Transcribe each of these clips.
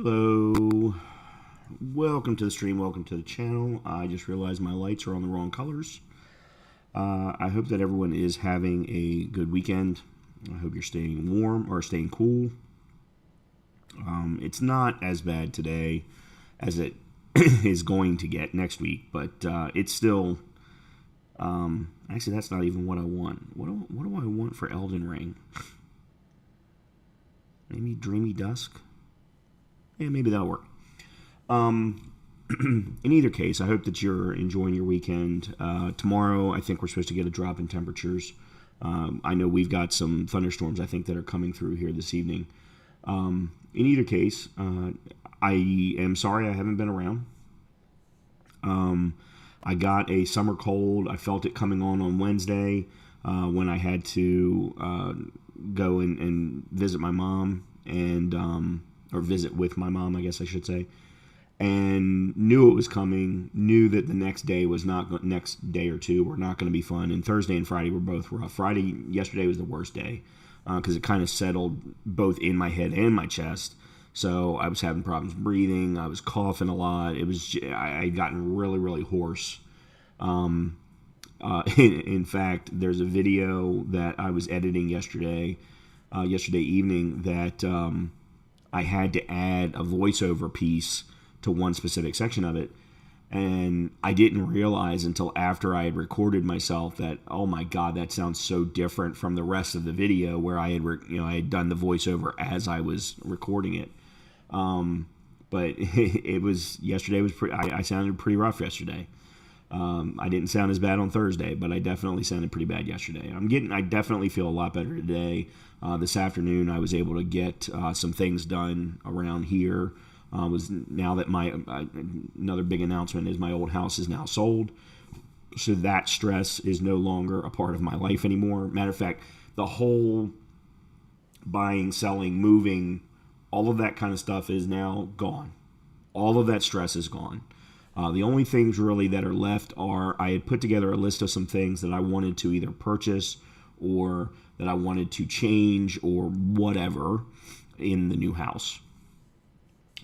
Hello, welcome to the stream, welcome to the channel. I just realized my lights are on the wrong colors. I hope that everyone is having a good weekend. I hope you're staying warm or staying cool. It's not as bad today as it is going to get next week, but it's still, actually that's not even what I want. What do I want for Elden Ring? Maybe Dreamy Dusk? Yeah, maybe that'll work. In either case, I hope that you're enjoying your weekend. Tomorrow, I think we're supposed to get a drop in temperatures. I know we've got some thunderstorms, I think, that are coming through here this evening. In either case, I am sorry I haven't been around. I got a summer cold. I felt it coming on Wednesday when I had to go and visit my mom and... or visit with my mom, I guess I should say, and knew it was coming, knew that the next day or two were not going to be fun, and Thursday and Friday were both rough. Yesterday was the worst day, because it kind of settled both in my head and my chest, so I was having problems breathing, I was coughing a lot, I had gotten really, really hoarse. In fact, there's a video that I was editing yesterday evening that... I had to add a voiceover piece to one specific section of it, and I didn't realize until after I had recorded myself that, oh my god, that sounds so different from the rest of the video where I had done the voiceover as I was recording it. But yesterday was I sounded pretty rough yesterday. I didn't sound as bad on Thursday, but I definitely sounded pretty bad yesterday. I definitely feel a lot better today. This afternoon, I was able to get some things done around here. Now that another big announcement is my old house is now sold, so that stress is no longer a part of my life anymore. Matter of fact, the whole buying, selling, moving, all of that kind of stuff is now gone. All of that stress is gone. The only things really that are left are I had put together a list of some things that I wanted to either purchase or that I wanted to change or whatever in the new house.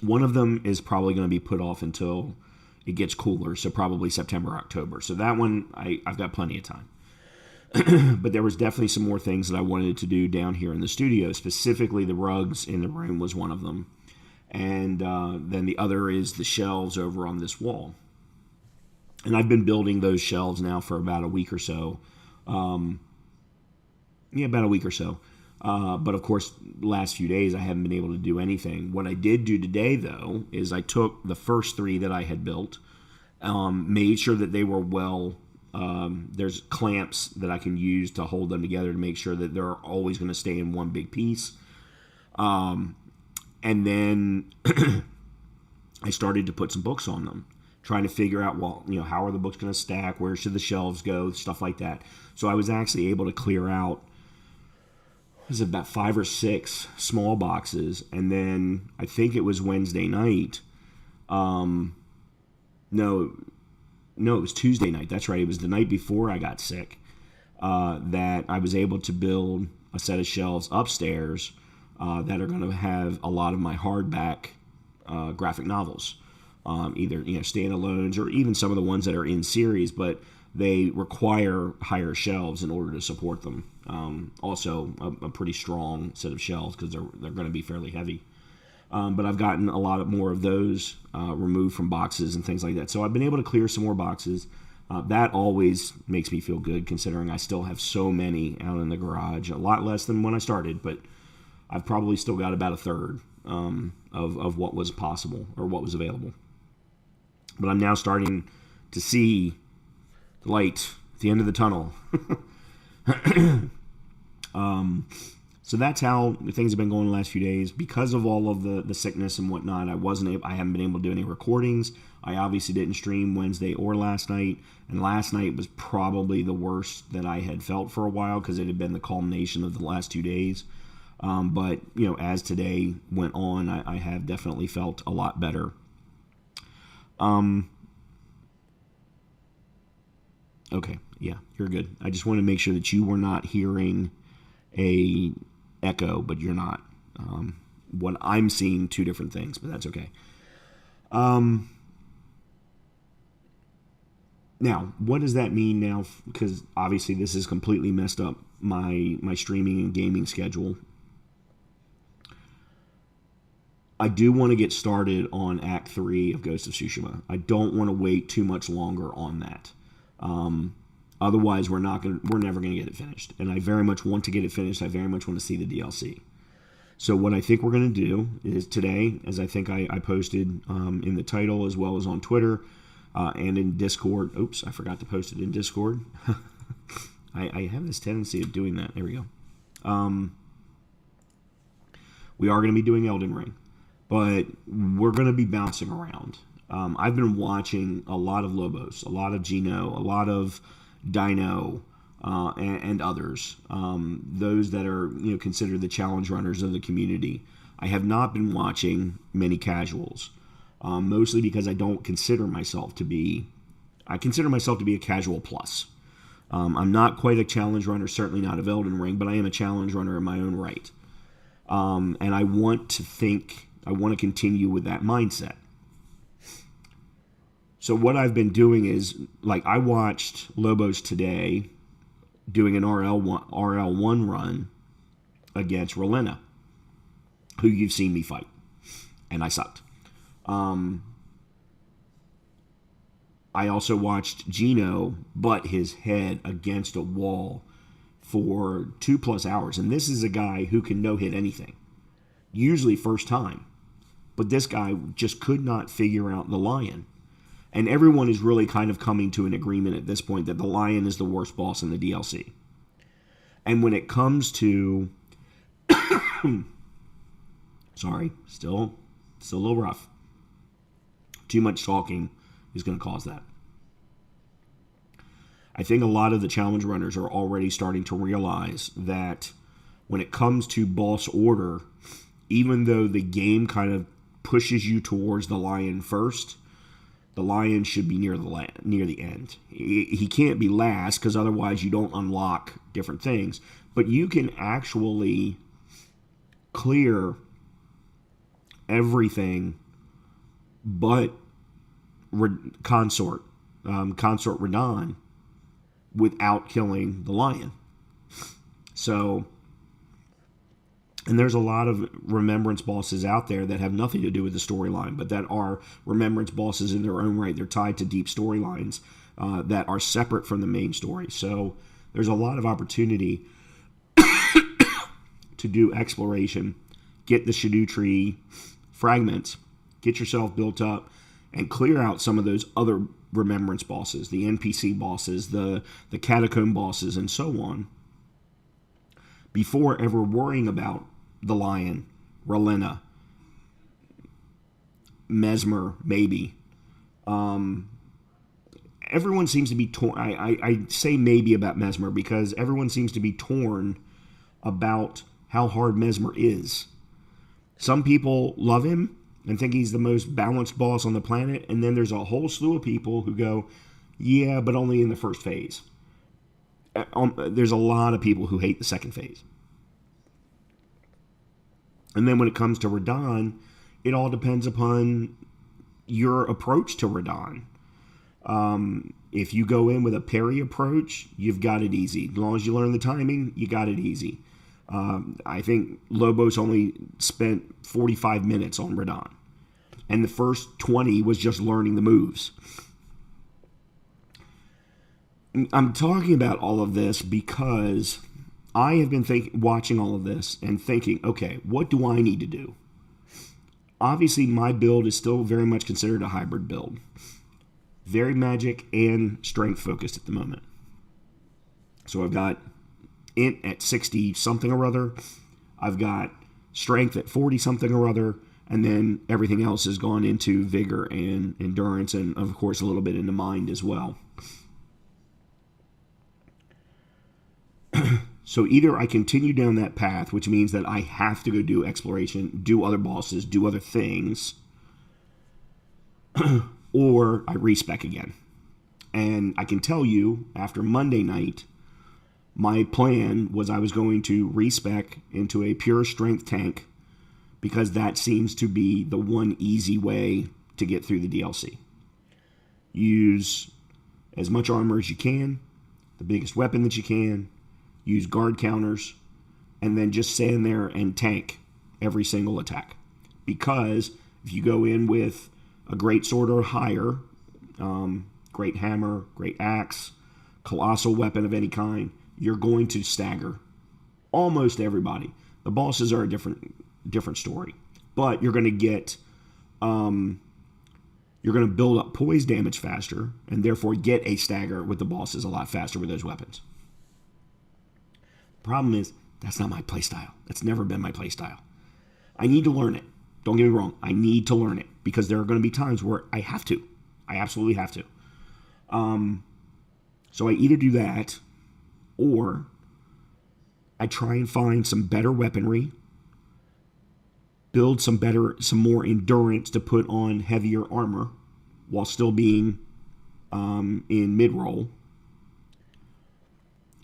One of them is probably going to be put off until it gets cooler, so probably September, October. So that one, I've got plenty of time. But there was definitely some more things that I wanted to do down here in the studio. Specifically, the rugs in the room was one of them. And then the other is the shelves over on this wall. And I've been building those shelves now for about a week or so. About a week or so. But of course, last few days I haven't been able to do anything. What I did do today, though, is I took the first three that I had built, made sure that they were well... there's clamps that I can use to hold them together to make sure that they're always going to stay in one big piece. And then I started to put some books on them, trying to figure out, how are the books going to stack? Where should the shelves go? Stuff like that. So I was actually able to clear out, about 5 or 6 small boxes. And then I think it was Wednesday night. No, it was Tuesday night. That's right. It was the night before I got sick that I was able to build a set of shelves upstairs that are going to have a lot of my hardback graphic novels, either standalones or even some of the ones that are in series, but they require higher shelves in order to support them. Also, a pretty strong set of shelves because they're going to be fairly heavy. But I've gotten a lot more of those removed from boxes and things like that. So I've been able to clear some more boxes. That always makes me feel good, considering I still have so many out in the garage. A lot less than when I started, but I've probably still got about a third of what was possible or what was available. But I'm now starting to see the light at the end of the tunnel. So that's how things have been going the last few days. Because of all of the sickness and whatnot, I haven't been able to do any recordings. I obviously didn't stream Wednesday or last night. And last night was probably the worst that I had felt for a while because it had been the culmination of the last 2 days. But, as today went on, I have definitely felt a lot better. Okay, yeah, you're good. I just want to make sure that you were not hearing a echo, but you're not. what I'm seeing, two different things, but that's okay. Now, what does that mean now? Because obviously this has completely messed up my streaming and gaming schedule. I do want to get started on Act 3 of Ghost of Tsushima. I don't want to wait too much longer on that. Otherwise, we're never going to get it finished. And I very much want to get it finished. I very much want to see the DLC. So what I think we're going to do is today, as I think I posted in the title as well as on Twitter and in Discord. Oops, I forgot to post it in Discord. I have this tendency of doing that. There we go. We are going to be doing Elden Ring, but we're going to be bouncing around. I've been watching a lot of Lobos, a lot of Gino, a lot of Dino, and others, those that are considered the challenge runners of the community. I have not been watching many casuals, mostly because I don't consider myself to be. I consider myself to be a casual plus. I'm not quite a challenge runner, certainly not of Elden Ring, but I am a challenge runner in my own right. And I want to continue with that mindset. So what I've been doing is, like, I watched Lobos today doing an RL1 run against Relena, who you've seen me fight, and I sucked. I also watched Gino butt his head against a wall for 2+ hours, and this is a guy who can no-hit anything, usually first time, but this guy just could not figure out the Lion. And everyone is really kind of coming to an agreement at this point that the Lion is the worst boss in the DLC. And when it comes to... Sorry, still a little rough. Too much talking is going to cause that. I think a lot of the challenge runners are already starting to realize that when it comes to boss order, even though the game kind of pushes you towards the Lion first, the Lion should be near the end. He can't be last, because otherwise you don't unlock different things. But you can actually clear everything but Consort Radahn without killing the Lion. So, and there's a lot of remembrance bosses out there that have nothing to do with the storyline, but that are remembrance bosses in their own right. They're tied to deep storylines that are separate from the main story. So there's a lot of opportunity to do exploration, get the Shadow Tree fragments, get yourself built up, and clear out some of those other remembrance bosses, the NPC bosses, the catacomb bosses, and so on, before ever worrying about the Lion, Relena, Mesmer, maybe. Everyone seems to be torn. I say maybe about Mesmer because everyone seems to be torn about how hard Mesmer is. Some people love him and think he's the most balanced boss on the planet, and then there's a whole slew of people who go, yeah, but only in the first phase. There's a lot of people who hate the second phase. And then when it comes to Radahn, it all depends upon your approach to Radahn. If you go in with a parry approach, you've got it easy. As long as you learn the timing, you got it easy. I think Lobos only spent 45 minutes on Radahn, and the first 20 was just learning the moves. I'm talking about all of this because I have been watching all of this and thinking, okay, what do I need to do? Obviously, my build is still very much considered a hybrid build. Very magic and strength focused at the moment. So I've got int at 60 something or other. I've got strength at 40 something or other. And then everything else has gone into vigor and endurance, and of course a little bit into mind as well. So either I continue down that path, which means that I have to go do exploration, do other bosses, do other things, or I respec again. And I can tell you, after Monday night, my plan was I was going to respec into a pure strength tank because that seems to be the one easy way to get through the DLC. Use as much armor as you can, the biggest weapon that you can, use guard counters, and then just stand there and tank every single attack. Because if you go in with a great sword or higher, great hammer, great axe, colossal weapon of any kind, you're going to stagger almost everybody. The bosses are a different story, but you're going to get you're going to build up poise damage faster, and therefore get a stagger with the bosses a lot faster with those weapons. Problem is, that's not my playstyle. That's never been my playstyle. I need to learn it. Don't get me wrong. I need to learn it, because there are going to be times where I have to. I absolutely have to. So I either do that, or I try and find some better weaponry, build some more endurance to put on heavier armor while still being in mid-roll,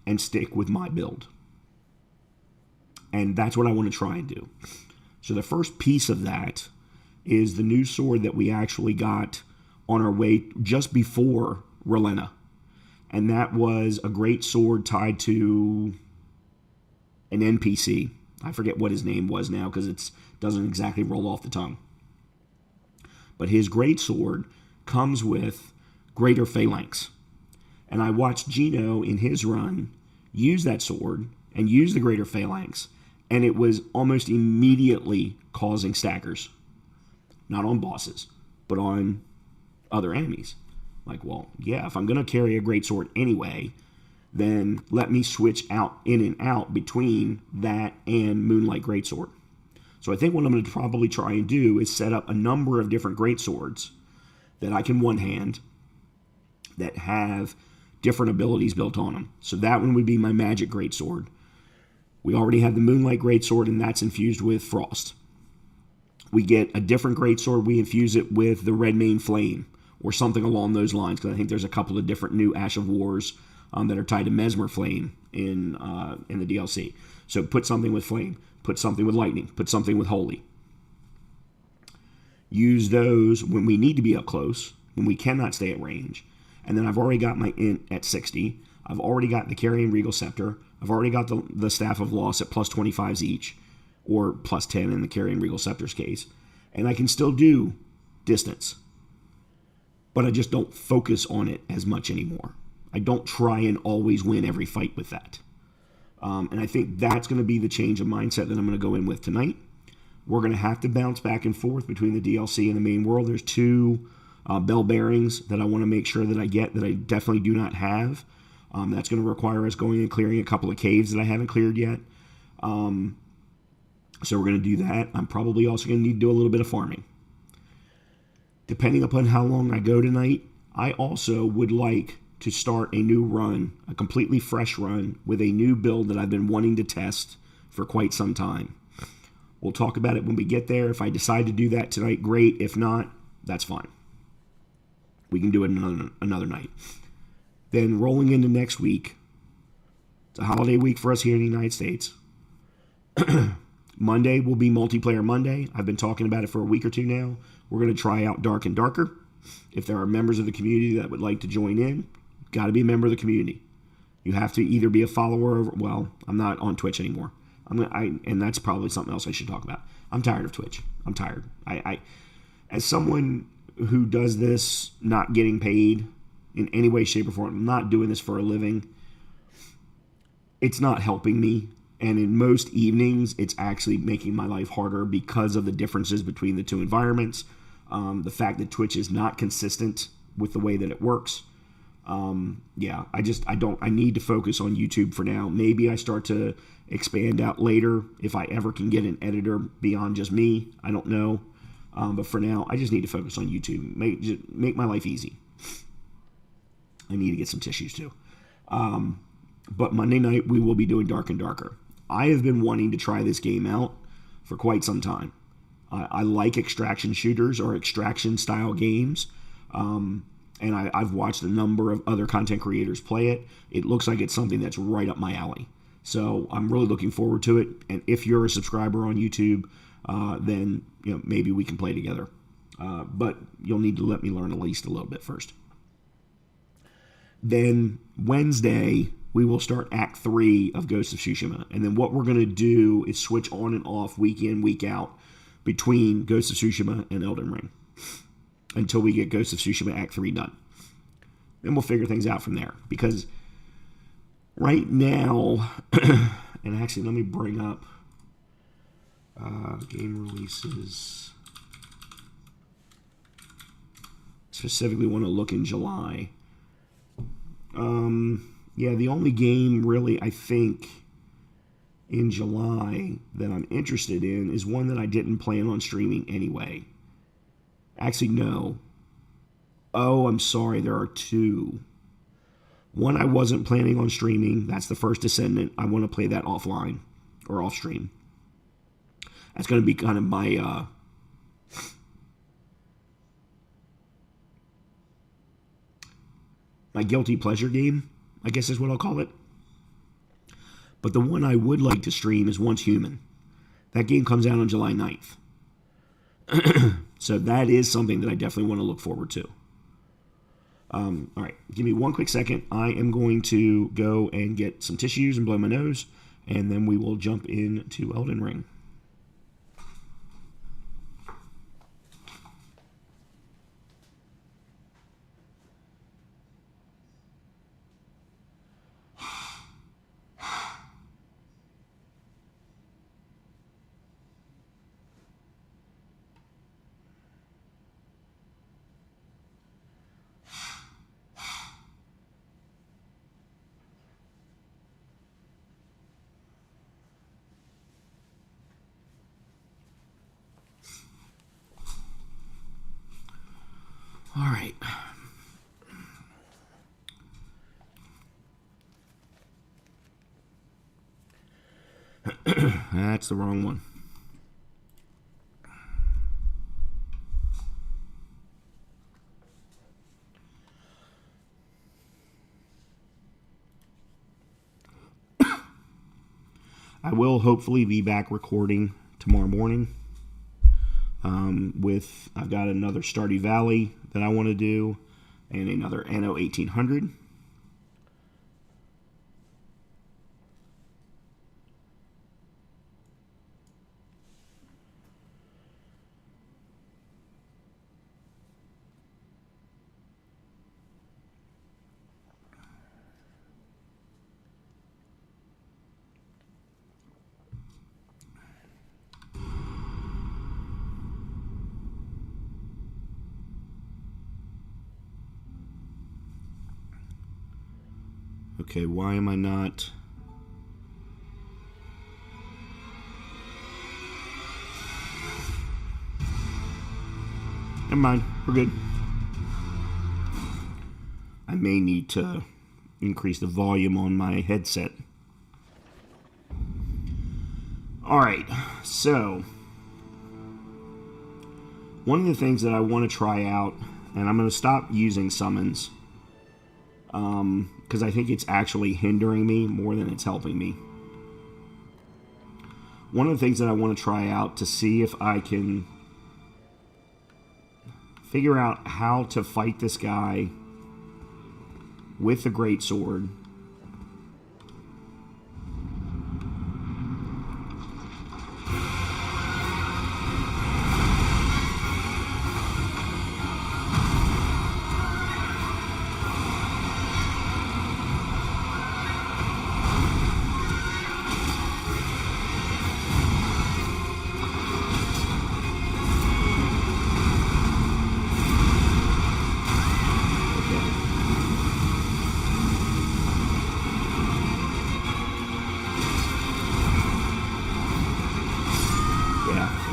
and stick with my build. And that's what I want to try and do. So the first piece of that is the new sword that we actually got on our way just before Relena. And that was a great sword tied to an NPC. I forget what his name was now, because it doesn't exactly roll off the tongue. But his great sword comes with greater phalanx. And I watched Gino in his run use that sword and use the greater phalanx, and it was almost immediately causing staggers. Not on bosses, but on other enemies. Like, well, yeah, if I'm going to carry a great sword anyway, then let me switch out in and out between that and Moonlight Greatsword. So I think what I'm going to probably try and do is set up a number of different greatswords that I can one-hand that have different abilities built on them. So that one would be my Magic Greatsword. We already have the Moonlight Greatsword, and that's infused with Frost. We get a different Greatsword, we infuse it with the Redmane Flame, or something along those lines, because I think there's a couple of different new Ash of Wars that are tied to Mesmer Flame in the DLC. So put something with Flame, put something with Lightning, put something with Holy. Use those when we need to be up close, when we cannot stay at range. And then I've already got my Int at 60. I've already got the Carrion Regal Scepter. I've already got the Staff of Loss at plus 25s each, or plus 10 in the Carrion Regal Scepter's case. And I can still do distance, but I just don't focus on it as much anymore. I don't try and always win every fight with that. And I think that's going to be the change of mindset that I'm going to go in with tonight. We're going to have to bounce back and forth between the DLC and the main world. There's two bell bearings that I want to make sure that I get that I definitely do not have. That's going to require us going and clearing a couple of caves that I haven't cleared yet. So we're going to do that. I'm probably also going to need to do a little bit of farming. Depending upon how long I go tonight, I also would like to start a new run, a completely fresh run, with a new build that I've been wanting to test for quite some time. We'll talk about it when we get there. If I decide to do that tonight, great. If not, that's fine. We can do it another night. Then rolling into next week, it's a holiday week for us here in the United States. Monday will be Multiplayer Monday. I've been talking about it for a week or two now. We're going to try out Dark and Darker. If there are members of the community that would like to join in, got to be a member of the community. You have to either be a follower of, well, I'm not on Twitch anymore. And that's probably something else I should talk about. I'm tired of Twitch. I'm tired. I as someone who does this not getting paid in any way, shape, or form, I'm not doing this for a living, it's not helping me. And in most evenings, it's actually making my life harder because of the differences between the two environments. The fact that Twitch is not consistent with the way that it works. I need to focus on YouTube for now. Maybe I start to expand out later if I ever can get an editor beyond just me. I don't know. But for now, I just need to focus on YouTube. Make my life easy. I need to get some tissues too. But Monday night, we will be doing Dark and Darker. I have been wanting to try this game out for quite some time. I like extraction shooters or extraction style games. And I've watched a number of other content creators play it. It looks like it's something that's right up my alley. So I'm really looking forward to it. And if you're a subscriber on YouTube, then maybe we can play together. But you'll need to let me learn at least a little bit first. Then Wednesday, we will start Act 3 of Ghost of Tsushima. And then what we're going to do is switch on and off week in, week out between Ghost of Tsushima and Elden Ring until we get Ghost of Tsushima Act 3 done. Then we'll figure things out from there. Because right now, and actually let me bring up game releases. Specifically want to look in July. Yeah, the only game really I think in July that I'm interested in is one that I didn't plan on streaming anyway. Actually, no. Oh, I'm sorry, there are two. One I wasn't planning on streaming. That's the First Descendant. I want to play that offline or off stream. That's going to be kind of my my guilty pleasure game, I guess is what I'll call it. But the one I would like to stream is Once Human. That game comes out on July 9th. So that is something that I definitely want to look forward to. All right, give me one quick second. I am going to go and get some tissues and blow my nose, and then we will jump into Elden Ring. All right. That's the wrong one. I will hopefully be back recording tomorrow morning. I've got another Stardew Valley that I want to do, and another Anno 1800. Okay, why am I not... Never mind, we're good. I may need to increase the volume on my headset. Alright, so... one of the things that I want to try out, and I'm going to stop using summons, because I think it's actually hindering me more than it's helping me. One of the things that I want to try out to see if I can figure out how to fight this guy with the greatsword.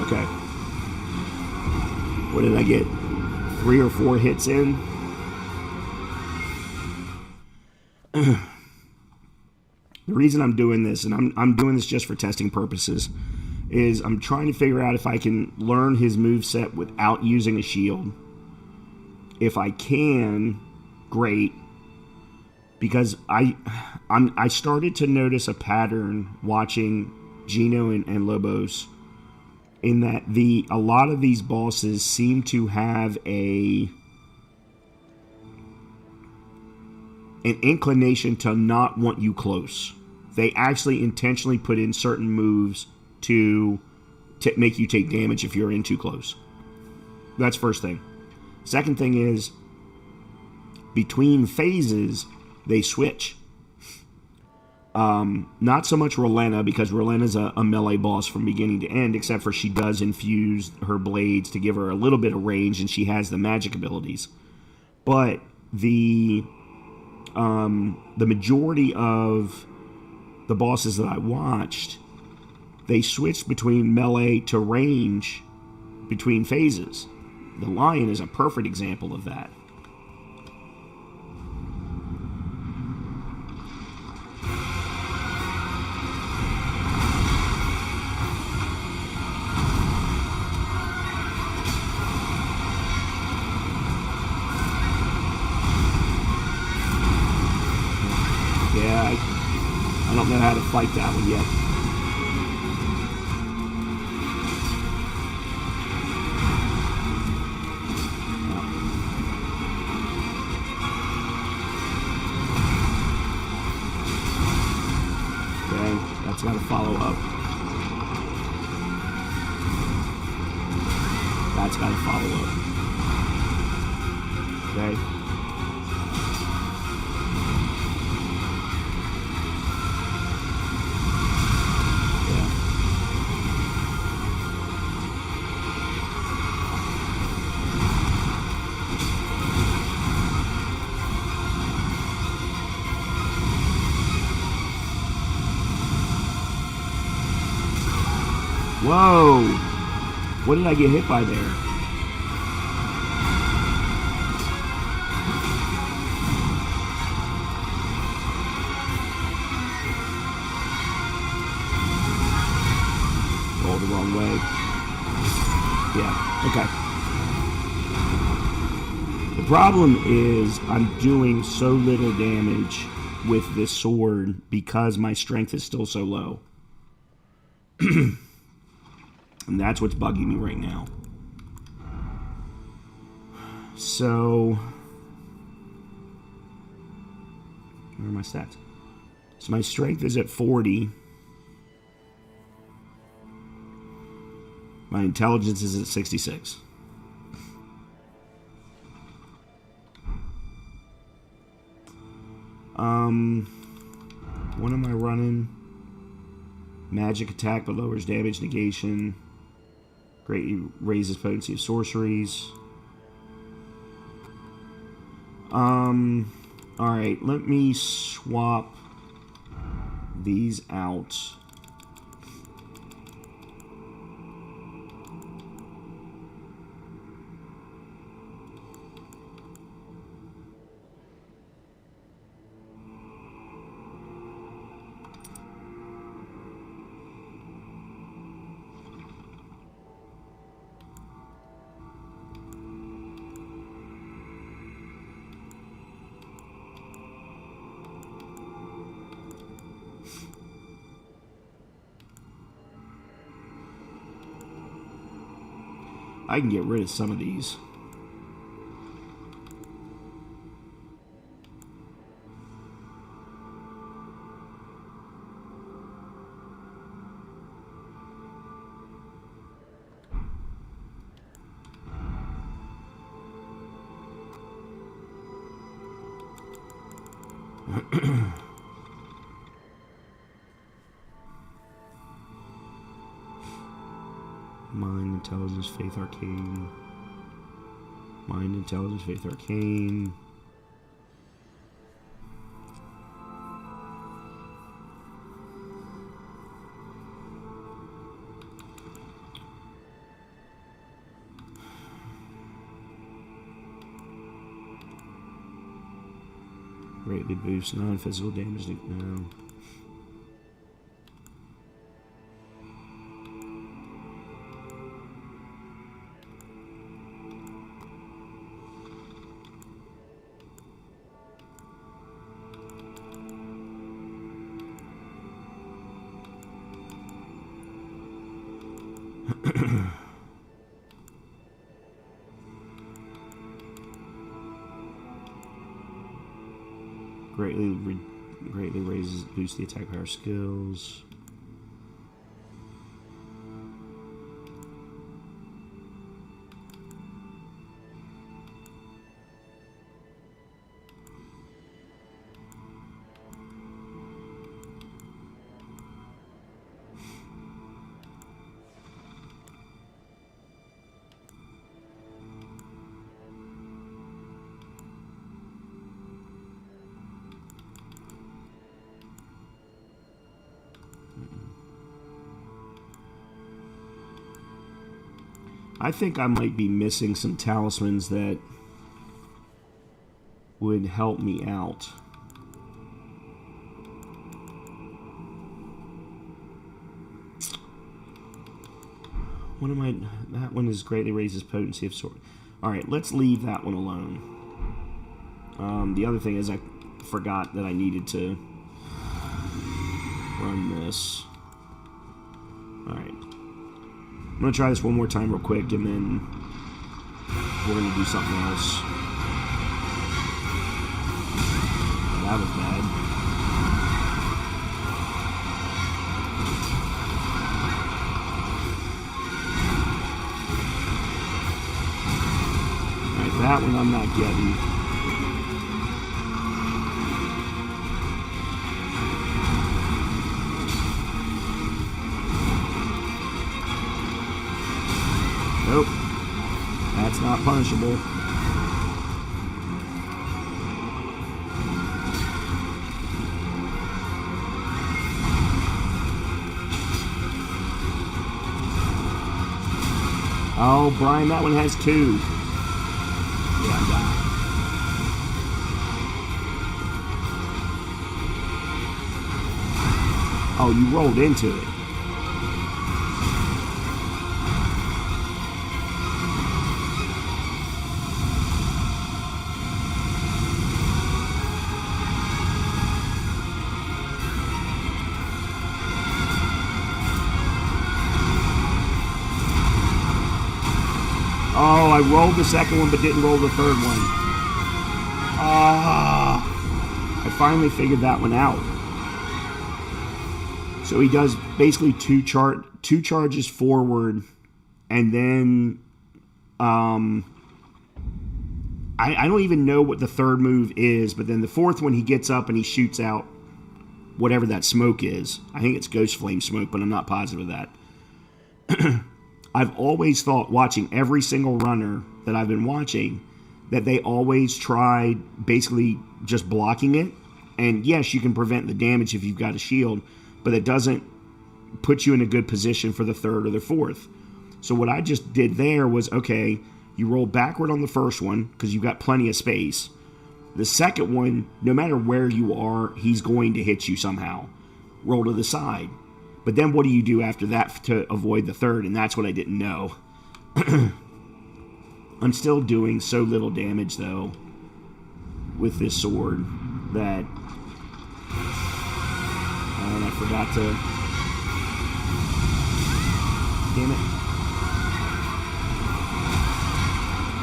Okay. What did I get? 3 or 4 hits in? The reason I'm doing this, and I'm doing this just for testing purposes, is I'm trying to figure out if I can learn his moveset without using a shield. If I can, great. Because I started to notice a pattern watching Gino and Lobos in that a lot of these bosses seem to have an inclination to not want you close. They actually intentionally put in certain moves to make you take damage if you're in too close. That's first thing. Second thing is, between phases, they switch. Not so much Rolenna, because Rolenna's a melee boss from beginning to end, except for she does infuse her blades to give her a little bit of range, and she has the magic abilities. But the majority of the bosses that I watched, they switched between melee to range between phases. The Lion is a perfect example of that. Yeah, I don't know how to fight that one yet. Okay, that's got to follow up. That's got to follow up. Okay. Whoa! What did I get hit by there? Oh, the wrong way. Yeah, okay. The problem is I'm doing so little damage with this sword because my strength is still so low. And that's what's bugging me right now. So, where are my stats? So my strength is at 40. My intelligence is at 66. What am I running? Magic attack but lowers damage negation. Greatly raises potency of sorceries. Alright, let me swap these out. I can get rid of some of these. Mind, Intelligence, Faith, Arcane. Mind, Intelligence, Faith, Arcane. Greatly boost non-physical damage. No. Greatly boosts the attack power skills. I think I might be missing some talismans that would help me out. What am I? That one is greatly raises potency of sword. All right, let's leave that one alone. The other thing is I forgot that I needed to run this. All right. I'm going to try this one more time real quick, and then we're going to do something else. That was bad. Alright, that one I'm not getting. Nope. That's not punishable. Oh, Brian, that one has 2. Yeah, I got it. Oh, you rolled into it. Oh, I rolled the second one but didn't roll the third one. I finally figured that one out. So he does basically two charges forward, and then I don't even know what the third move is, but then the fourth one he gets up and he shoots out whatever that smoke is. I think it's Ghost Flame smoke, but I'm not positive of that. I've always thought, watching every single runner that I've been watching, that they always tried basically just blocking it. And yes, you can prevent the damage if you've got a shield, but it doesn't put you in a good position for the third or the fourth. So what I just did there was, okay, you roll backward on the first one because you've got plenty of space. The second one, no matter where you are, he's going to hit you somehow. Roll to the side. But then what do you do after that to avoid the third? And that's what I didn't know. I'm still doing so little damage, though, with this sword that... and I forgot to... Damn it.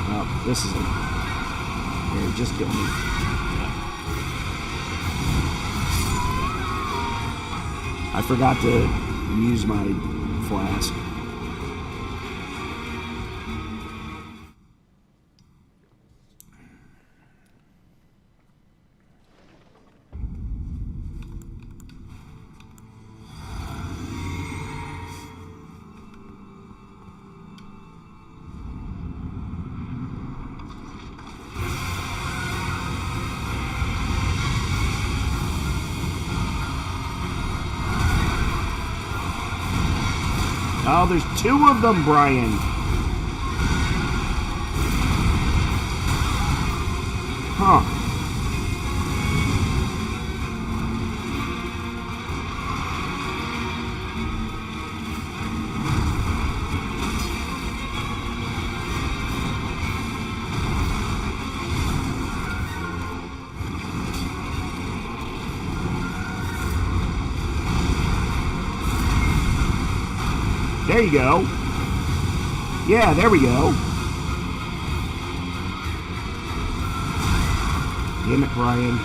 Oh, this is a... Here, just kill me. I forgot to use my flask. Oh, there's 2 of them, Brian. Huh. There you go. Yeah, there we go. Damn it, Brian.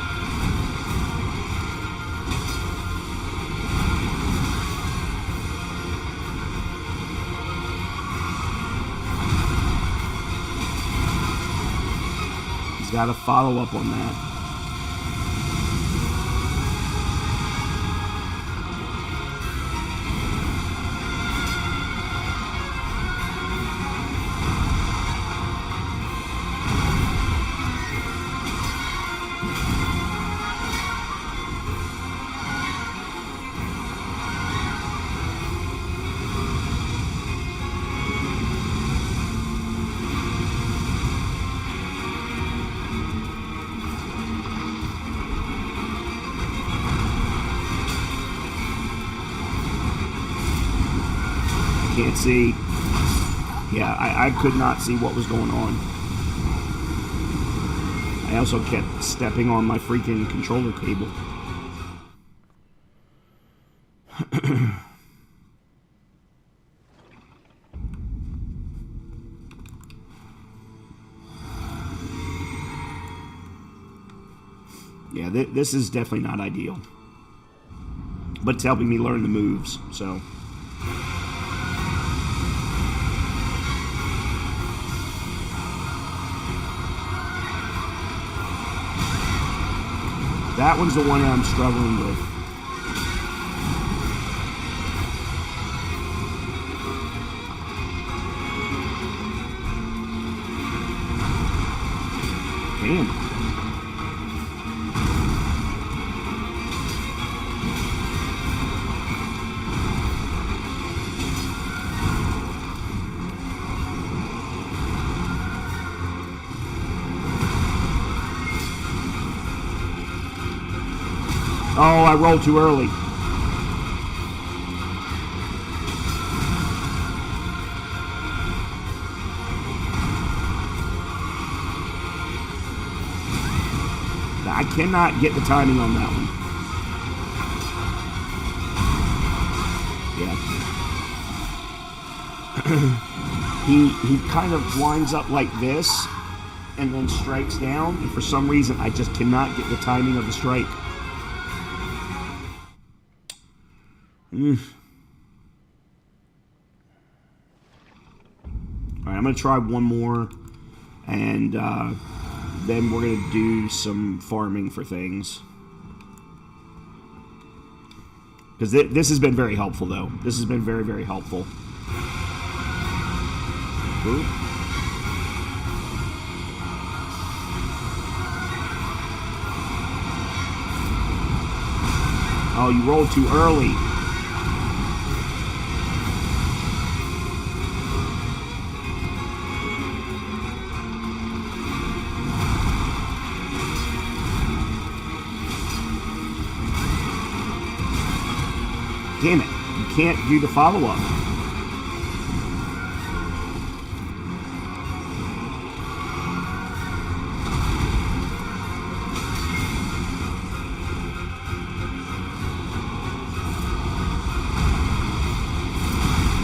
He's got to follow up on that. Can't see. Yeah, I could not see what was going on. I also kept stepping on my freaking controller cable. Yeah, this is definitely not ideal. But it's helping me learn the moves, so... That one's the one that I'm struggling with. Damn. Oh, I rolled too early. I cannot get the timing on that one. Yeah. He kind of winds up like this and then strikes down, and for some reason I just cannot get the timing of the strike. Alright, I'm going to try one more, and then we're going to do some farming for things. Because this has been very helpful, though. This has been very, very helpful. Ooh. Oh, you rolled too early. Damn it, you can't do the follow-up.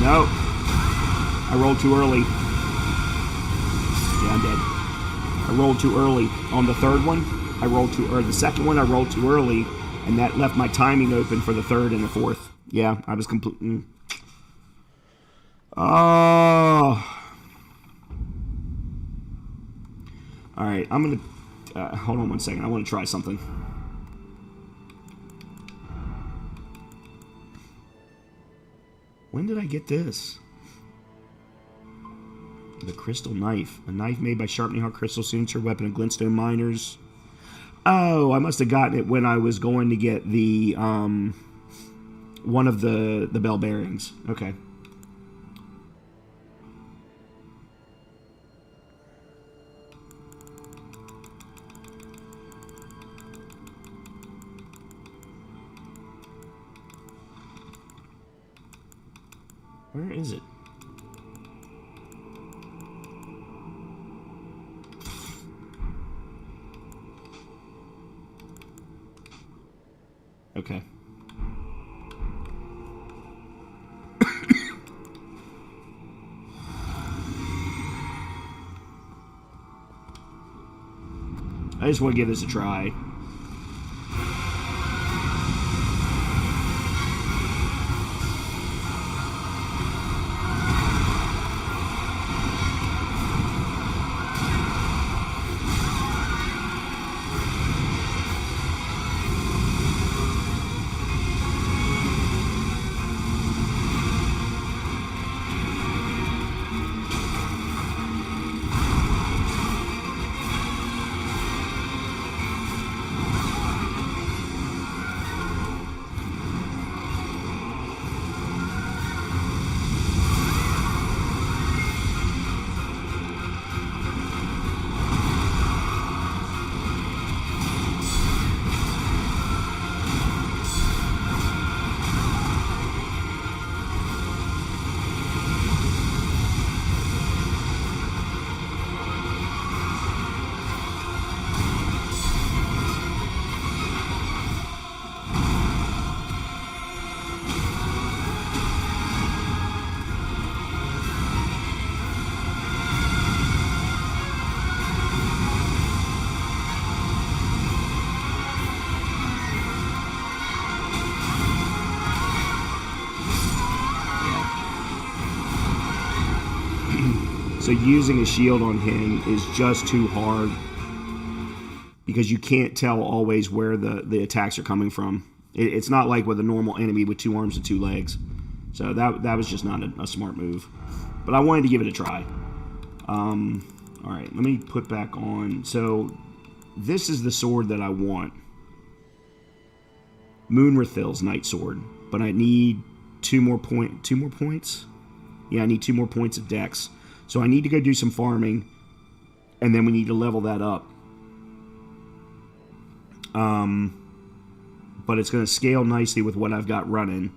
No. I rolled too early. Yeah, I'm dead. I rolled too early. On the third one, I rolled too early. The second one, I rolled too early, and that left my timing open for the third and the fourth. Yeah, I was completely... Oh. Alright, I'm going to... hold on one second. I want to try something. When did I get this? The crystal knife. A knife made by sharpening hard crystal signature weapon of glintstone miners. Oh, I must have gotten it when I was going to get the... one of the bell bearings. Okay. Where is it? Okay. I just want to give this a try. So using a shield on him is just too hard because you can't tell always where the attacks are coming from. It's not like with a normal enemy with 2 arms and 2 legs. So that was just not a smart move. But I wanted to give it a try. Alright, let me put back on. So this is the sword that I want. Moonrathil's Night Sword. But I need 2 more points? Yeah, I need 2 more points of dex. So I need to go do some farming, and then we need to level that up. But it's going to scale nicely with what I've got running.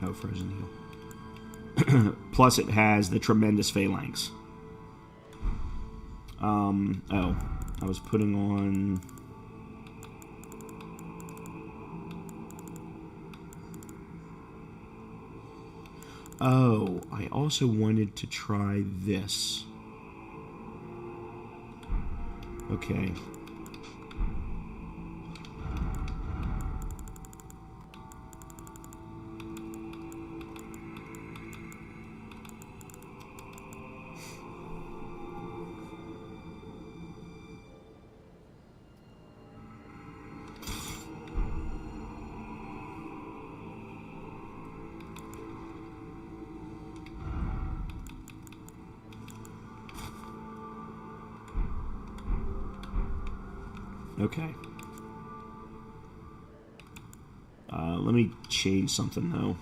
Oh, Frozen Heal. Plus it has the tremendous phalanx. Oh, I was putting on... Oh, I also wanted to try this. Okay. Okay. Let me change something though.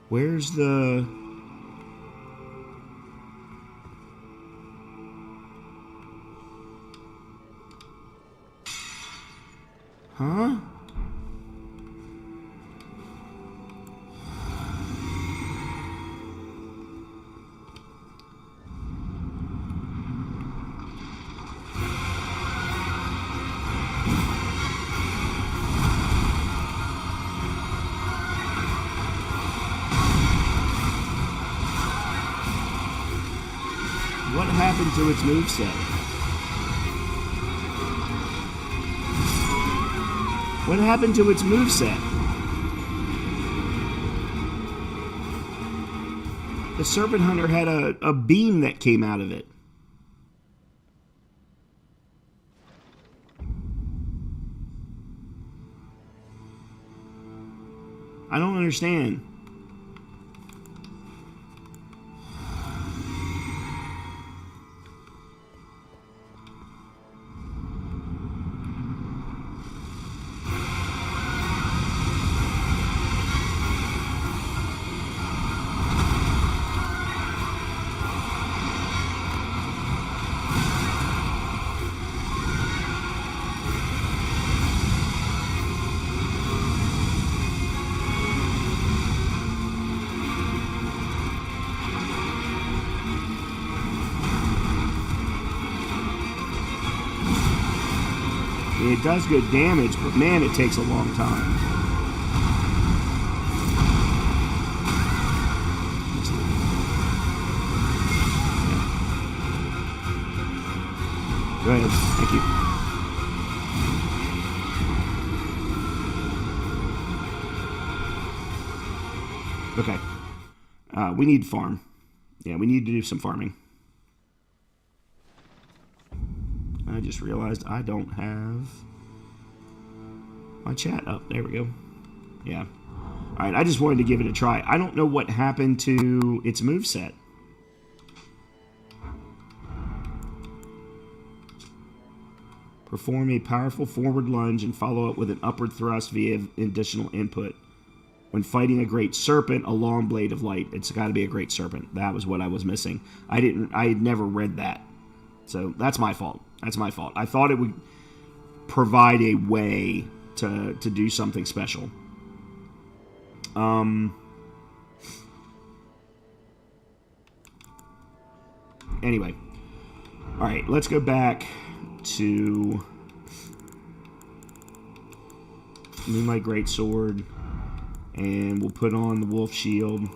Where's the... Huh? What happened to its moveset? What happened to its moveset? The Serpent Hunter had a beam that came out of it. I don't understand. mean, it does good damage, but man, it takes a long time. Go ahead. Thank you. Okay. We need farm. Yeah, we need to do some farming. I just realized I don't have my chat up. There we go. Yeah. All right, I just wanted to give it a try. I don't know what happened to its moveset. Perform a powerful forward lunge and follow up with an upward thrust via additional input. When fighting a great serpent, a long blade of light. It's got to be a great serpent. That was what I was missing. I had never read that. So that's my fault. That's my fault. I thought it would provide a way to do something special. Anyway. All right, let's go back to Moonlight Greatsword, and we'll put on the Wolf Shield.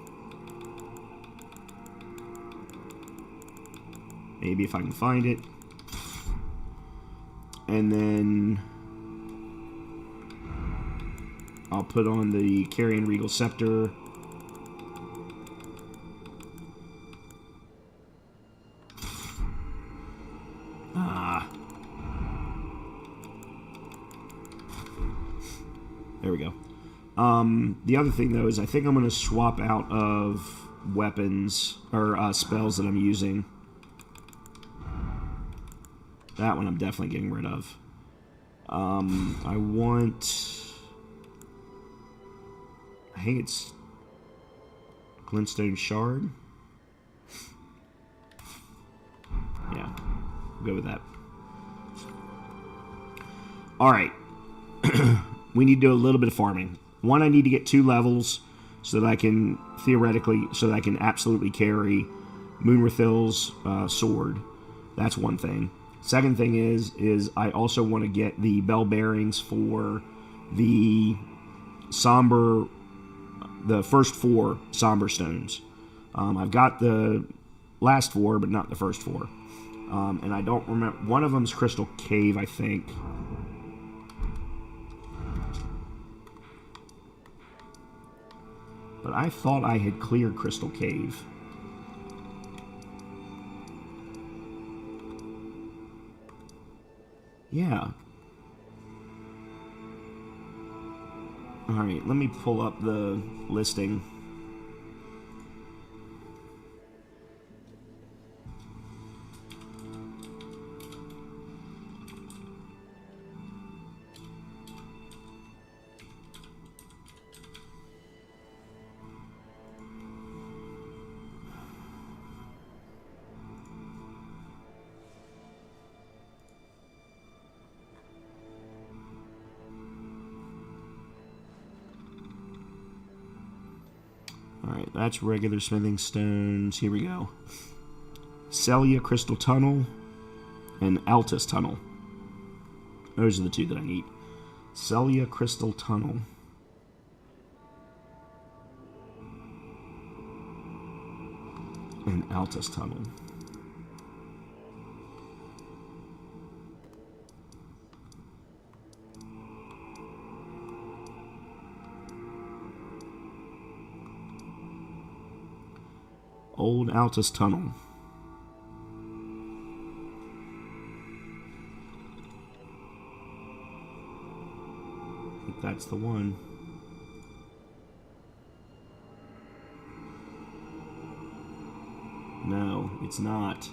Maybe if I can find it. And then I'll put on the Carrion Regal Scepter. There we go. The other thing, though, is I think I'm going to swap out of weapons or spells that I'm using. That one I'm definitely getting rid of. I think it's Glintstone Shard. Yeah, we'll go with that. All right. We need to do a little bit of farming. One, I need to get 2 levels so that I can absolutely carry Moonrathil's sword. That's one thing. Second thing is I also want to get the bell bearings for the first 4 somber stones. I've got the last 4, but not the first 4. And I don't remember. One of them's Crystal Cave, I think. But I thought I had cleared Crystal Cave. Yeah. Alright, let me pull up the listing. Alright, that's regular smithing stones. Here we go. Celia Crystal Tunnel and Altus Tunnel. Those are the 2 that I need. Celia Crystal Tunnel. And Altus Tunnel. Old Altus Tunnel. I think that's the one. No, it's not.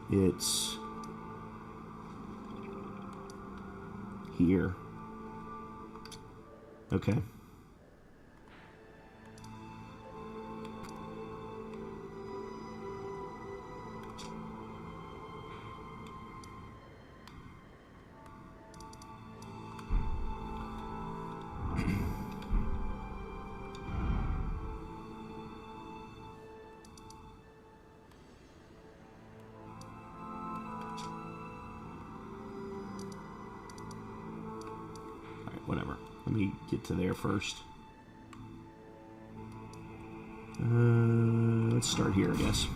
It's here. Okay. whatever. Let me get to there first. Let's start here, I guess.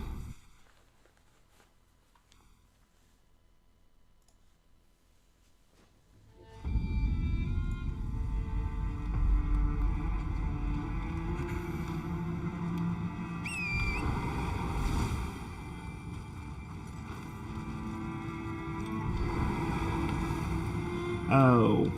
Oh.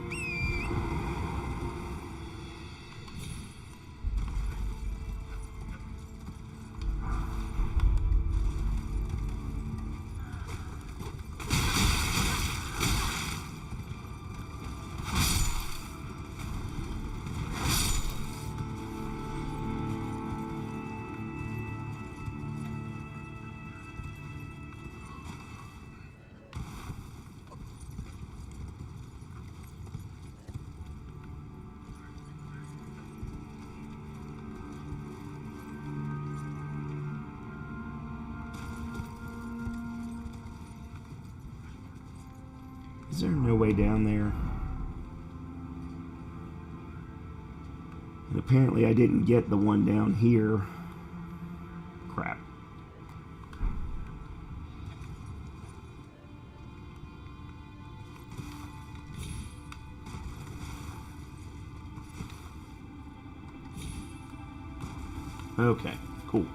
Is there no way down there? And apparently I didn't get the one down here. Crap. Okay, cool.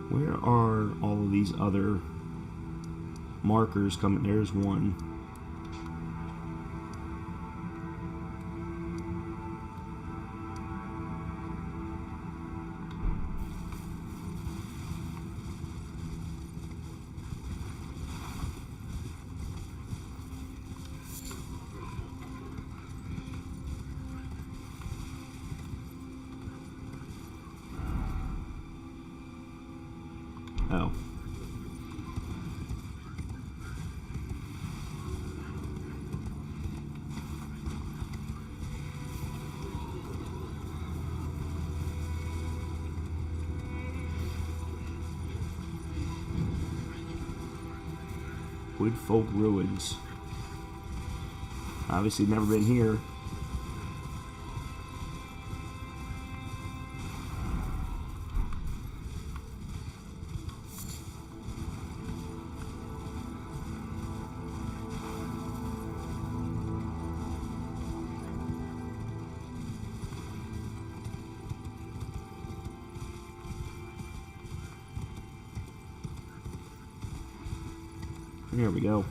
Where are all of these other markers coming? There's one. Oh. Woodfolk Ruins. Obviously never been here. There we go.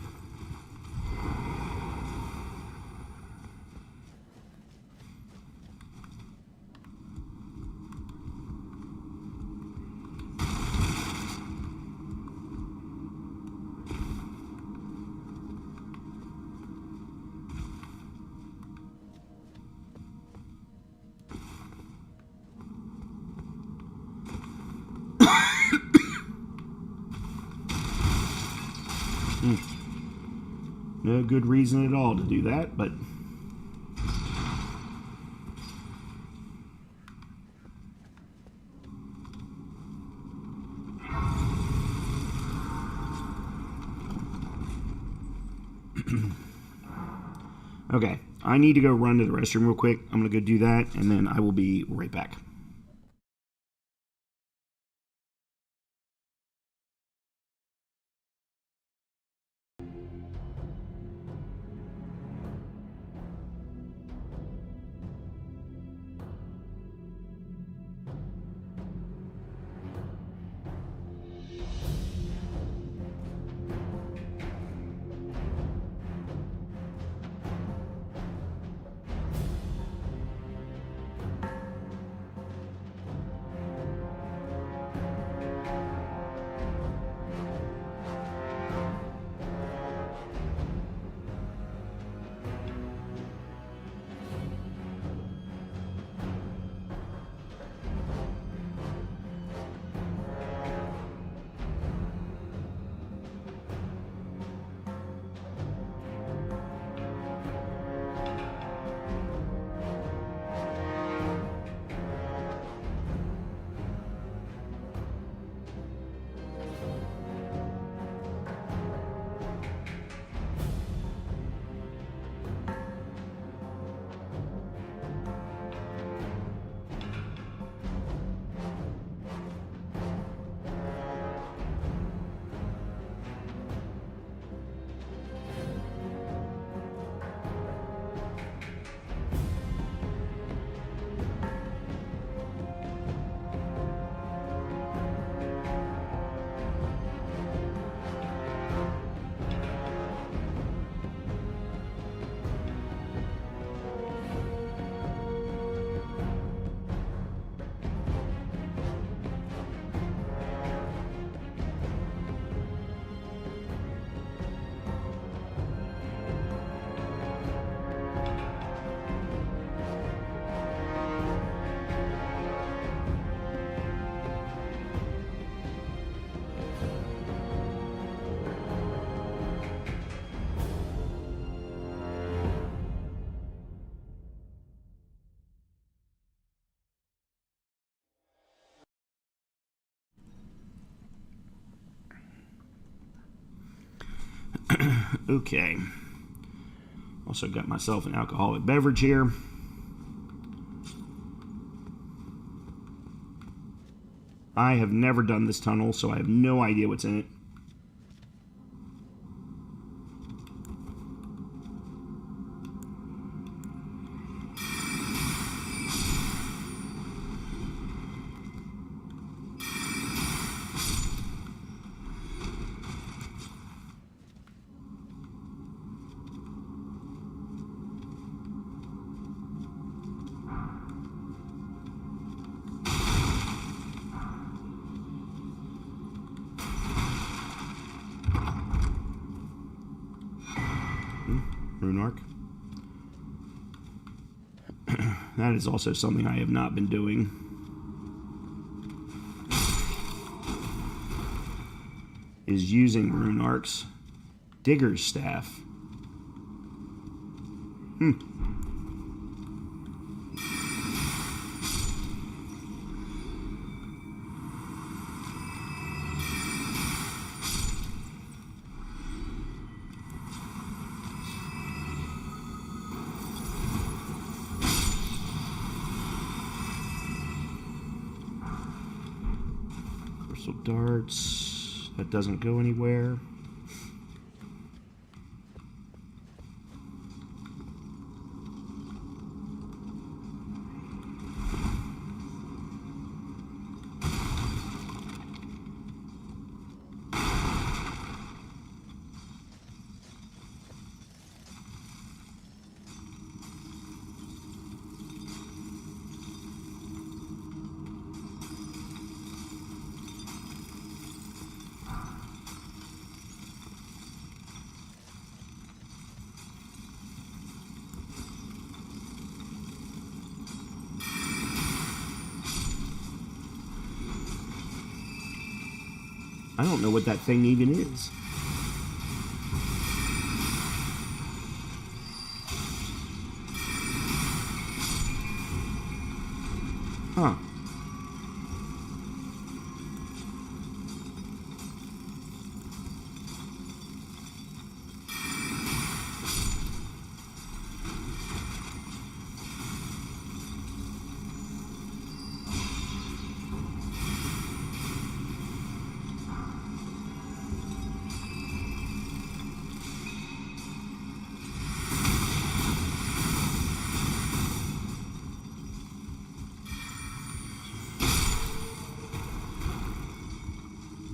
No good reason at all to do that, but okay, I need to go run to the restroom real quick. I'm going to go do that, and then I will be right back. Okay. Also got myself an alcoholic beverage here. I have never done this tunnel, so I have no idea what's in it. Rune arc. That is also something I have not been doing. Is using rune arcs. Digger's staff. Crystal darts. That doesn't go anywhere. I don't know what that thing even is. Huh.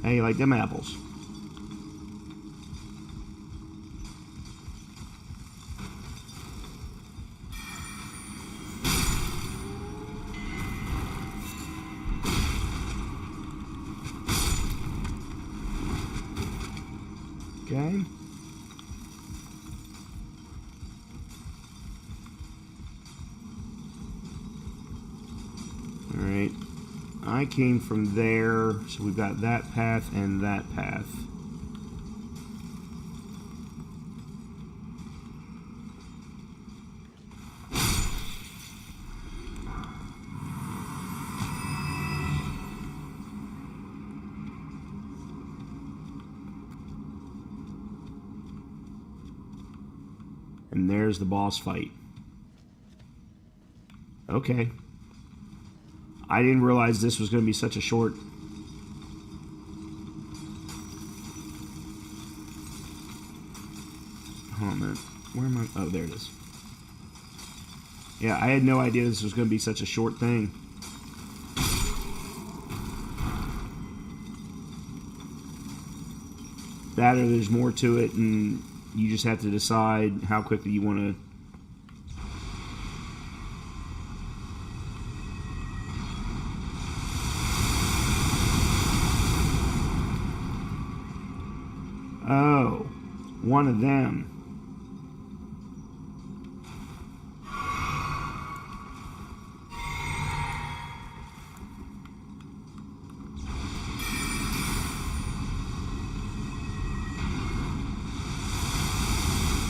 Hey, you like them apples? Okay. All right. I came from there, so we've got that path and that path. And there's the boss fight. Okay. I didn't realize this was going to be such a short... Hold on a minute. Where am I? Oh, there it is. Yeah, I had no idea this was going to be such a short thing. That or there's more to it, and you just have to decide how quickly you want to... Oh, one of them.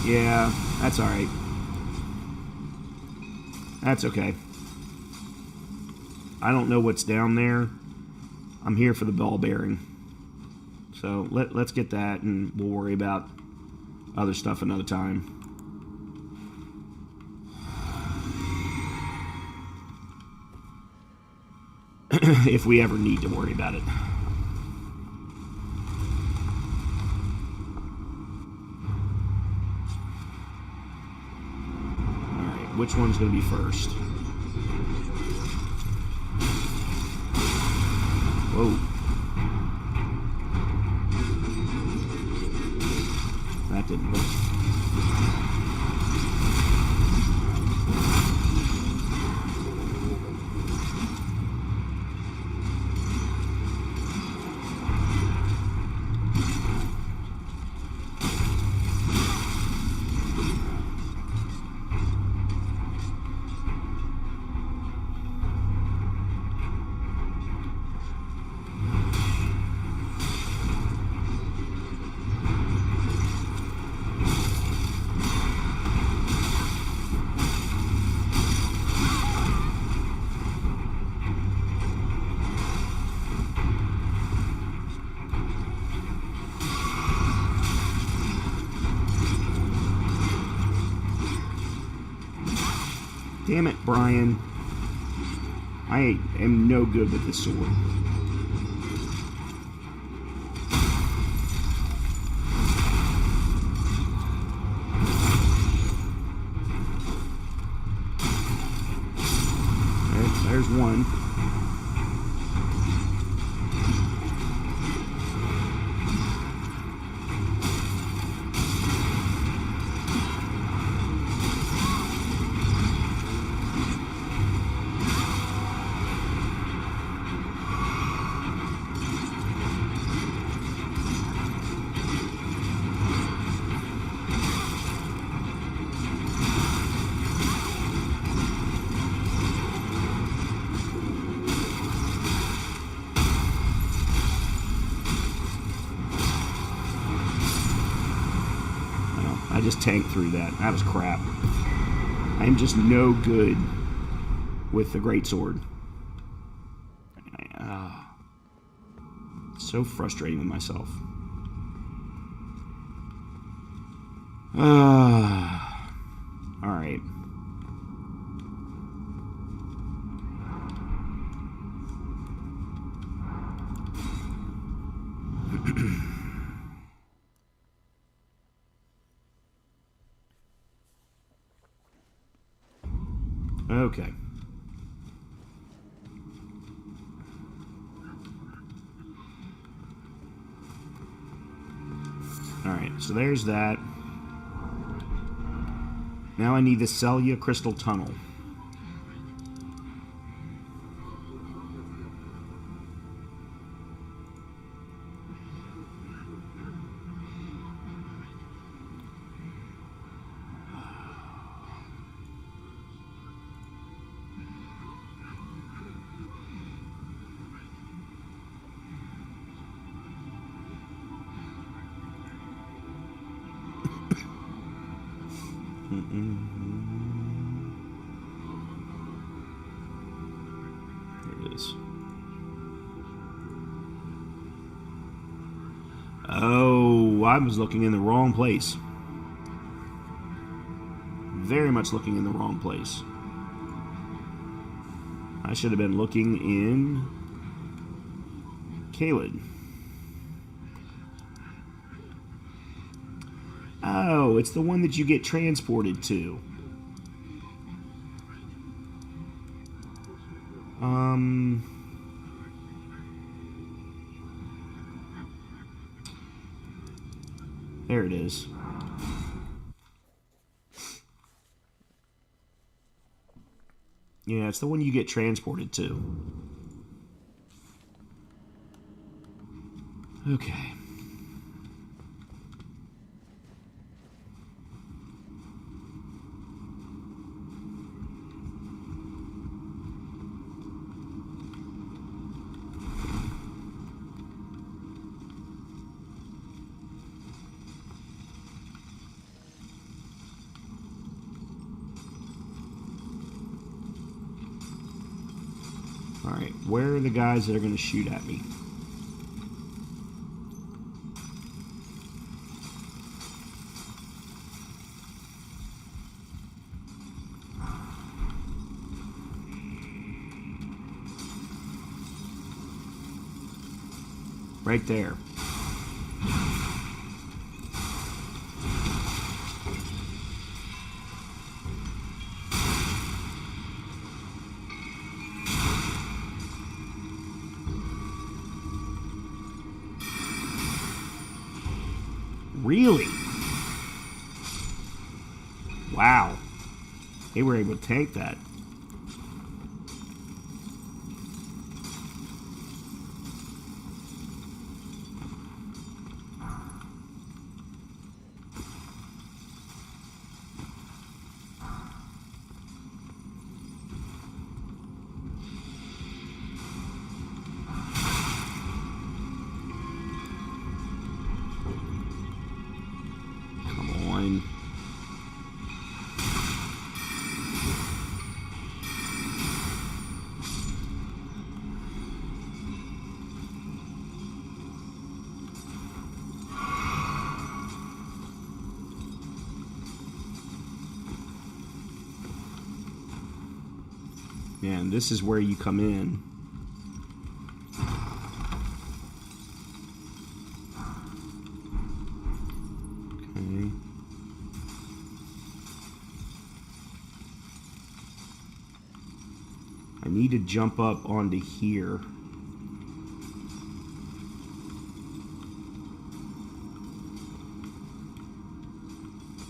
Yeah, that's all right. That's okay. I don't know what's down there. I'm here for the ball bearing. So let's get that, and we'll worry about other stuff another time. If we ever need to worry about it. Alright, which one's going to be first? Whoa. That didn't work. Damn it, Brian. I am no good with this sword. There's one. I just tanked through that. That was crap. I'm just no good with the greatsword. So frustrating with myself. Alright. Okay. Alright, so there's that. Now I need the Celia Crystal Tunnel. There it is. Oh, I was looking in the wrong place. Very much looking in the wrong place. I should have been looking in Caelid. Oh, it's the one that you get transported to. There it is. Yeah, it's the one you get transported to. Okay. Alright, where are the guys that are going to shoot at me? Right there. Really? Wow. They were able to tank that. Come on. Man, this is where you come in. Okay. I need to jump up onto here.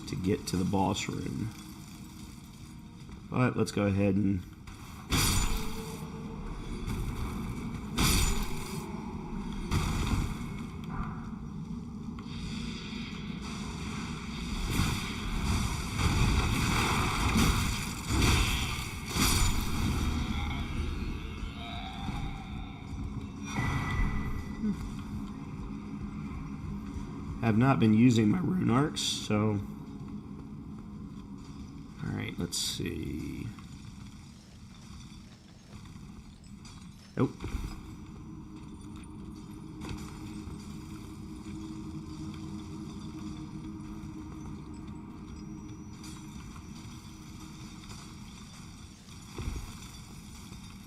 To get to the boss room. But let's go ahead and have not been using my rune arcs, so alright, let's see. Nope.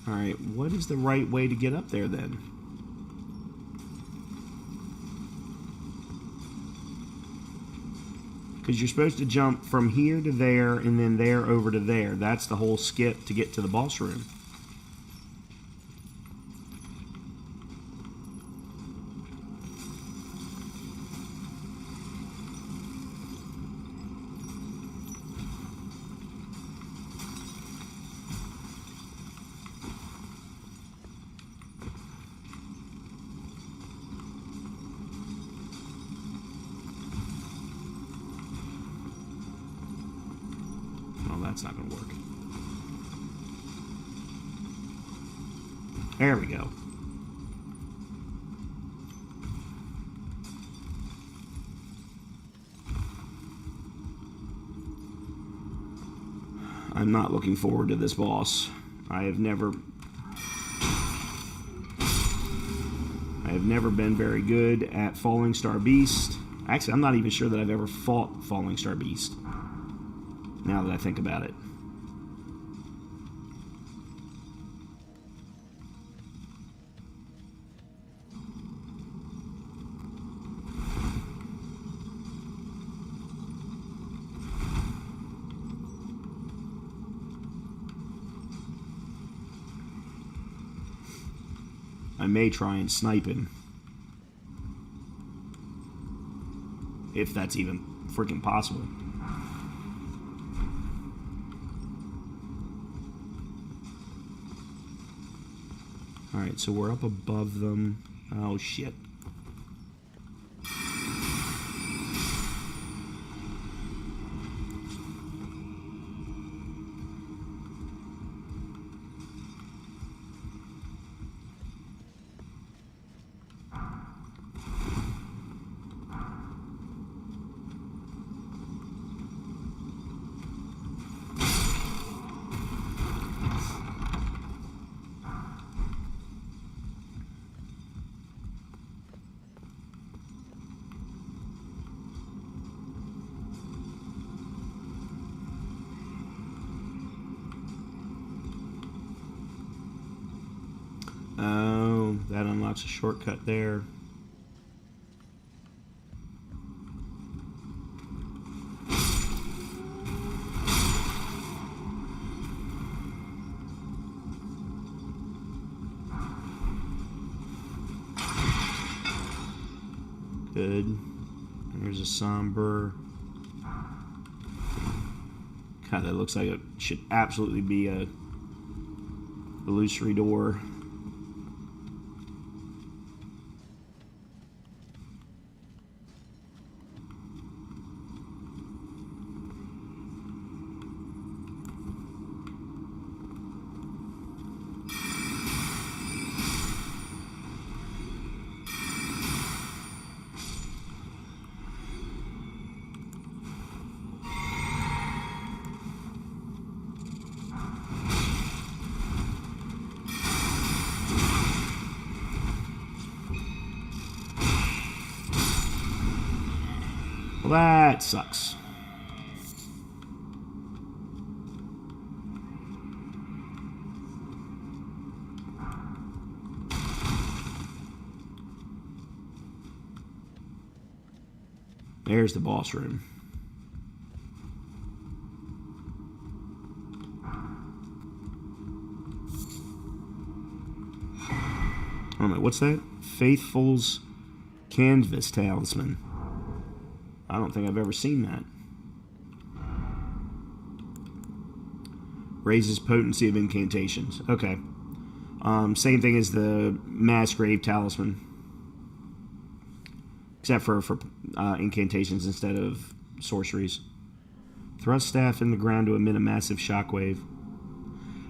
Alright, what is the right way to get up there then? Because you're supposed to jump from here to there and then there over to there. That's the whole skip to get to the boss room. That's not going to work. There we go. I'm not looking forward to this boss. I have never been very good at Falling Star Beast. Actually, I'm not even sure that I've ever fought Falling Star Beast. Now that I think about it. I may try and snipe him. If that's even freaking possible. Alright, so we're up above them. Oh, shit. Oh, that unlocks a shortcut there. Good. There's a somber. God, that looks like it should absolutely be a illusory door. Well, that sucks. There's the boss room. Oh my, what's that? Faithful's Canvas Talisman. I don't think I've ever seen that. Raises potency of incantations. Okay. Same thing as the Mass Grave Talisman. Except for incantations instead of sorceries. Thrust staff in the ground to emit a massive shockwave.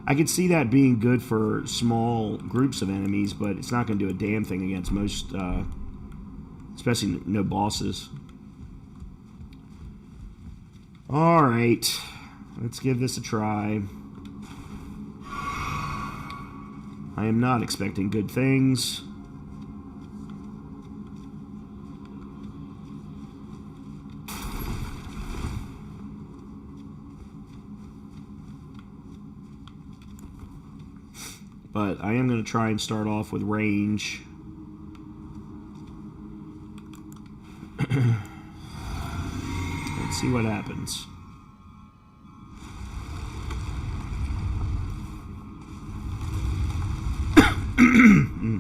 I could see that being good for small groups of enemies, but it's not going to do a damn thing against most, especially no bosses. Alright, let's give this a try. I am not expecting good things. But I am going to try and start off with range. Let's see what happens.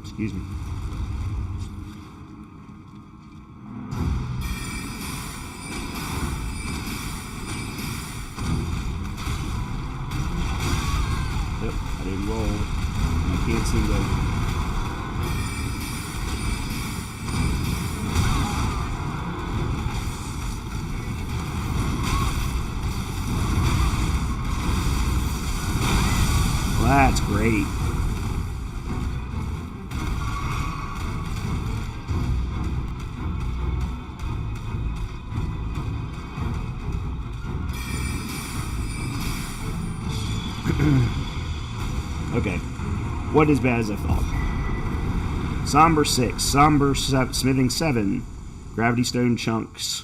Excuse me. Yep, I didn't roll. I can't seem to... That's great. Okay. What as bad as I thought? Somber 6, Somber Smithing 7, Gravity Stone Chunks.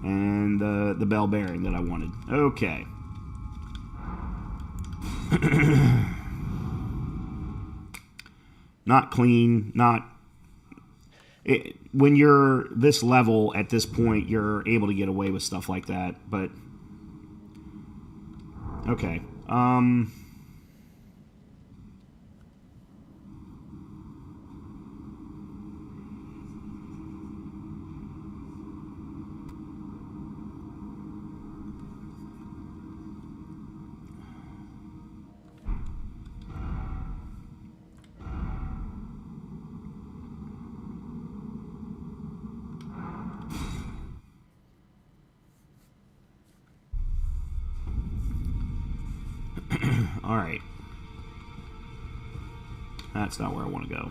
And the bell bearing that I wanted. Okay. Not clean, not... when you're this level at this point, you're able to get away with stuff like that, but... Okay. Alright. That's not where I want to go.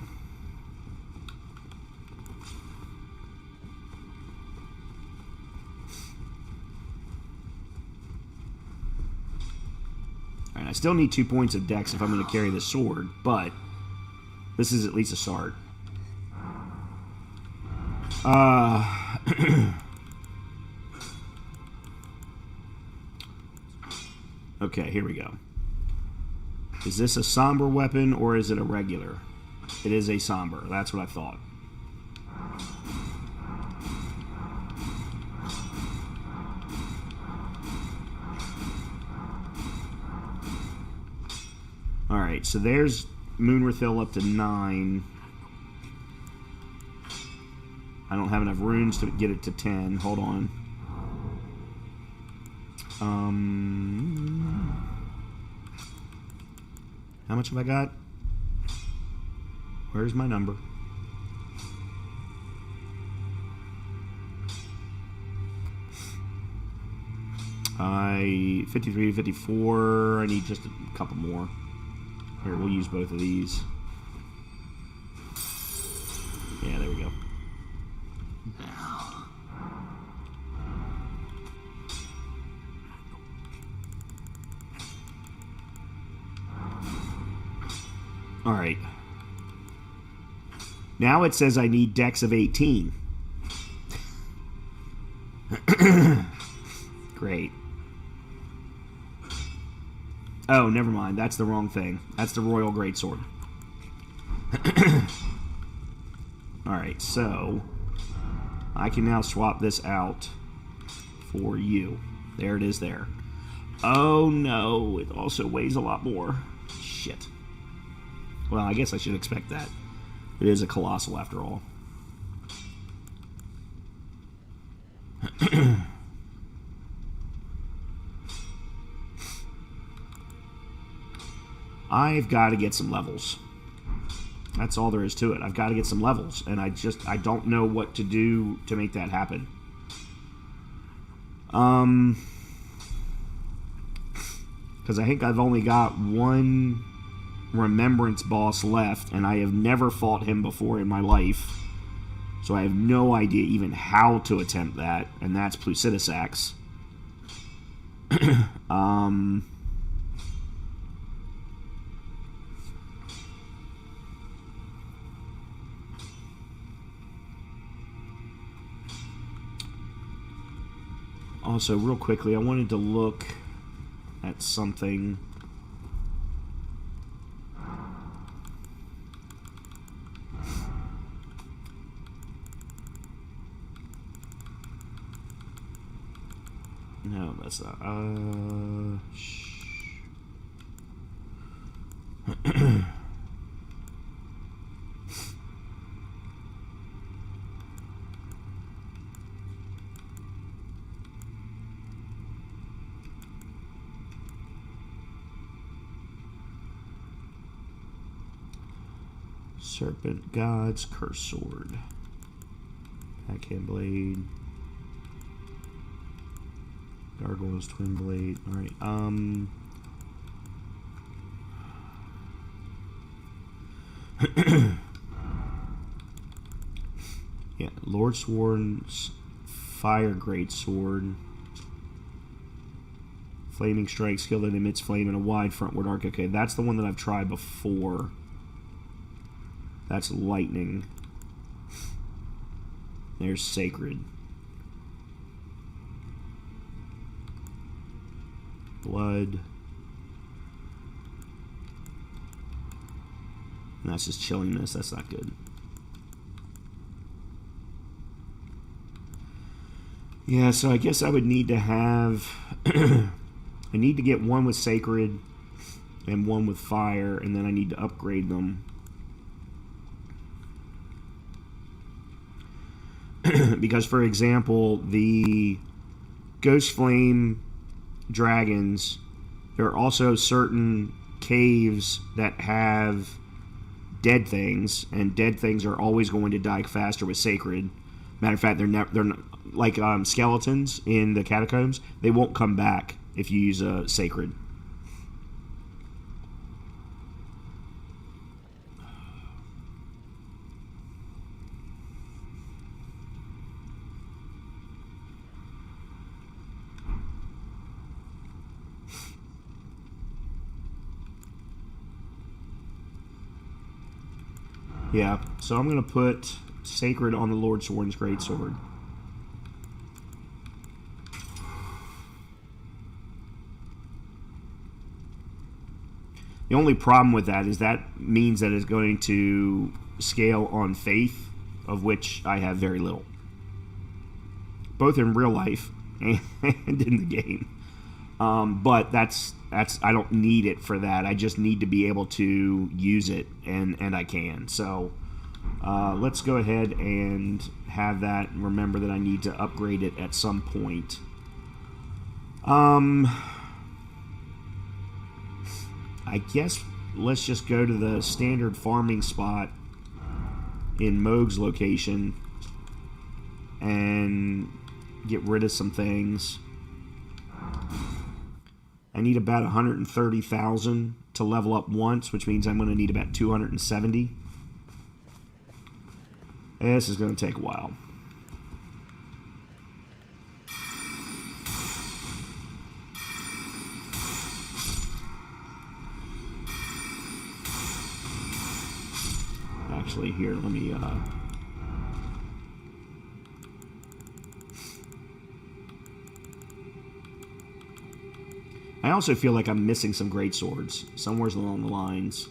Alright, I still need 2 points of dex if I'm going to carry the sword, but this is at least a start. Okay, here we go. Is this a somber weapon or is it a regular? It is a somber. That's what I thought. Alright, so there's Moonrefill up to 9. I don't have enough runes to get it to 10. Hold on. How much have I got? Where's my number? I 53, 54. I need just a couple more. Here, we'll use both of these. Yeah, there we go. All right. Now it says I need dex of 18. Great. Oh, never mind. That's the wrong thing. That's the Royal Greatsword. Alright, so I can now swap this out for you. There it is there. Oh no, it also weighs a lot more. Shit. Well, I guess I should expect that. It is a colossal after all. I've got to get some levels. That's all there is to it. I've got to get some levels, and I don't know what to do to make that happen. Because I think I've only got one Remembrance boss left, and I have never fought him before in my life, so I have no idea even how to attempt that, and that's Plucidisax. Also, real quickly, I wanted to look at something. No, that's not. Serpent Gods, Curse Sword, Backhand Blade, Gargoyle's Twin Blade. Alright, yeah, Lord Sword's Fire Great Sword. Flaming Strike, skill that emits flame in a wide frontward arc. Okay, that's the one that I've tried before. That's lightning. There's Sacred. Blood. And that's just chillingness. That's not good. Yeah, so I guess I would need to have... I need to get one with Sacred and one with Fire, and then I need to upgrade them. Because, for example, the Ghost Flame dragons, there are also certain caves that have dead things, and dead things are always going to die faster with Sacred. Matter of fact, they're not like skeletons in the catacombs. They won't come back if you use a Sacred. Yeah, so I'm going to put Sacred on the Lord Sword's Greatsword. The only problem with that is that means that it's going to scale on faith, of which I have very little. Both in real life and in the game. But that's I don't need it for that. I just need to be able to use it, and I can. So let's go ahead and have that. Remember that I need to upgrade it at some point. I guess let's just go to the standard farming spot in Moog's location and get rid of some things. I need about 130,000 to level up once, which means I'm going to need about 270. This is going to take a while. Actually, here, let me... I also feel like I'm missing some great swords somewhere along the lines.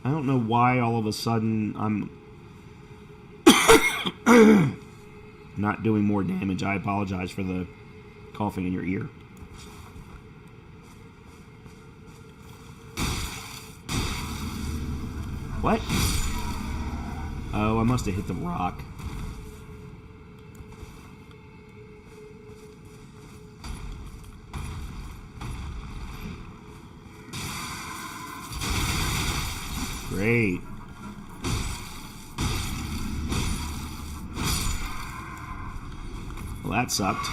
I don't know why all of a sudden I'm not doing more damage. I apologize for the coughing in your ear. What? Oh, I must have hit the rock. Great. Well, that sucked.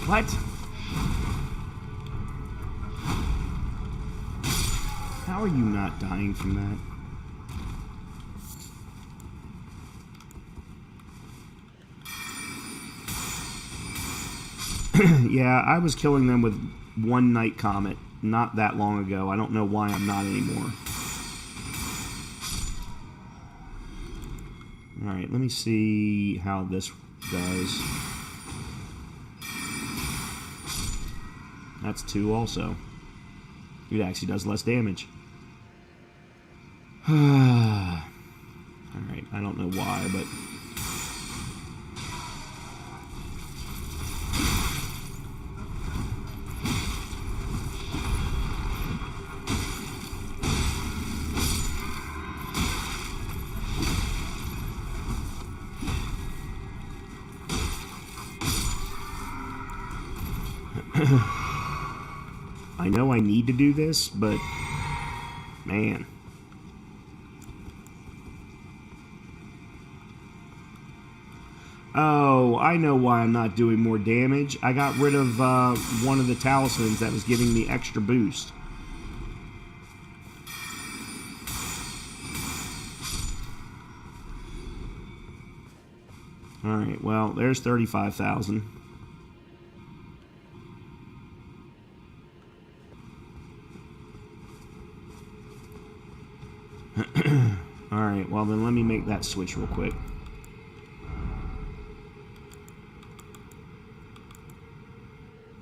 What? How are you not dying from that? Yeah, I was killing them with one Night Comet not that long ago. I don't know why I'm not anymore. Alright, let me see how this does. That's 2 also. It actually does less damage. Alright, I don't know why, but... I know I need to do this, but man. Oh, I know why I'm not doing more damage. I got rid of one of the talismans that was giving me extra boost. Alright, well, there's 35,000. Alright, well then let me make that switch real quick.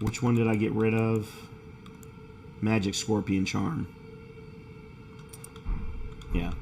Which one did I get rid of? Magic Scorpion Charm. Yeah.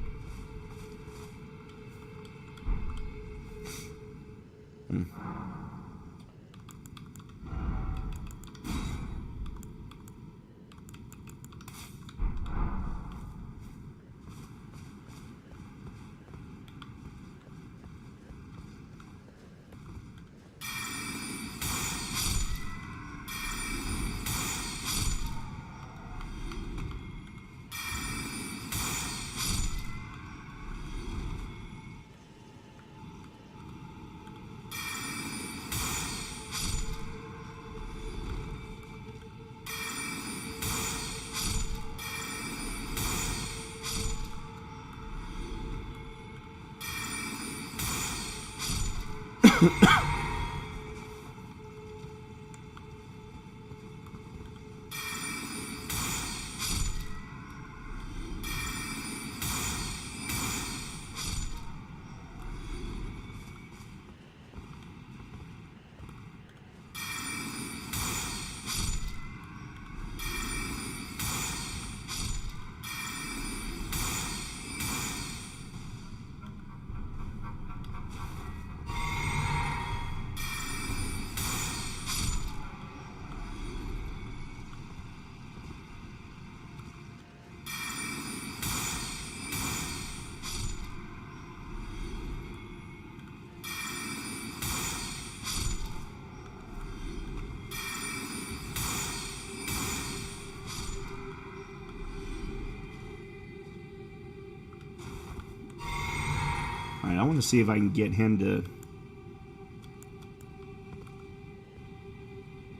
Alright, I want to see if I can get him to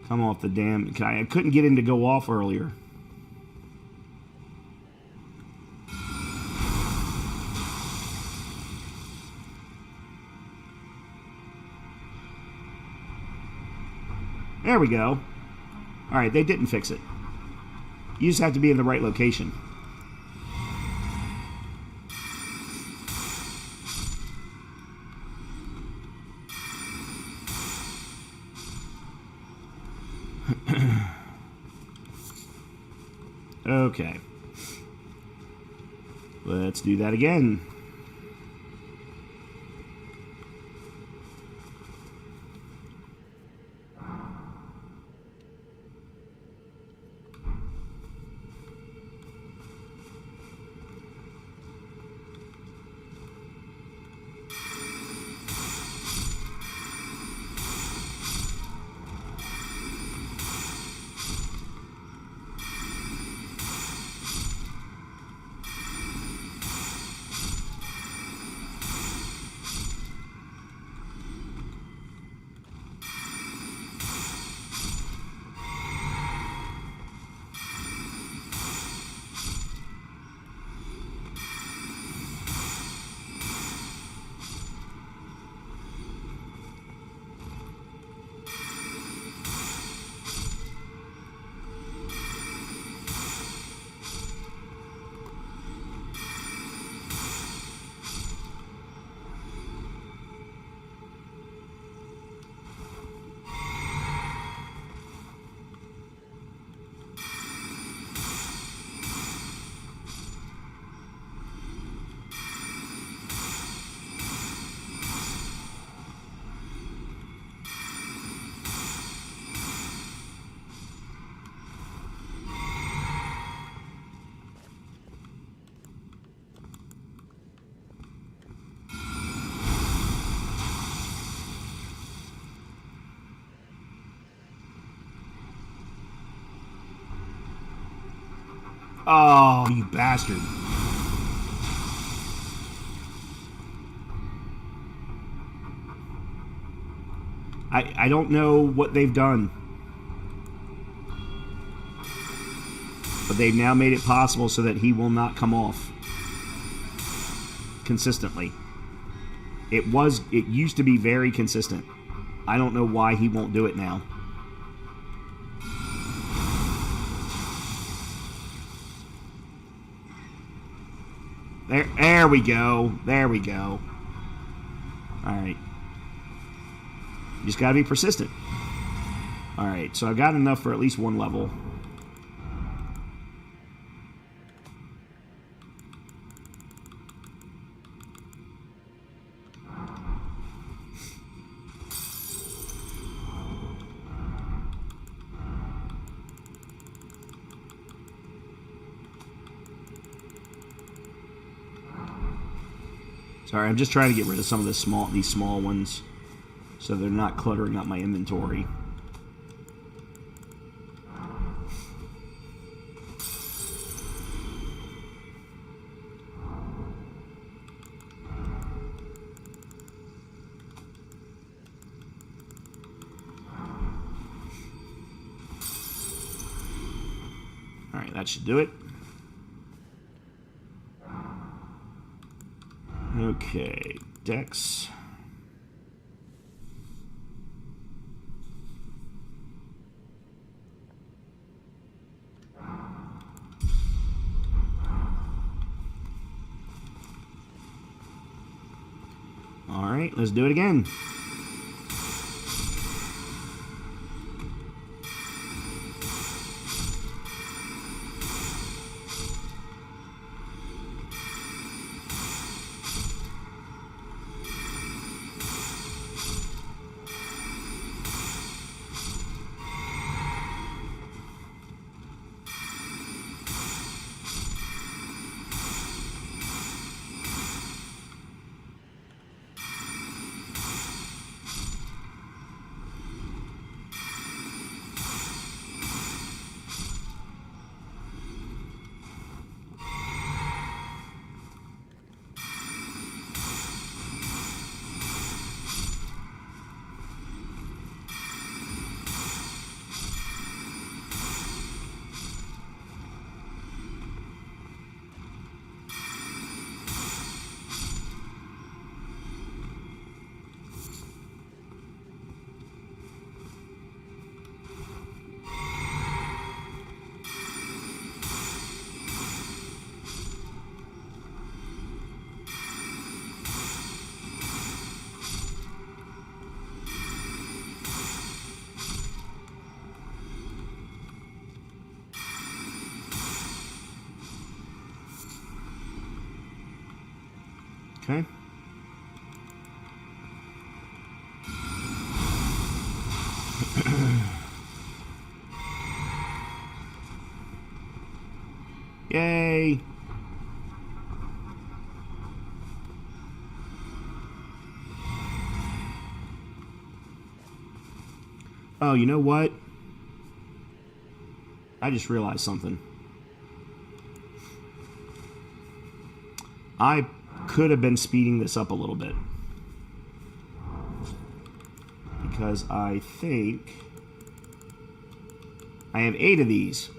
come off the damn... I couldn't get him to go off earlier. There we go. Alright, they didn't fix it. You just have to be in the right location. Okay. Let's do that again. Oh, you bastard. I don't know what they've done. But they've now made it possible so that he will not come off consistently. It used to be very consistent. I don't know why he won't do it now. There we go. There we go. Alright. You just gotta be persistent. Alright, so I've got enough for at least one level. Sorry, I'm just trying to get rid of some of these small ones so they're not cluttering up my inventory. Alright, that should do it. Okay, Dex. All right, let's do it again. Okay. Yay! Oh, you know what? I just realized something. I could have been speeding this up a little bit. Because I think I have 8 of these.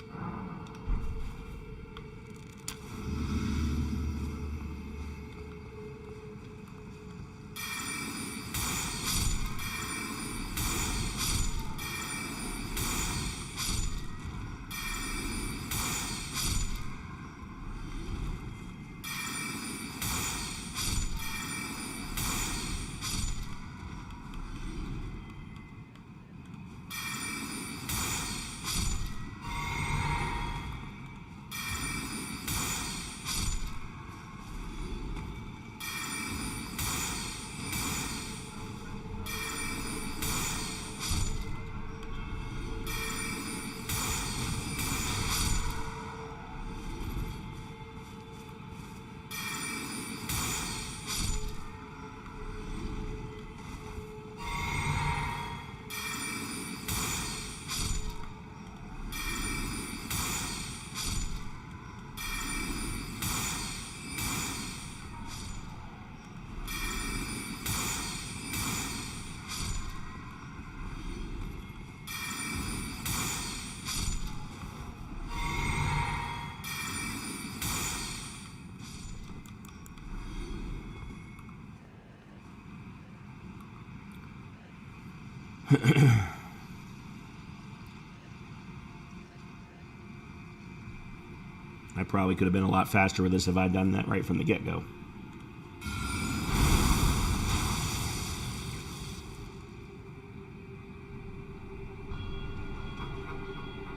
I probably could have been a lot faster with this if I'd done that right from the get-go.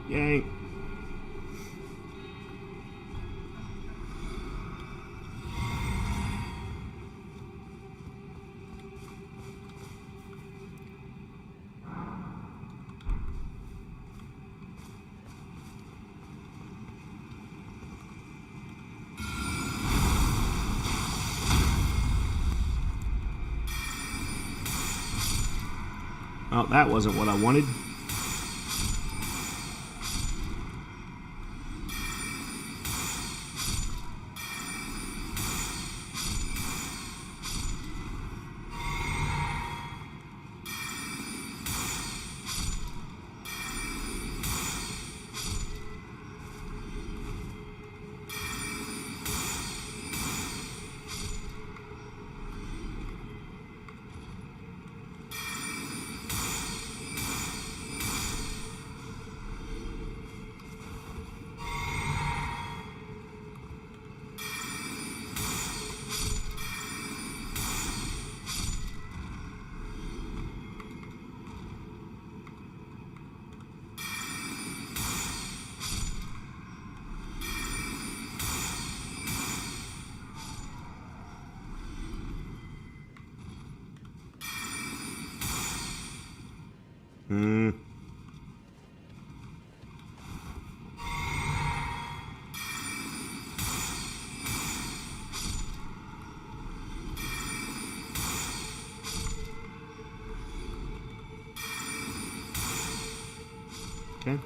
Yay. Well, that wasn't what I wanted. Hmm. Okay.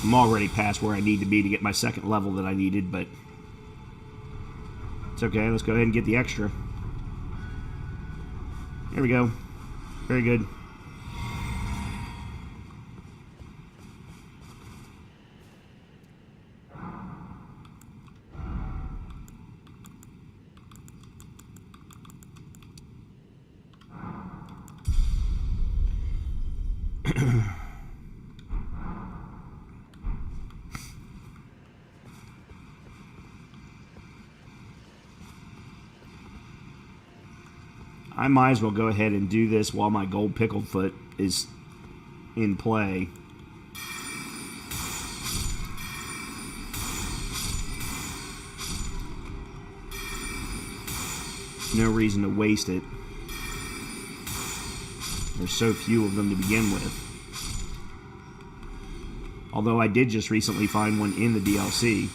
I'm already past where I need to be to get my second level that I needed, but it's okay. Let's go ahead and get the extra. There we go. Very good. I might as well go ahead and do this while my gold pickled foot is in play. No reason to waste it. There's so few of them to begin with. Although I did just recently find one in the DLC.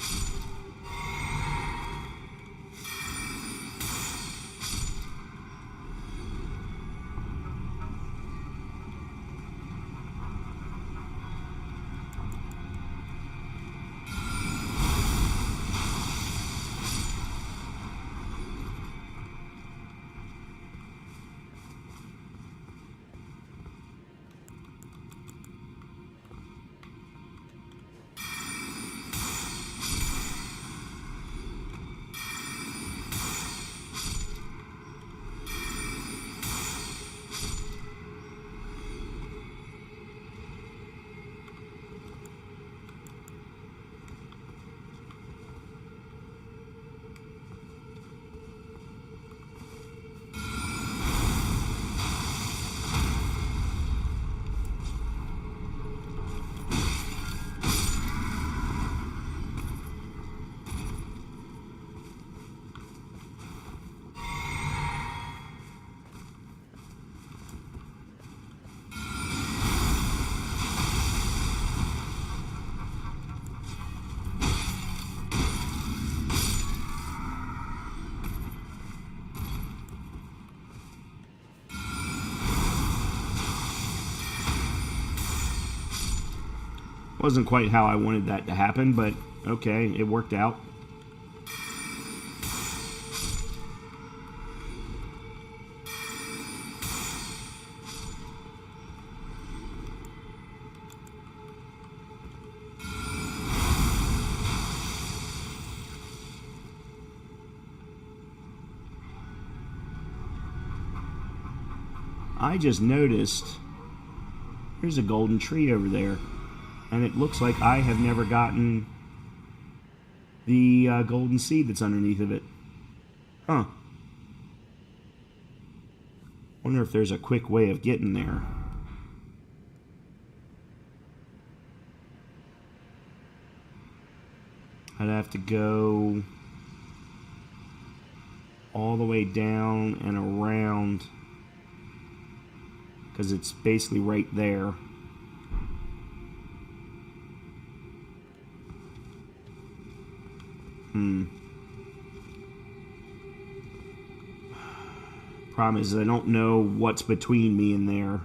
Wasn't quite how I wanted that to happen, but okay, it worked out. I just noticed there's a golden tree over there. And it looks like I have never gotten the golden seed that's underneath of it. Huh. Wonder if there's a quick way of getting there. I'd have to go all the way down and around, because it's basically right there. Problem is I don't know what's between me and there.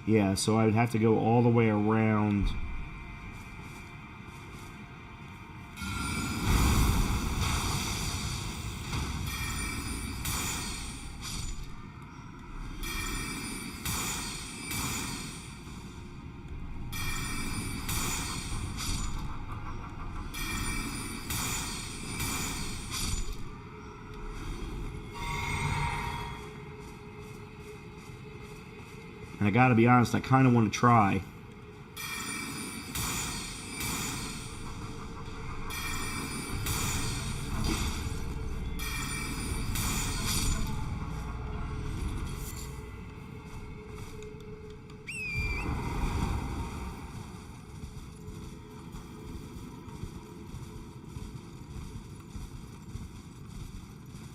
Yeah, so I'd have to go all the way around. And I gotta be honest, I kind of want to try.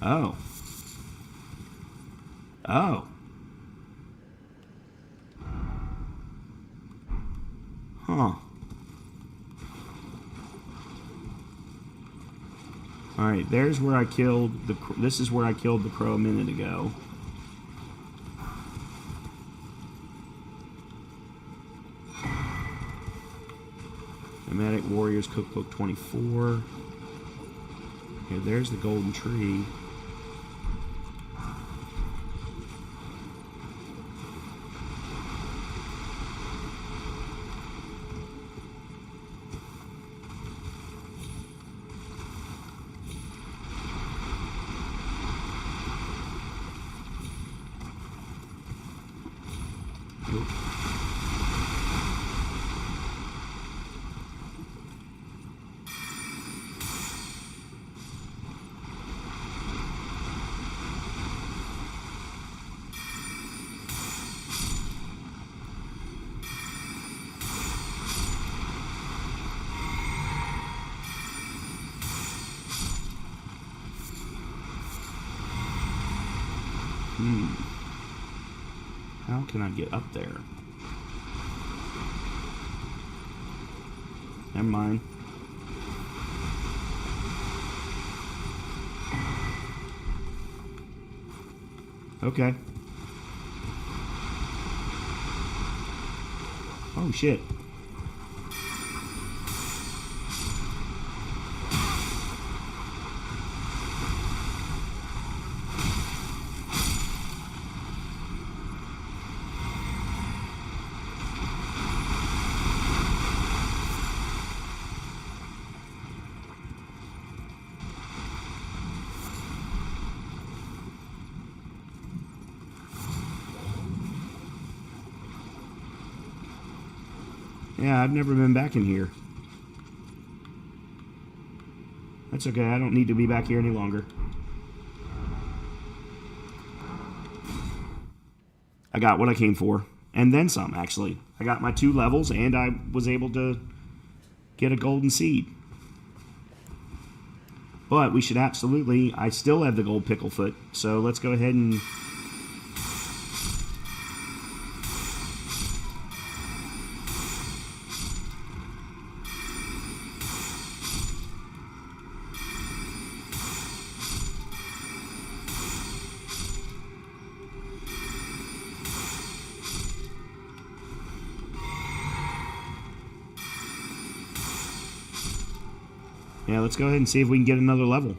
Oh. Oh. Huh. Alright, there's where I killed the... This is where I killed the crow a minute ago. Nomadic Warriors Cookbook 24. Okay, there's the golden tree. Nope. How can I get up there? Never mind. Okay. Oh shit. Yeah, I've never been back in here. That's okay, I don't need to be back here any longer. I got what I came for. And then some, actually. I got my 2 levels, and I was able to get a golden seed. But we should absolutely... I still have the gold picklefoot, so let's go ahead and... Yeah, let's go ahead and see if we can get another level.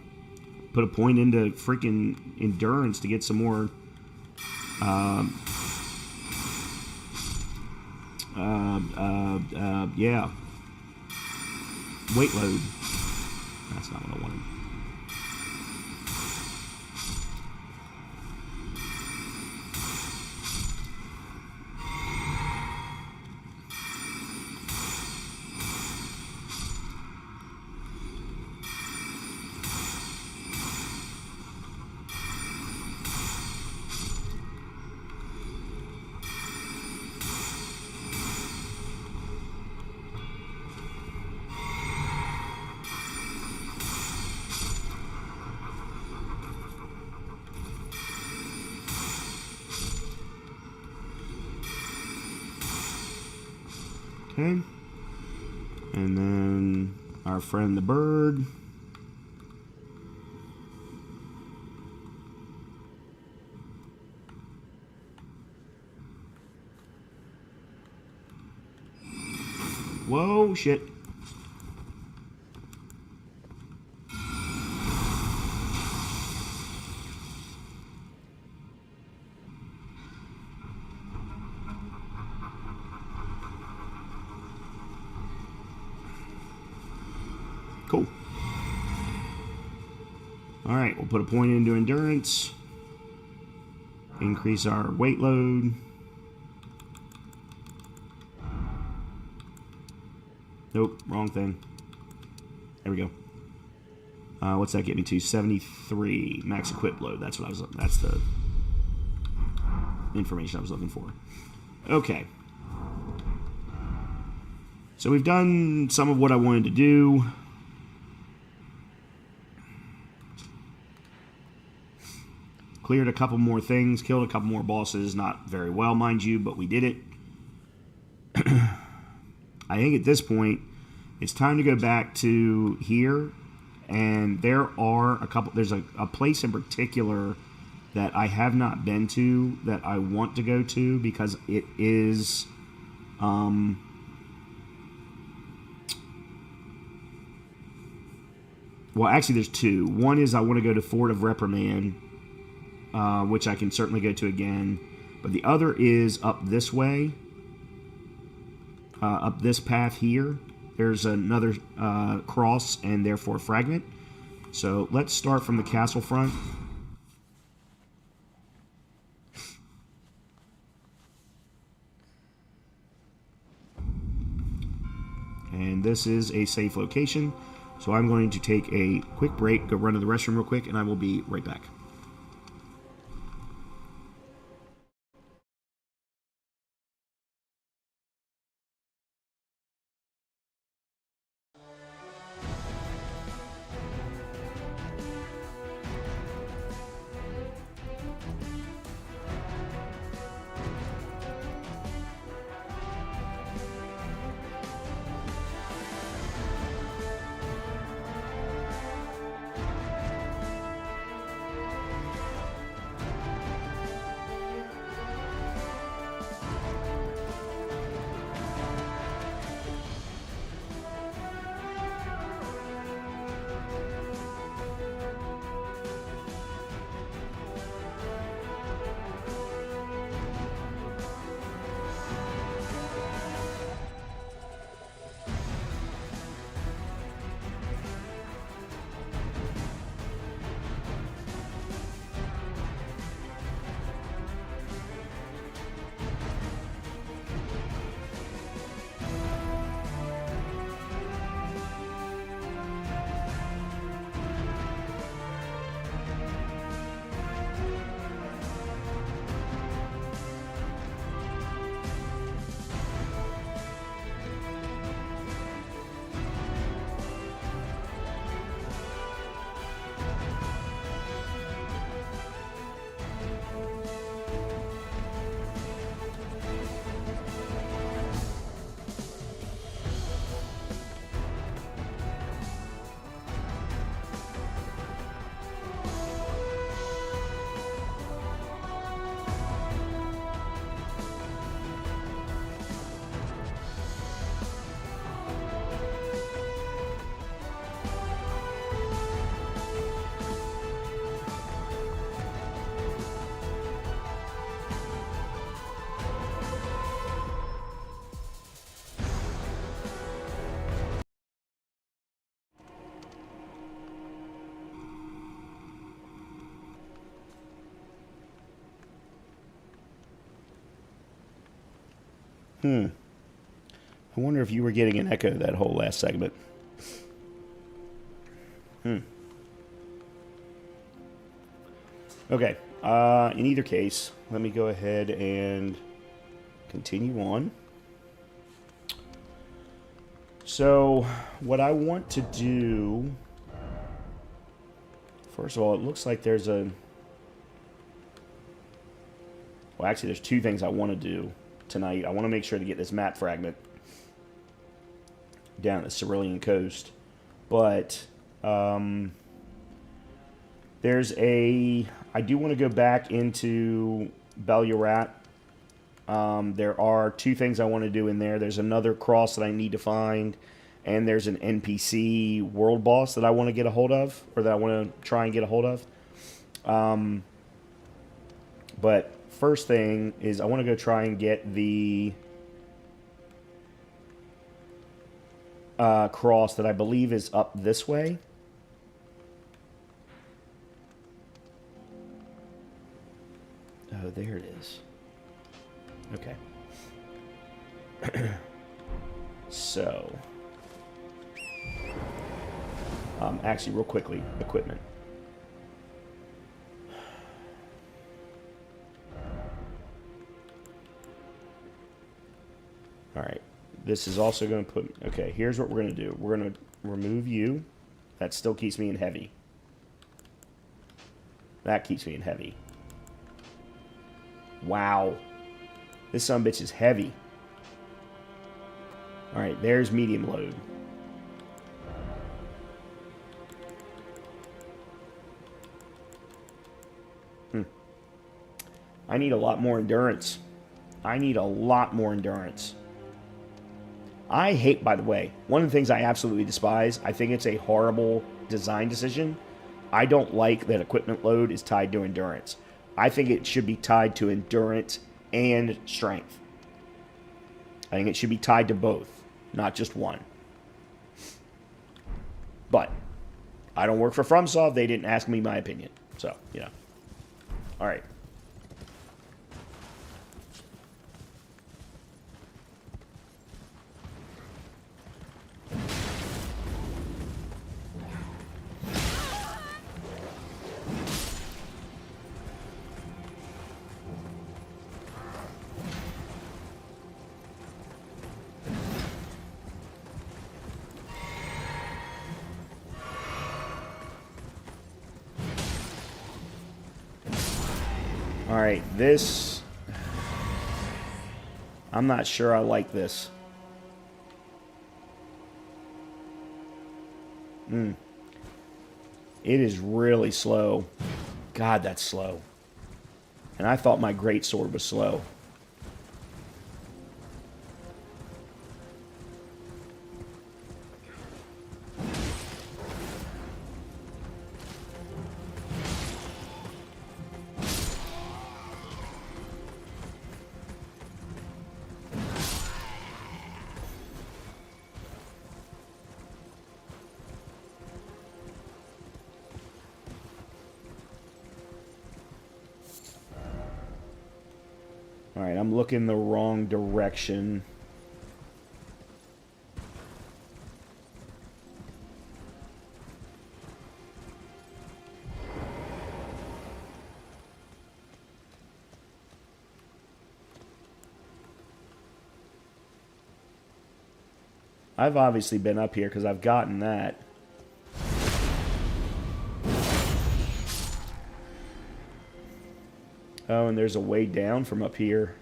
Put a point into freaking endurance to get some more... yeah. Weight load. That's not what I wanted. Okay. And then our friend the bird. Whoa, shit. Cool. Alright, we'll put a point into endurance. Increase our weight load. Nope, wrong thing. There we go. What's that get me to? 73 max equip load. That's what I was. That's the information I was looking for. Okay. So we've done some of what I wanted to do. cleared a couple more things, killed a couple more bosses. Not very well, mind you, but we did it. I think at this point, it's time to go back to here. And there are a couple, there's a place in particular that I have not been to that I want to go to because it is, well, actually there's two. One is I want to go to Fort of Reprimand, which I can certainly go to again. But the other is up this way, up this path here. There's another cross and therefore fragment. So let's start from the castle front. And this is a safe location. So I'm going to take a quick break, go run to the restroom real quick, and I will be right back. I wonder if you were getting an echo that whole last segment. Okay. In either case, let me go ahead and continue on. So, what I want to do... First of all, it looks like there's a... Well, actually, there's two things I want to do tonight. I want to make sure to get this map fragment down the Cerulean coast. But, there's a... I do want to go back into Belurat. There are two things I want to do in there. There's another cross that I need to find, and there's an NPC world boss that I want to get a hold of, or that I want to try and get a hold of. But first thing is I want to go try and get the cross that I believe is up this way. Oh, there it is. Okay. So, actually, real quickly, equipment. All right. This is also going to put... Okay, here's what we're going to do. We're going to remove you. That still keeps me in heavy. That keeps me in heavy. Wow. This sumbitch is heavy. Alright, there's medium load. I need a lot more endurance. I need a lot more endurance. I hate, by the way, one of the things I absolutely despise, I think it's a horrible design decision. I don't like that equipment load is tied to endurance. I think it should be tied to endurance and strength. I think it should be tied to both, not just one. But I don't work for FromSoft. They didn't ask me my opinion. So, you know. All right. Alright, this... I'm not sure I like this. It is really slow. God, that's slow. And I thought my greatsword was slow. Alright, I'm looking the wrong direction. I've obviously been up here because I've gotten that. Oh, and there's a way down from up here.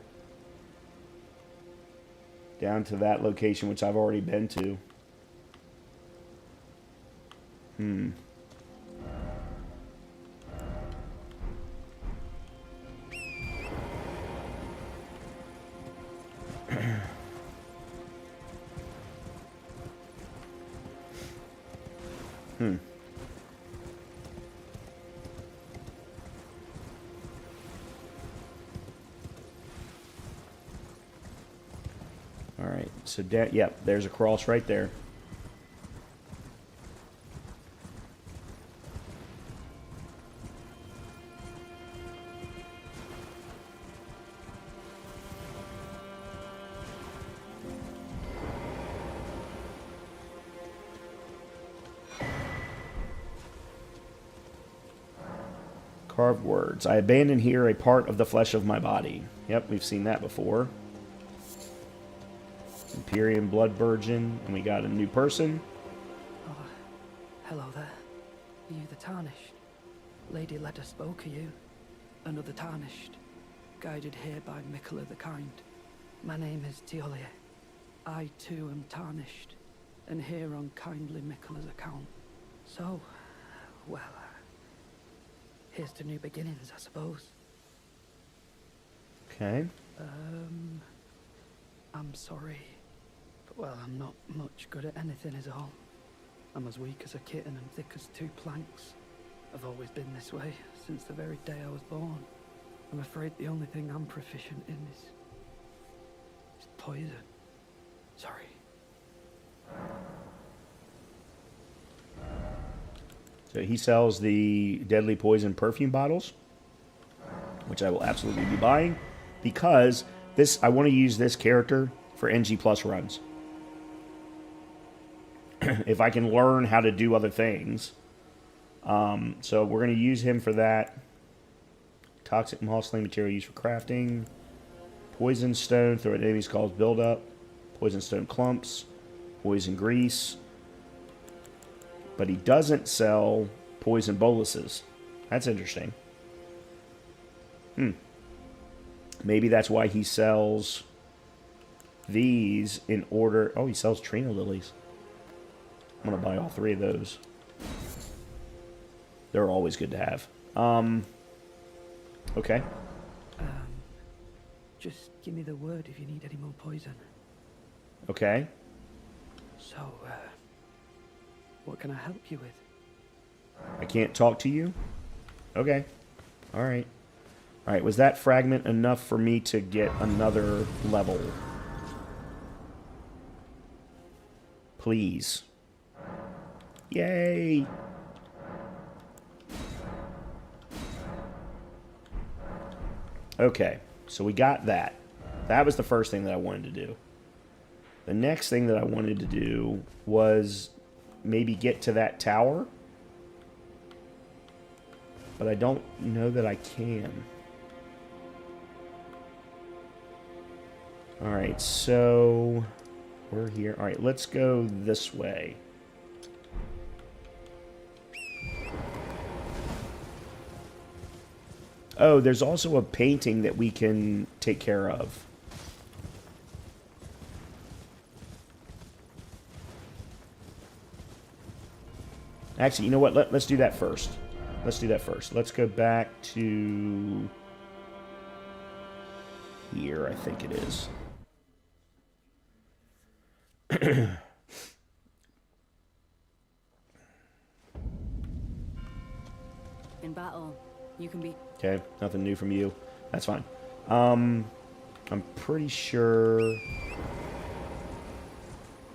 Down to that location, which I've already been to. Alright, so yep, there's a cross right there. Carved words. I abandon here a part of the flesh of my body. Yep, we've seen that before. Imperium Blood Virgin, and we got a new person. Oh, hello there. Are you the Tarnished? Lady Leda spoke of you. Another Tarnished. Guided here by Mikola the Kind. My name is Teolia. I too am Tarnished, and here on kindly Mikola's account. So, well, here's to new beginnings, I suppose. Okay. I'm sorry. But, well, I'm not much good at anything is all. I'm as weak as a kitten and thick as two planks. I've always been this way, since the very day I was born. I'm afraid the only thing I'm proficient in is poison. Sorry. So he sells the deadly poison perfume bottles, which I will absolutely be buying, because I want to use this character for NG Plus runs. If I can learn how to do other things. So we're going to use him for that. Toxic moss-slaying material used for crafting. Poison stone, throw at enemies, cause buildup. Poison stone clumps. Poison grease. But he doesn't sell poison boluses. That's interesting. Maybe that's why he sells these in order... Oh, he sells Trina Lilies. I'm going to buy all 3 of those. They're always good to have. Okay. Just give me the word if you need any more poison. Okay. So, what can I help you with? I can't talk to you? Okay. Alright. Alright, was that fragment enough for me to get another level? Please. Yay! Okay, so we got that. That was the first thing that I wanted to do. The next thing that I wanted to do was maybe get to that tower. But I don't know that I can. Alright, so we're here. Alright, let's go this way. Oh, there's also a painting that we can take care of. Actually, you know what? Let's do that first. Let's do that first. Let's go back to here, I think it is. In battle, you can be... Okay, nothing new from you. That's fine. I'm pretty sure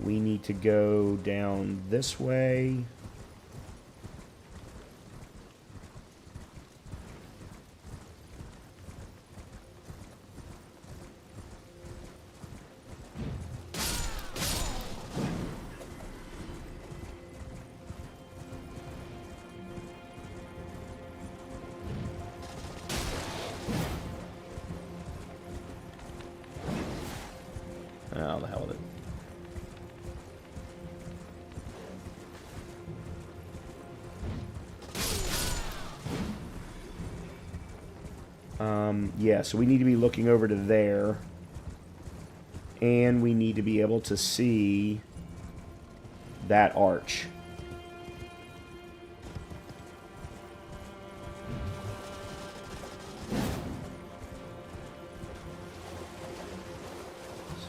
we need to go down this way. Oh, the hell with it. Yeah, so we need to be looking over to there. And we need to be able to see that arch.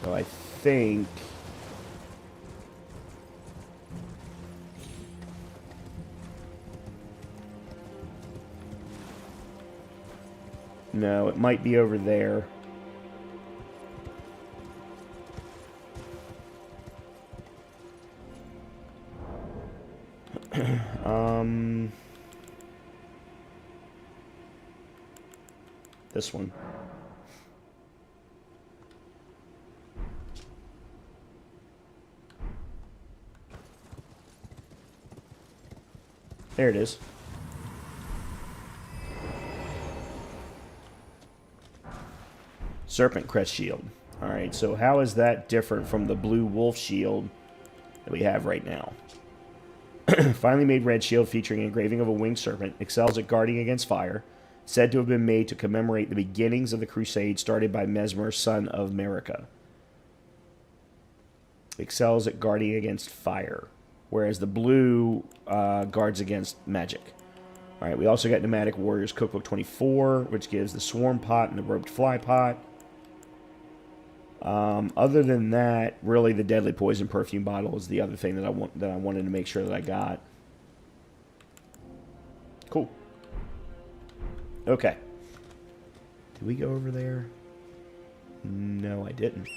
So I think... No, it might be over there. This one. There it is. Serpent Crest Shield. Alright, so how is that different from the blue wolf shield that we have right now? Finally made red shield featuring an engraving of a winged serpent. Excels at guarding against fire. Said to have been made to commemorate the beginnings of the crusade started by Mesmer, son of Merica. Excels at guarding against fire. Whereas the blue guards against magic. Alright, we also got Pneumatic Warriors Cookbook 24, which gives the Swarm Pot and the Roped Fly Pot. Other than that, really the Deadly Poison Perfume Bottle is the other thing that I wanted to make sure that I got. Cool. Okay. Did we go over there? No, I didn't.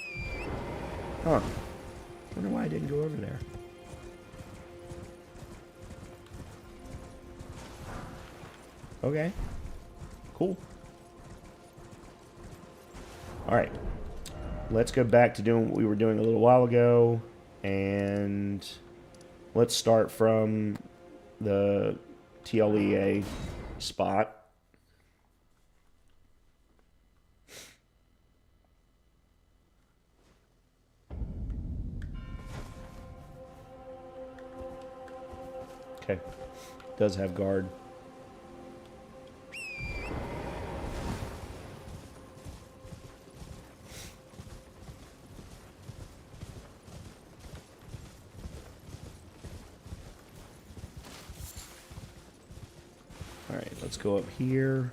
Huh. I wonder why I didn't go over there. Okay. Cool. Alright. Let's go back to doing what we were doing a little while ago. And let's start from the TLEA spot. Okay. Does have guard. Alright, let's go up here.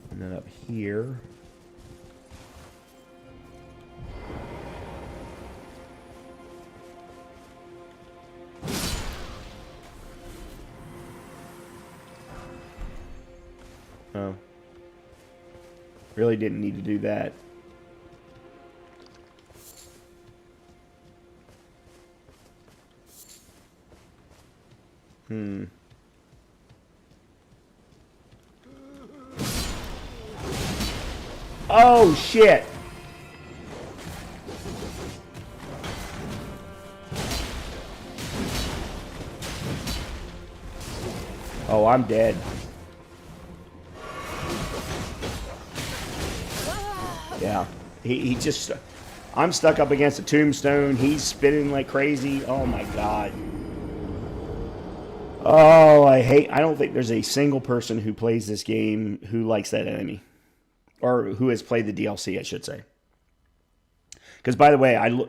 And then up here. Oh. Really didn't need to do that. Oh, shit! Oh, I'm dead. Yeah. He just... I'm stuck up against a tombstone. He's spinning like crazy. Oh, my God. Oh, I don't think there's a single person who plays this game who likes that enemy. Or who has played the DLC, I should say. Because, by the way,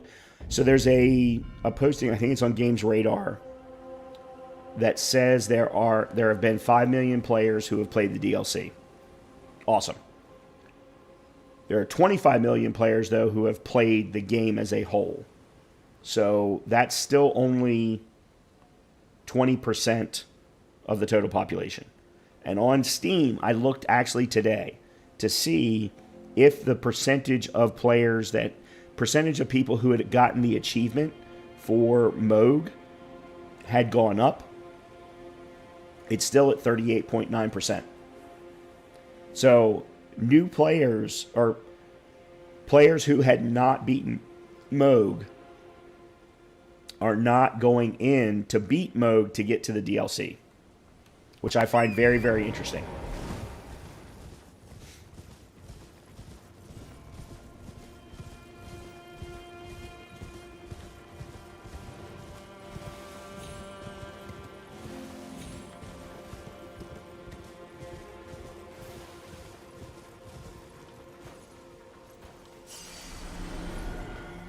so there's a posting, I think it's on Games Radar, that says there have been 5 million players who have played the DLC. Awesome. There are 25 million players, though, who have played the game as a whole. So that's still only 20% of the total population. And on Steam, I looked actually today to see if the percentage of people who had gotten the achievement for Moog had gone up. It's still at 38.9%. So new players, or players who had not beaten Moog, are not going in to beat Moog to get to the DLC, which I find very, very interesting.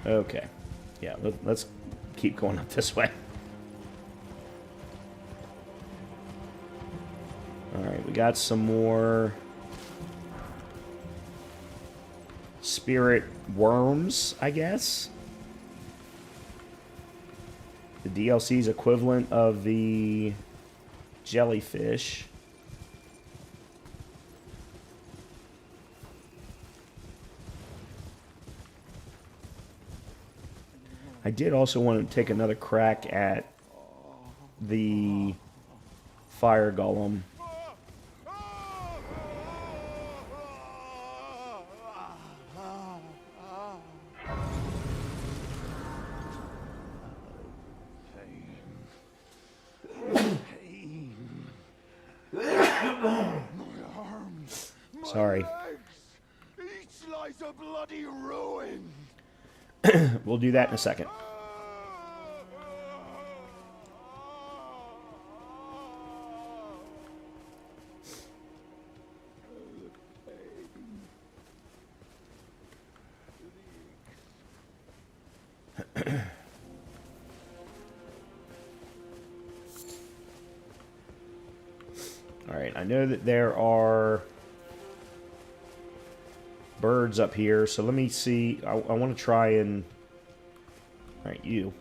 Okay. Yeah, let's keep going up this way. Alright, we got some more spirit worms, I guess. The DLC's equivalent of the jellyfish. I did also want to take another crack at the fire golem. Sorry. Each lies a bloody ruin. We'll do that in a second. Alright, I know that there are birds up here, so let me see. I want to try and... Alright, you.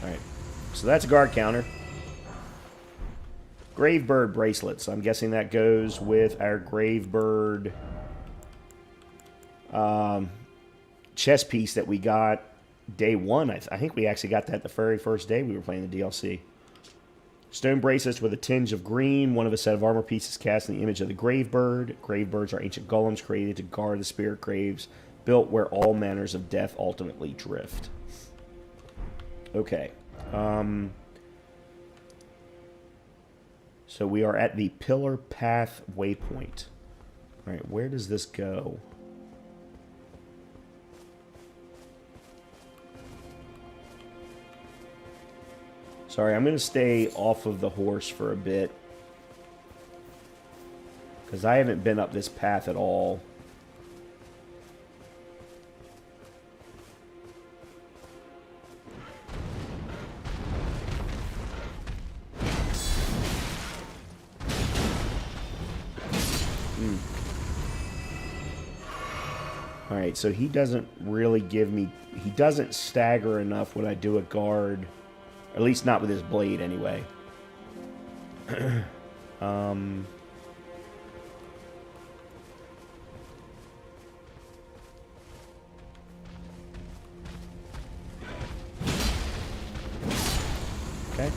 Alright, so that's a guard counter. Gravebird bracelets. I'm guessing that goes with our Gravebird chess piece that we got day one. I think we actually got that the very first day we were playing the DLC. Stone bracelets with a tinge of green. One of a set of armor pieces cast in the image of the Gravebird. Gravebirds are ancient golems created to guard the spirit graves, built where all manners of death ultimately drift. Okay. So we are at the Pillar Path waypoint. Alright, where does this go? Sorry, I'm going to stay off of the horse for a bit. Because I haven't been up this path at all. Alright, so he doesn't really give me... He doesn't stagger enough when I do a guard. Or at least not with his blade, anyway. Okay.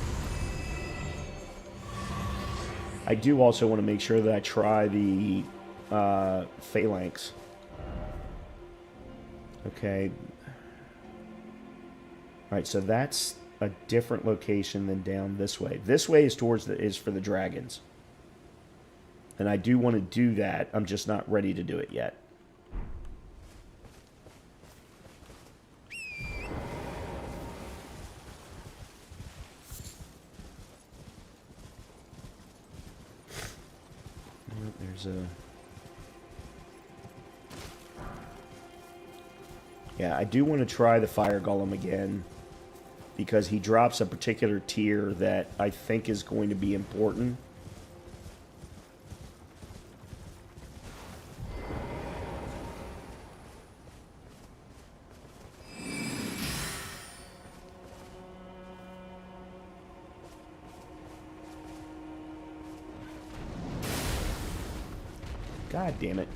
I do also want to make sure that I try the phalanx. Okay. Alright, so that's a different location than down this way. This way is towards is for the dragons. And I do want to do that. I'm just not ready to do it yet. There's a... Yeah, I do want to try the fire golem again, because he drops a particular tier that I think is going to be important. God damn it.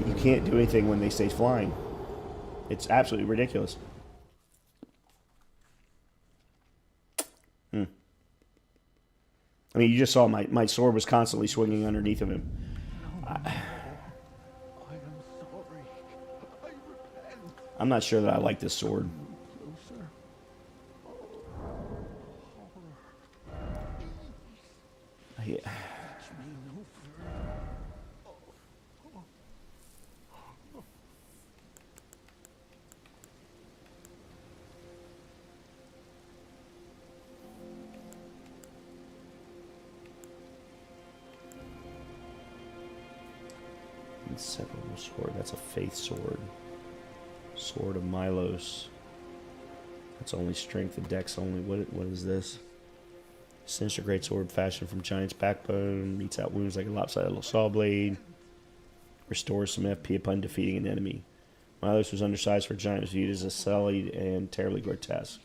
You can't do anything when they stay flying. It's absolutely ridiculous. I mean, you just saw my sword was constantly swinging underneath of him. I am sorry. I repent. I'm not sure that I like this sword. Closer. Yeah. Touch me no further. Inseparable sword. That's a faith sword. Sword of Milos. That's only strength and dex only. What is this? Sinister great sword fashioned from giant's backbone. Meets out wounds like a lopsided saw blade. Restores some FP upon defeating an enemy. Milos was undersized for a giant, was viewed as a sullied and terribly grotesque.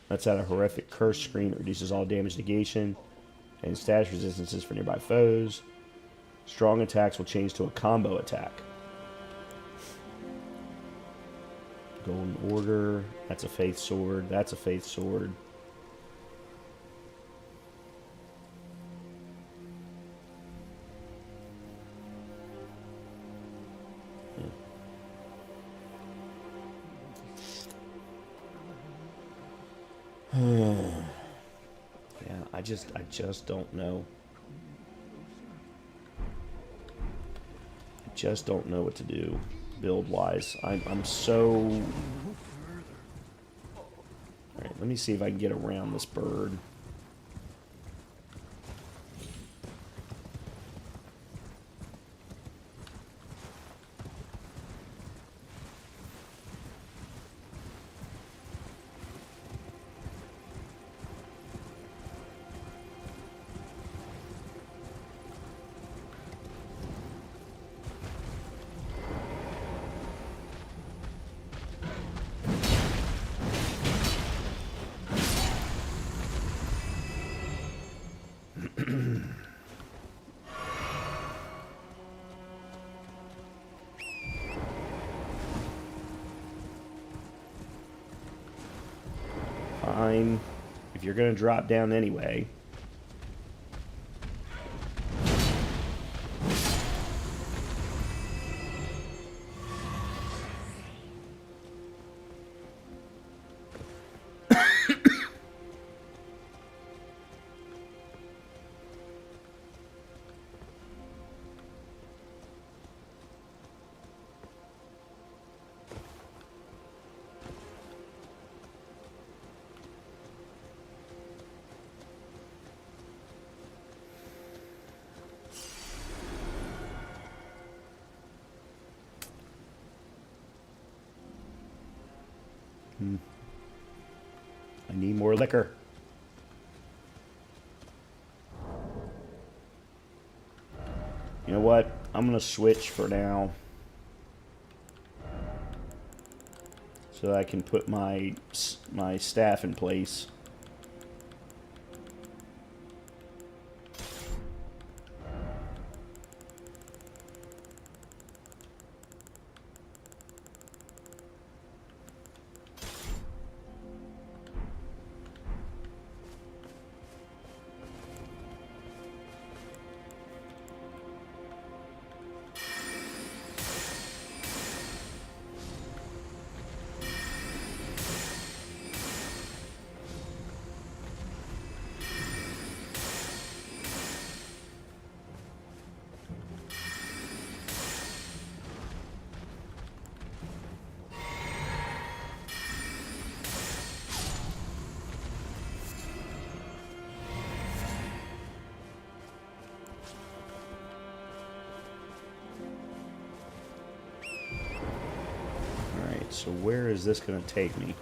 That's out a horrific curse screen that reduces all damage negation and status resistances for nearby foes. Strong attacks will change to a combo attack. Golden Order. That's a faith sword. That's a faith sword. Yeah, I just don't know. I just don't know what to do build wise. I'm so... Alright, let me see if I can get around this bird. Fine. If you're going to drop down anyway. More liquor. You know what? I'm going to switch for now. So that I can put my staff in place. So where is this going to take me?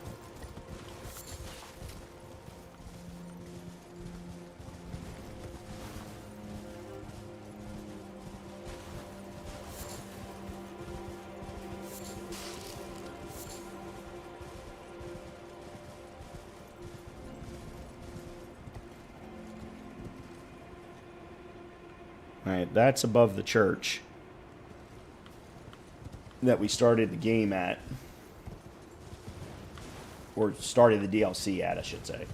Alright, that's above the church that we started the game at. Or started the DLC at, I should say.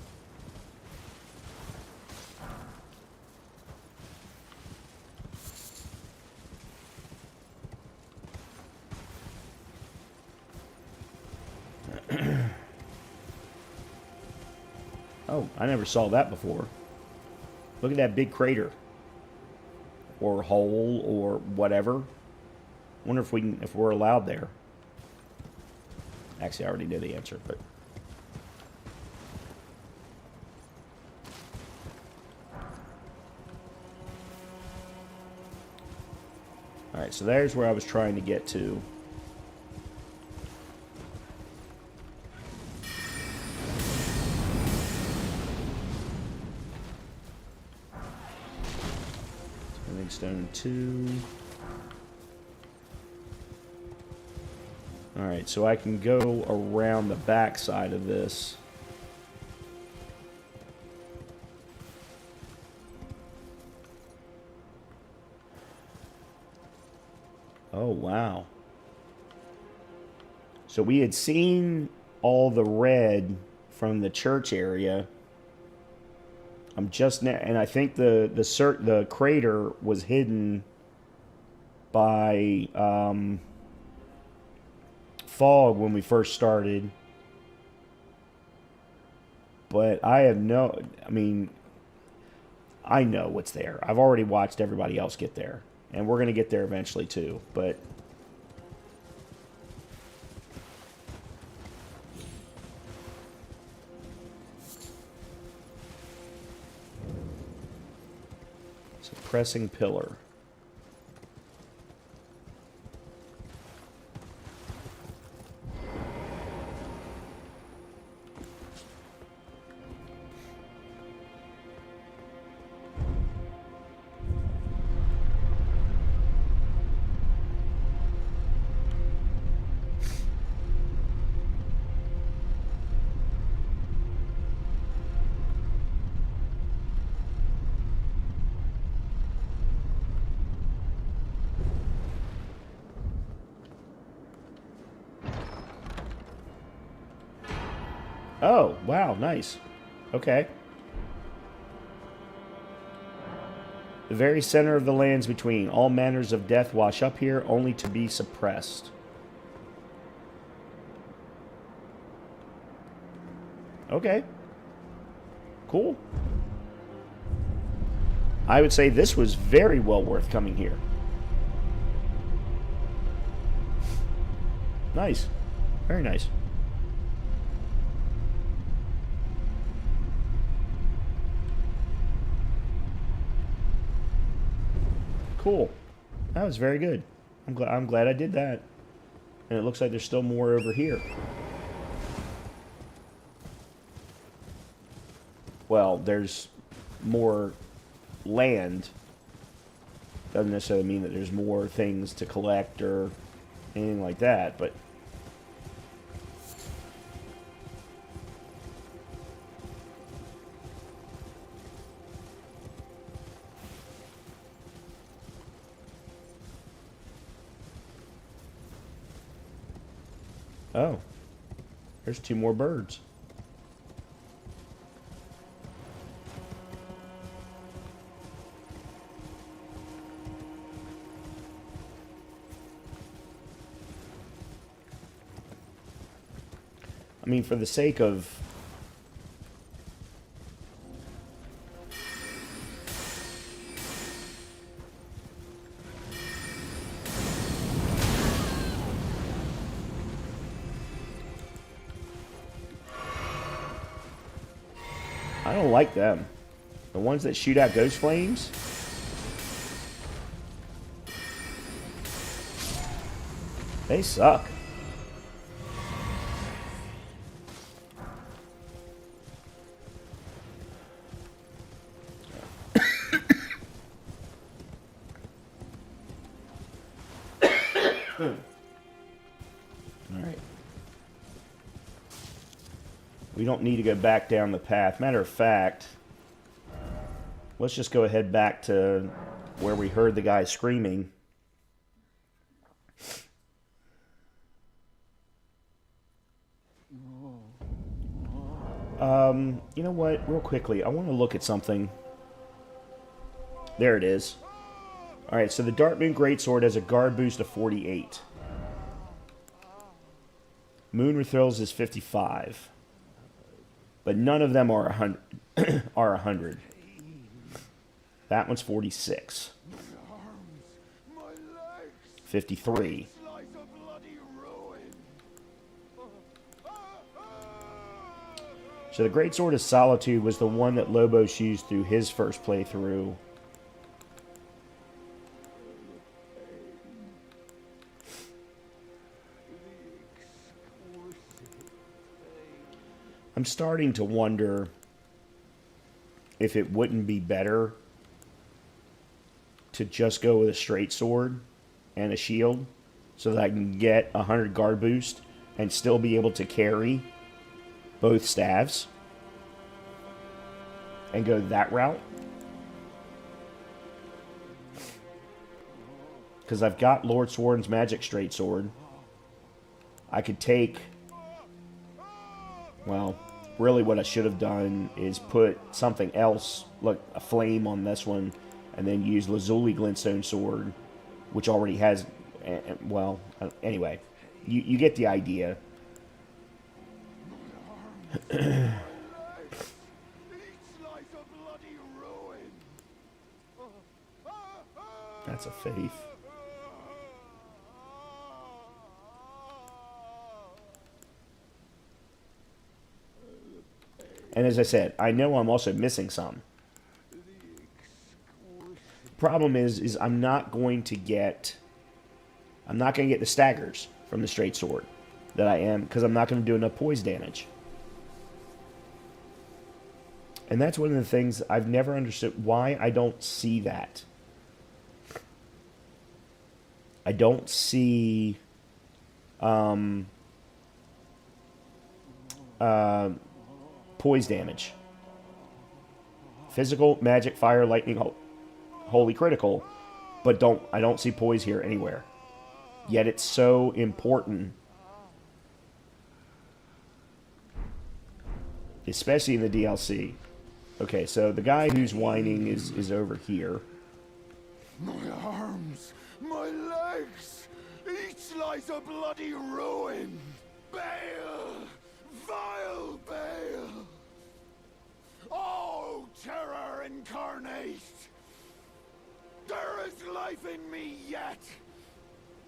Oh, I never saw that before. Look at that big crater. Or hole, or whatever. Wonder if we're allowed there. Actually, I already know the answer, but... Alright, so there's where I was trying to get to. Smithing stone 2. Alright, so I can go around the back side of this. Oh, wow. So we had seen all the red from the church area. I'm just now, and I think the crater was hidden by fog when we first started. But I have no, I mean, I know what's there. I've already watched everybody else get there. And we're going to get there eventually, too. But... Suppressing pillar. Oh, wow, nice. Okay. The very center of the lands between. All manners of death wash up here, only to be suppressed. Okay. Cool. I would say this was very well worth coming here. Nice. Very nice. Cool. That was very good. I'm glad I did that. And it looks like there's still more over here. well, there's more land. Doesn't necessarily mean that there's more things to collect or anything like that, but oh, there's 2 more birds. I mean, for the sake of... I don't like them. The ones that shoot out ghost flames? They suck. Alright. We don't need to go back down the path. Matter of fact, let's just go ahead back to where we heard the guy screaming. You know what? Real quickly, I want to look at something. There it is. Alright, so the Darkmoon Greatsword has a guard boost of 48. Moon Refills is 55. But none of them are 100. are 100. That one's 46. 53. So the Greatsword of Solitude was the one that Lobos used through his first playthrough. I'm starting to wonder if it wouldn't be better to just go with a straight sword and a shield so that I can get 100 guard boost and still be able to carry both staves and go that route. Because I've got Lord Sworn's Magic Straight Sword. I could take... Well, really what I should have done is put something else, like a flame on this one, and then use Lazuli Glintstone Sword, which already has... Well, anyway, you get the idea. That's a faith. And as I said, I know I'm also missing some. Problem is I'm not going to get the staggers from the straight sword that I am, because I'm not going to do enough poise damage. And that's one of the things I've never understood, why I don't see that. I don't see poise damage. Physical, magic, fire, lightning, holy critical, but I don't see poise here anywhere. Yet it's so important, especially in the DLC. Okay, so the guy who's whining is over here. My arms, my legs, each lies a bloody ruin. Bale, vile Bale. Oh, terror incarnate. There is life in me yet.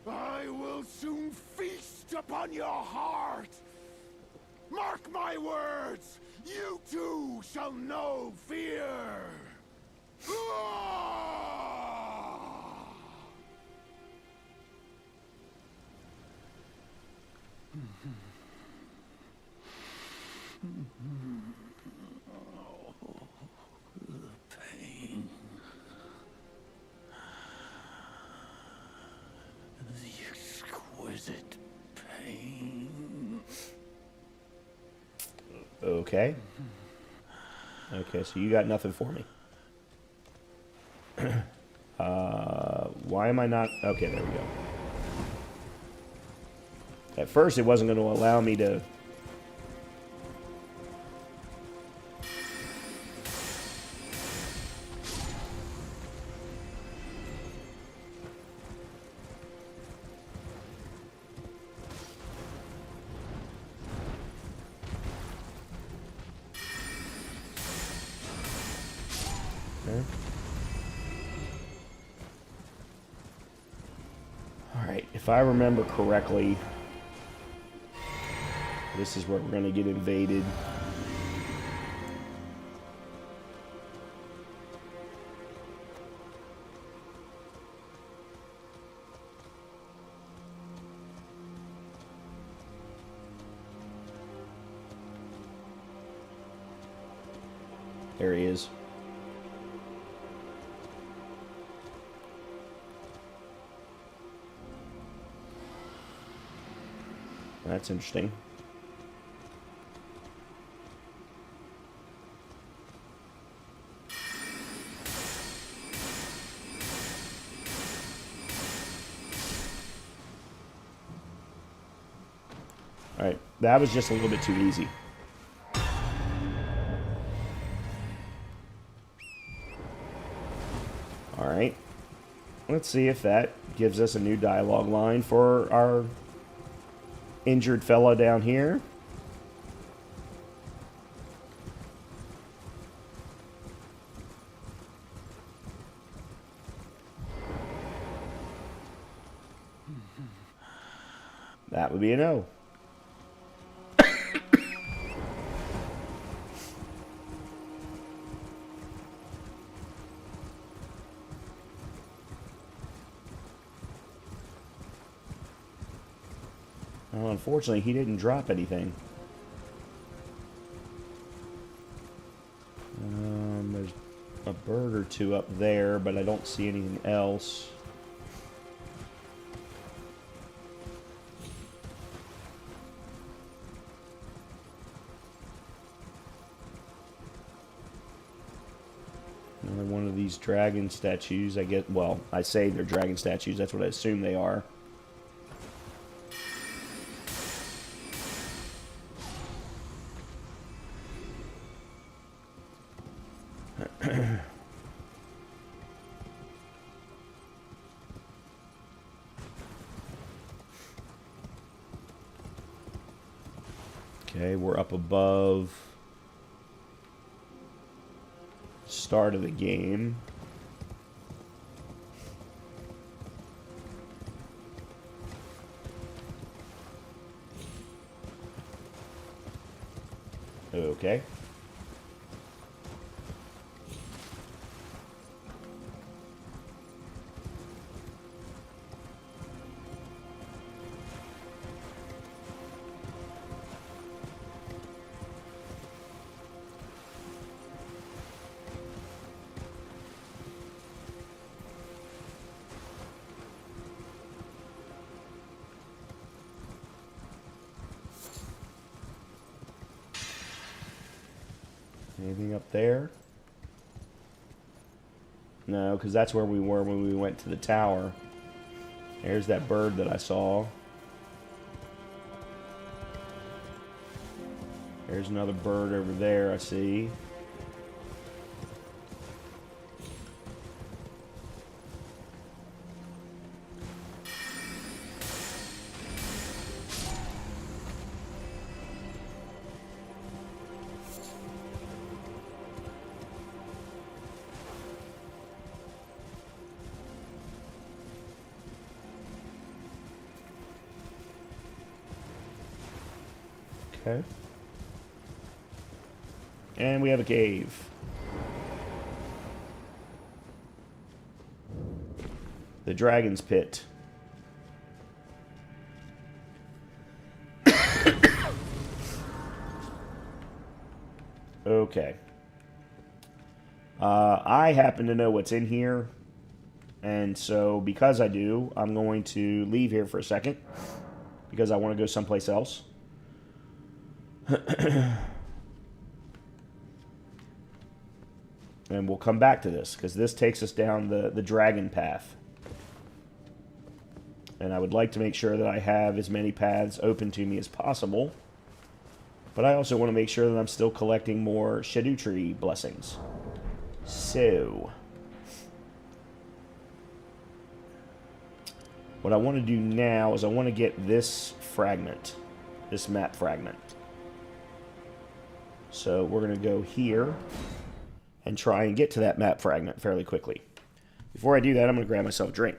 I will soon feast upon your heart. Mark my words, you too shall know fear. Okay. Okay, so you got nothing for me. Why am I not... Okay, there we go. At first, it wasn't going to allow me to... Okay. Alright, if I remember correctly, this is where we're going to get invaded. There he is. That's interesting. Alright, that was just a little bit too easy. Alright. Let's see if that gives us a new dialogue line for our injured fella down here. That would be a no. Well, unfortunately, he didn't drop anything. There's a bird or two up there, but I don't see anything else. Another one of these dragon statues. I get, well, I say they're dragon statues. That's what I assume they are. Okay, we're up above start of the game. Okay. Anything up there? No, because that's where we were when we went to the tower. There's that bird that I saw. There's another bird over there I see. Okay. And we have a cave. The Dragon's Pit. Okay. I happen to know what's in here. And so, because I do, I'm going to leave here for a second. Because I want to go someplace else. And we'll come back to this, because this takes us down the dragon path. And I would like to make sure that I have as many paths open to me as possible. But I also want to make sure that I'm still collecting more Erdtree blessings. So, what I want to do now is I want to get this fragment, this map fragment. So we're going to go here and try and get to that map fragment fairly quickly. Before I do that, I'm going to grab myself a drink.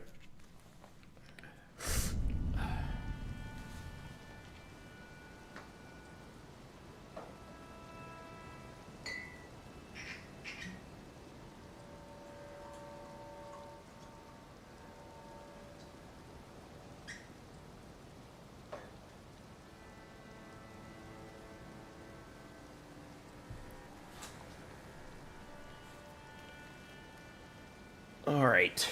All right.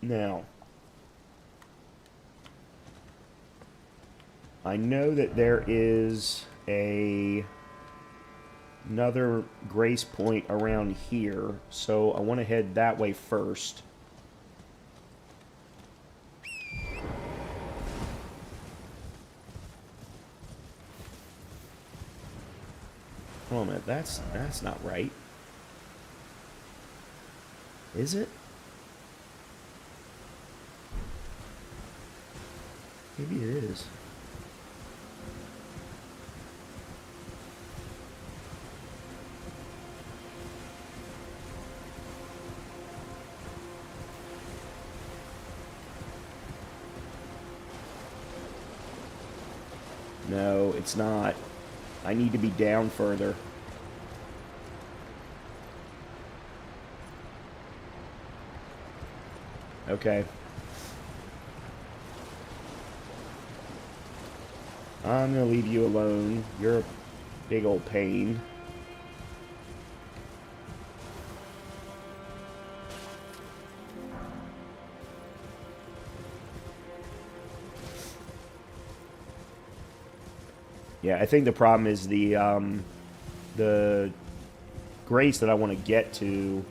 Now, I know that there is another grace point around here, so I want to head that way first. Hold on a minute, that's not right. Is it? Maybe it is. No, it's not. I need to be down further. Okay. I'm gonna leave you alone. You're a big old pain. Yeah, I think the problem is the grace that I want to get to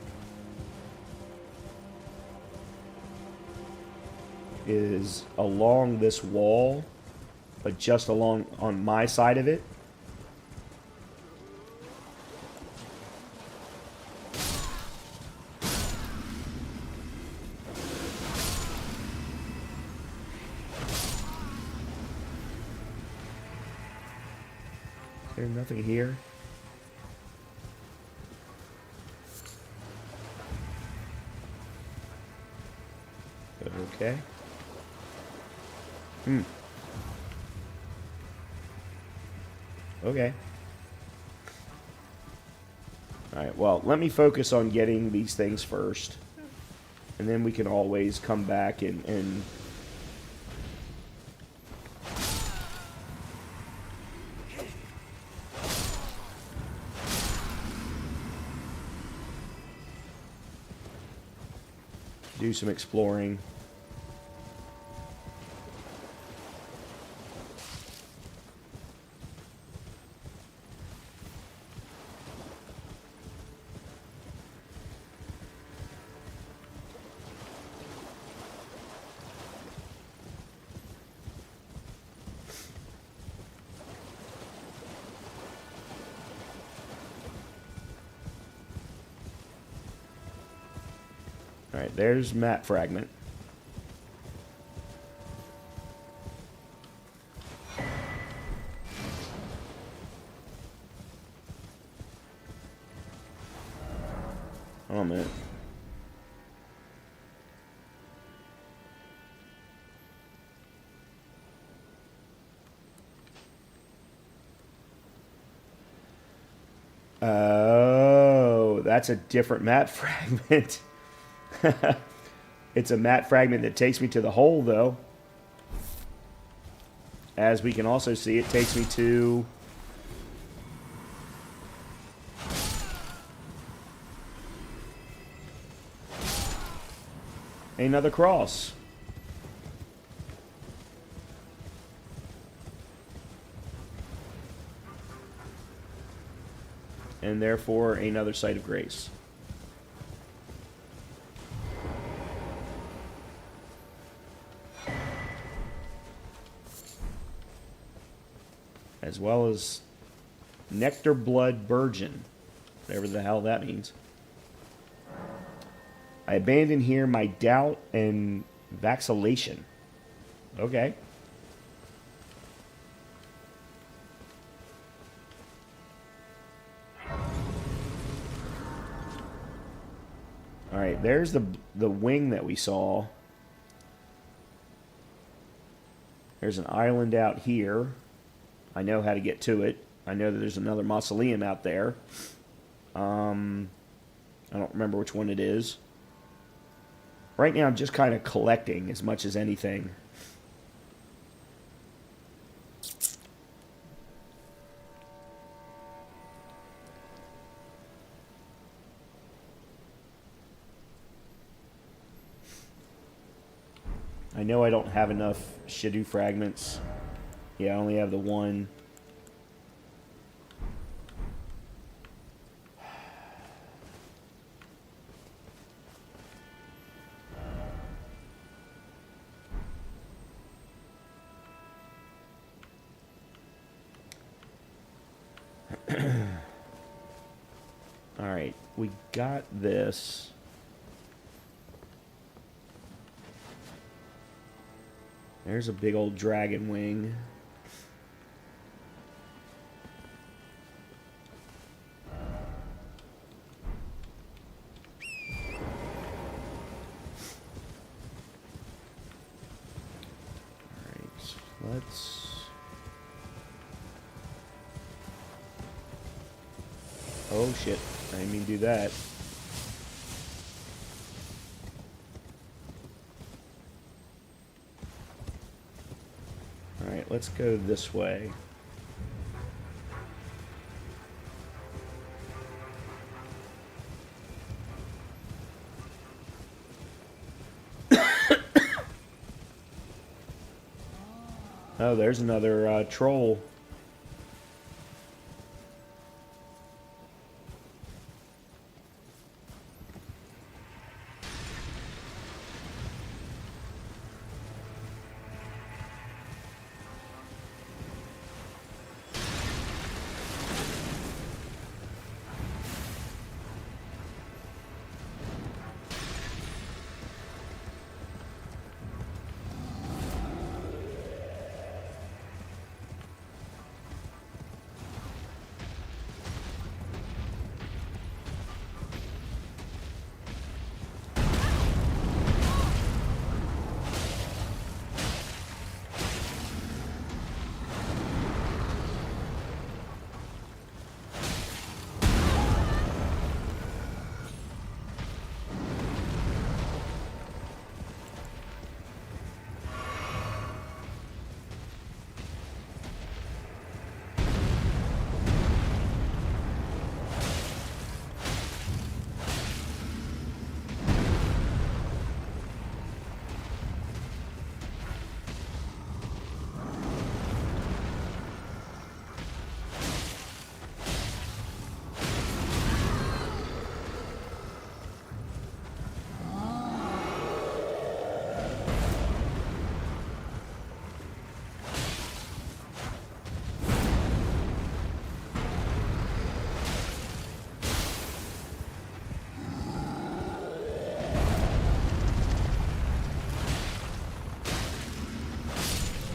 is along this wall, but just along on my side of it. There's nothing here. Okay. Okay. Alright, well, let me focus on getting these things first. And then we can always come back and do some exploring. Alright, there's map fragment. Oh, man. Oh, that's a different map fragment. It's a map fragment that takes me to the hole, though. As we can also see, it takes me to another cross. and therefore another site of grace. As well as Nectar Blood Virgin, whatever the hell that means. I abandon here my doubt and vacillation. Okay. All right, there's the wing that we saw. There's an island out here. I know how to get to it. I know that there's another mausoleum out there. I don't remember which one it is. Right now, I'm just kind of collecting as much as anything. I know I don't have enough Shidu fragments. Yeah, I only have the one. Alright, we got this. There's a big old dragon wing. Alright, let's... Oh shit, I didn't mean to do that. Alright, let's go this way. Oh, there's another troll.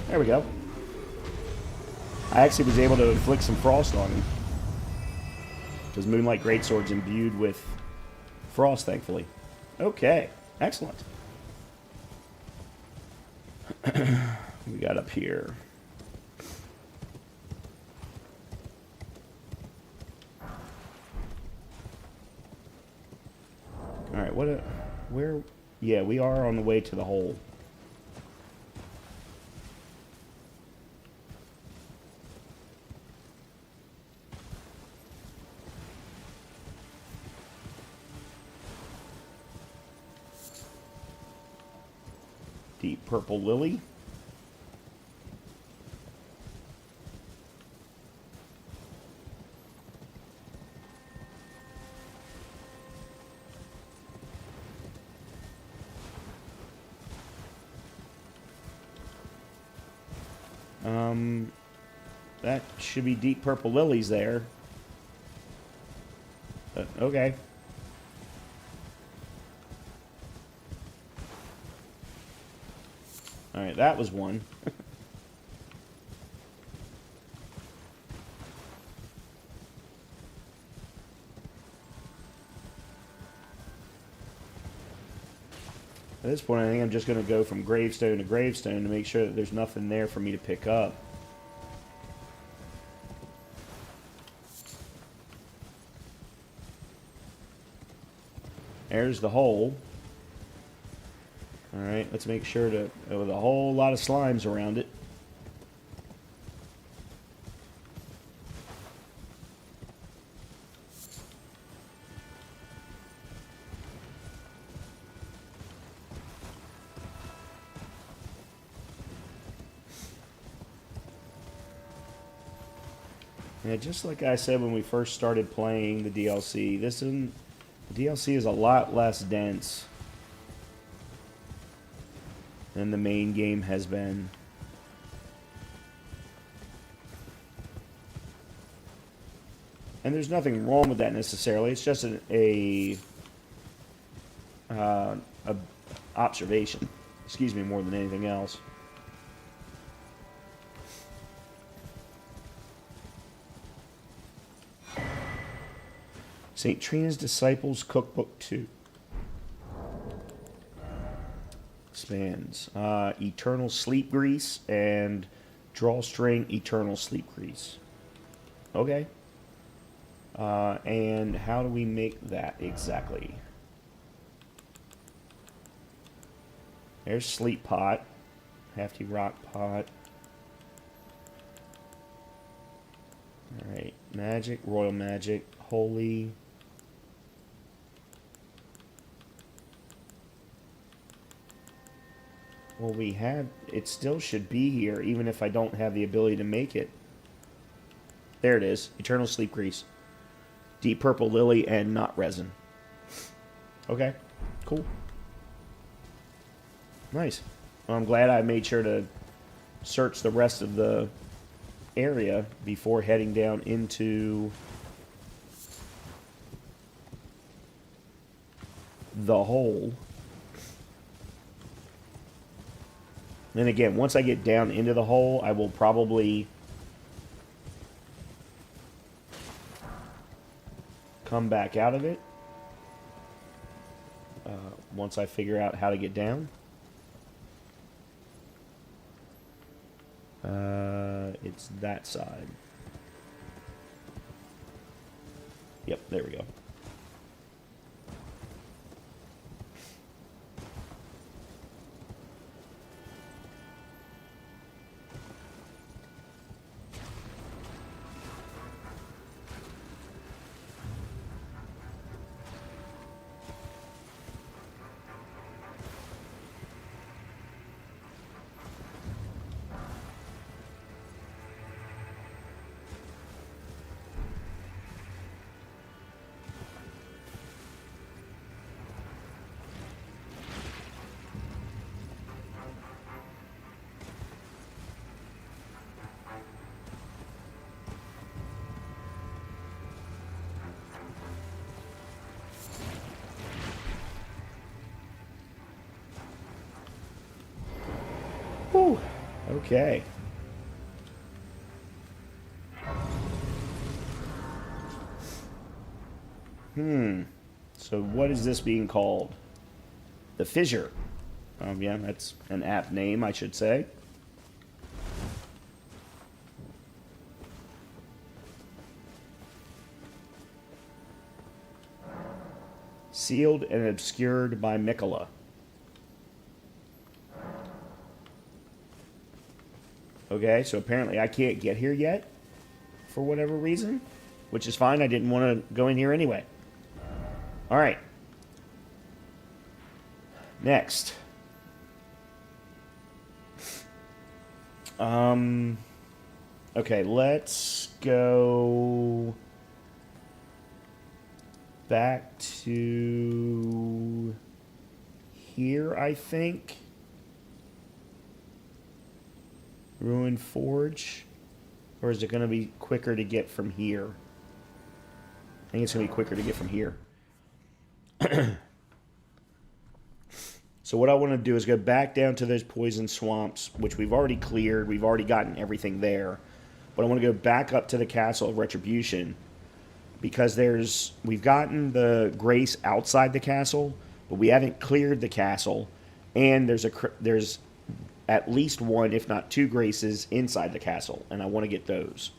There we go. I actually was able to inflict some frost on him. Because Moonlight Greatsword's imbued with frost, thankfully. Okay, excellent. We got up here. Alright, where? Yeah, we are on the way to the hole. Deep purple lily. That should be deep purple lilies there. Okay. Alright, that was one. At this point, I think I'm just going to go from gravestone to gravestone to make sure that there's nothing there for me to pick up. There's the hole. Alright, let's make sure to... with a whole lot of slimes around it. Yeah, just like I said when we first started playing the DLC, the DLC is a lot less dense than the main game has been. And there's nothing wrong with that necessarily. It's just a observation. Excuse me, more than anything else. St. Trina's Disciples Cookbook 2. Expands. Eternal Sleep Grease and Drawstring Eternal Sleep Grease. Okay. And how do we make that exactly? There's Sleep Pot. Hefty Rock Pot. Alright. Magic. Royal Magic. Holy. Well, we had... it still should be here, even if I don't have the ability to make it. There it is. Eternal Sleep Grease. Deep Purple Lily and Knot Resin. Okay. Cool. Nice. Well, I'm glad I made sure to search the rest of the area before heading down into the hole. And again, once I get down into the hole, I will probably come back out of it once I figure out how to get down. It's that side. Yep, there we go. Whew. Okay. So what is this being called? The Fissure. Yeah, that's an apt name, I should say. Sealed and obscured by Mikola. Okay, so apparently I can't get here yet, for whatever reason, which is fine. I didn't want to go in here anyway. All right. Next. Okay, let's go back to here, I think. Ruined Forge? Or is it going to be quicker to get from here? I think it's going to be quicker to get from here. So what I want to do is go back down to those poison swamps, which we've already cleared. We've already gotten everything there. But I want to go back up to the Castle of Retribution, because we've gotten the Grace outside the castle, but we haven't cleared the castle, and there's at least one, if not two, Graces inside the castle, and I want to get those.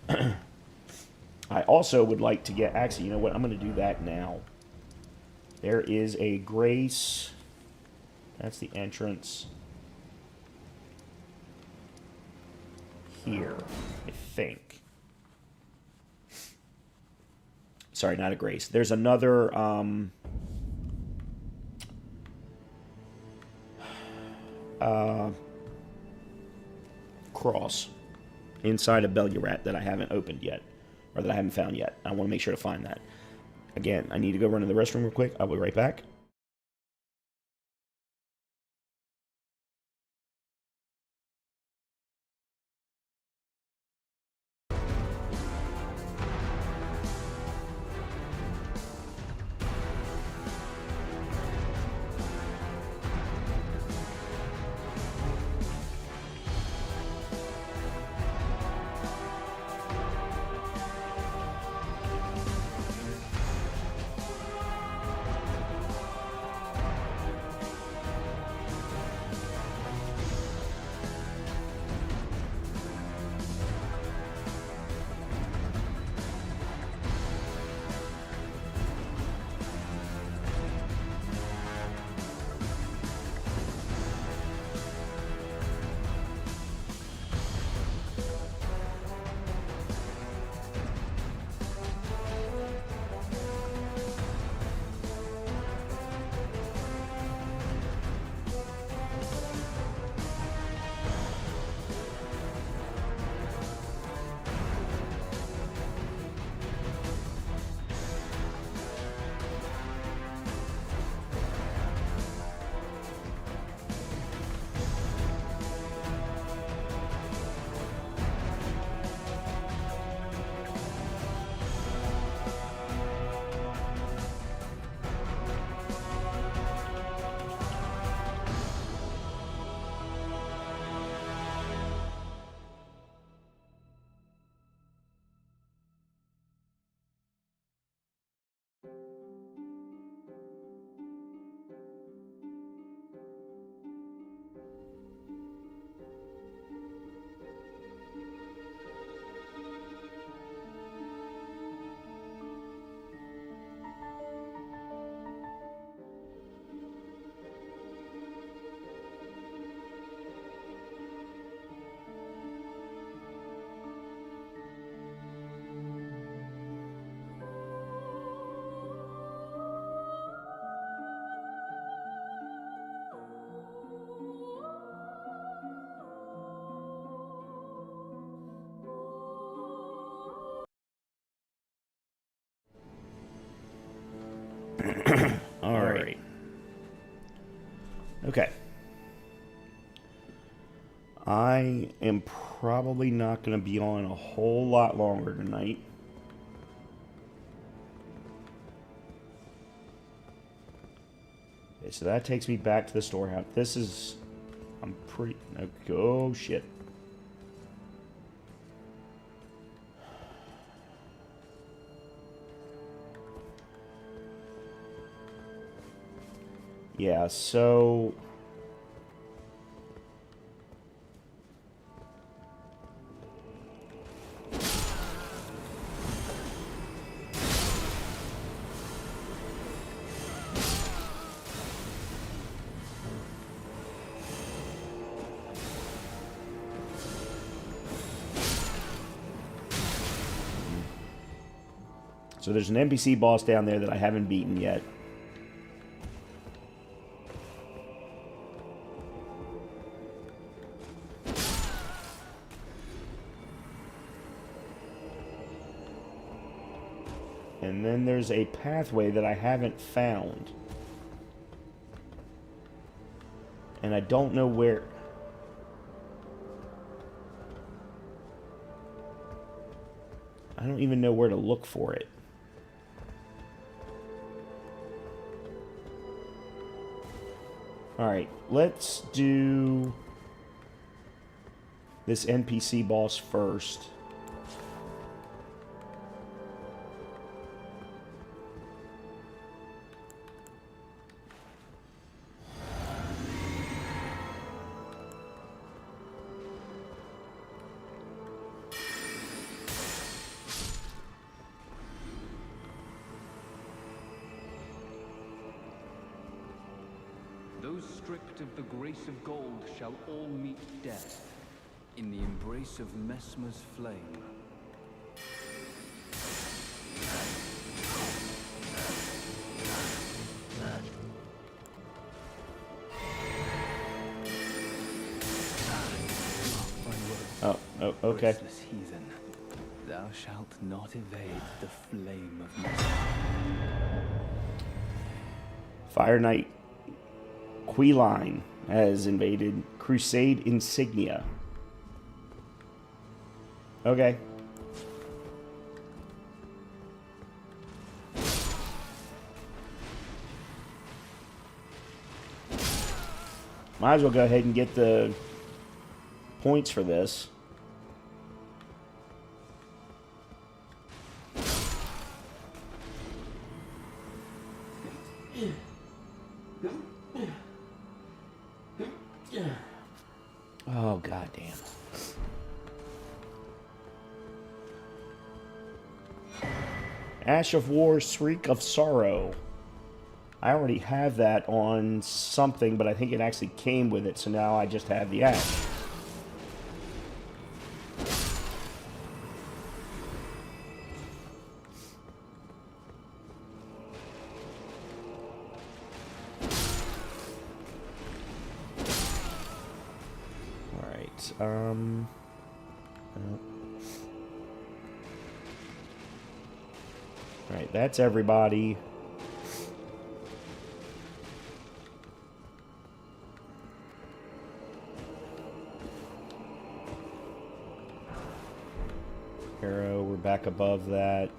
I also would like to get... Actually, you know what? I'm going to do that now. There is a Grace... That's the entrance. Here, I think. Sorry, not a Grace. There's another... cross inside of Bellurat that I haven't opened yet, or that I haven't found yet. I want to make sure to find that. Again, I need to go run to the restroom real quick. I'll be right back. All right. Okay. I am probably not going to be on a whole lot longer tonight. Okay, so that takes me back to the storehouse. This is... I'm pretty... Oh, shit. Yeah, so... So there's an NPC boss down there that I haven't beaten yet. And then there's a pathway that I haven't found. And I don't know where... I don't even know where to look for it. Alright, let's do this NPC boss first. Those stripped of the grace of gold shall all meet death in the embrace of Mesmer's flame. Oh, okay. Graceless heathen, thou shalt not evade the flame of Mesmer. Fire Knight Queeline has invaded Crusade Insignia. Okay. Might as well go ahead and get the points for this. Oh, goddamn. Ash of War, Shriek of Sorrow. I already have that on something, but I think it actually came with it, so now I just have the ash. No. Alright, that's everybody. Arrow, we're back above that.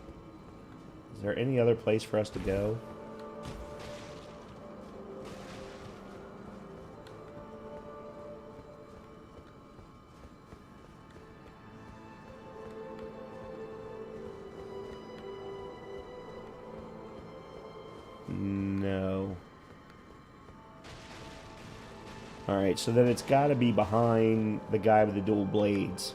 Is there any other place for us to go? No. Alright, so then it's got to be behind the guy with the dual blades.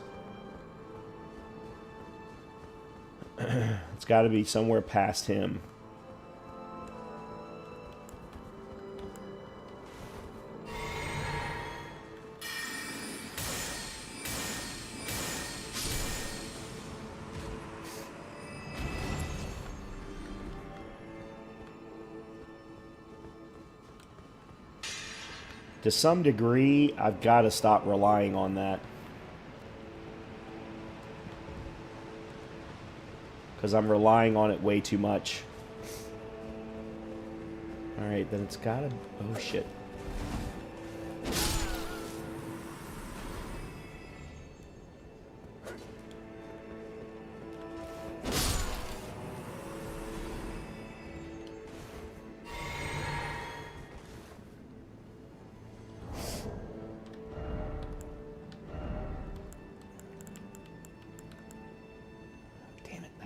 It's got to be somewhere past him. To some degree, I've got to stop relying on that. Because I'm relying on it way too much. Alright, then it's got to... Oh, shit.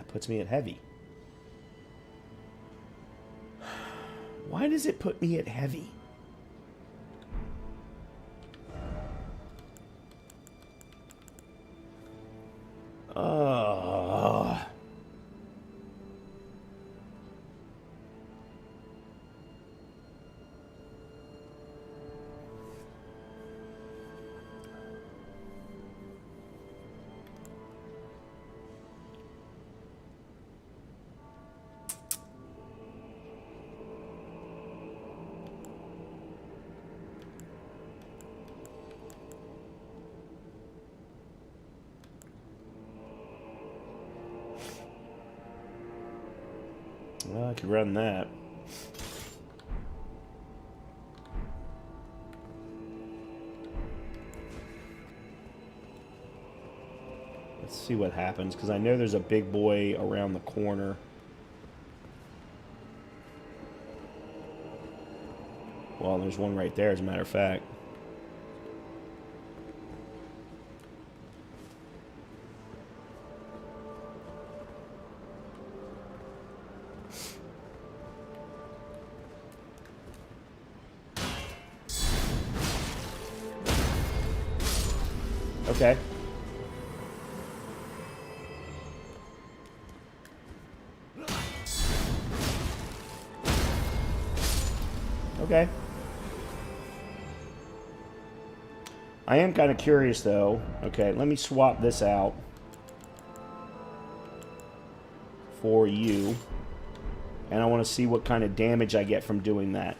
Puts me at heavy. Why does it put me at heavy? Well, I could run that. Let's see what happens, because I know there's a big boy around the corner. Well, there's one right there, as a matter of fact. Okay. Okay. I am kind of curious, though. Okay, let me swap this out for you. And I want to see what kind of damage I get from doing that.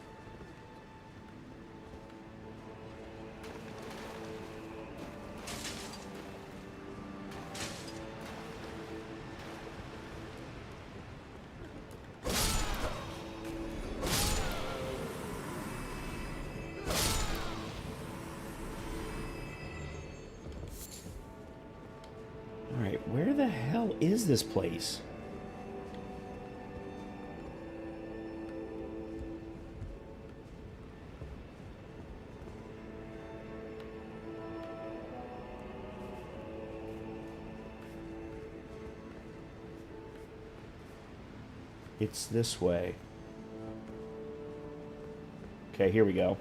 Alright, where the hell is this place? It's this way. Okay, here we go.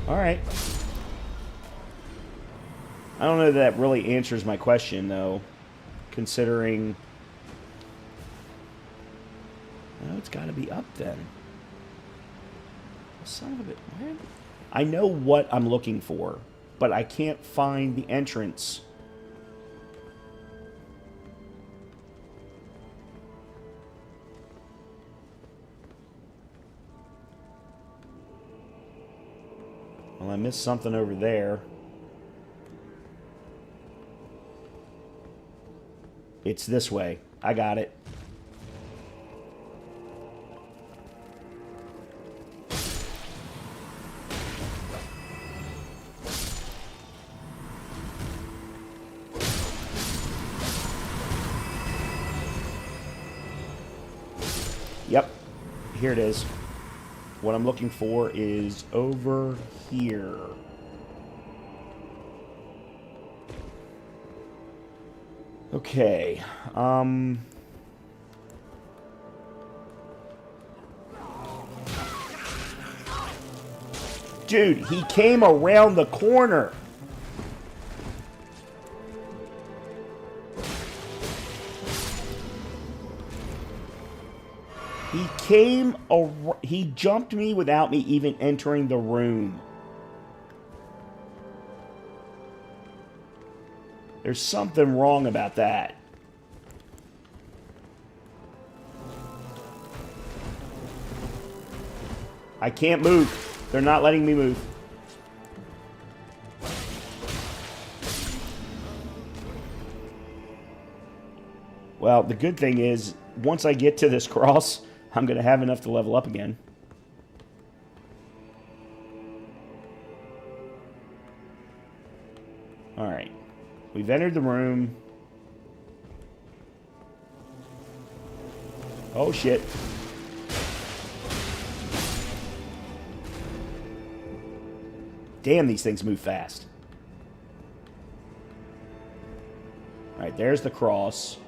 Alright. I don't know that really answers my question, though. Considering... No, it's got to be up then. Son of a... Where? I know what I'm looking for, but I can't find the entrance. Well, I missed something over there. It's this way. I got it. Yep. Here it is. What I'm looking for is over here. Okay. Dude, he came around the corner. He jumped me without me even entering the room. There's something wrong about that. I can't move. They're not letting me move. Well, the good thing is, once I get to this cross, I'm going to have enough to level up again. Alright. We've entered the room. Oh, shit. Damn, these things move fast. Alright, there's the cross.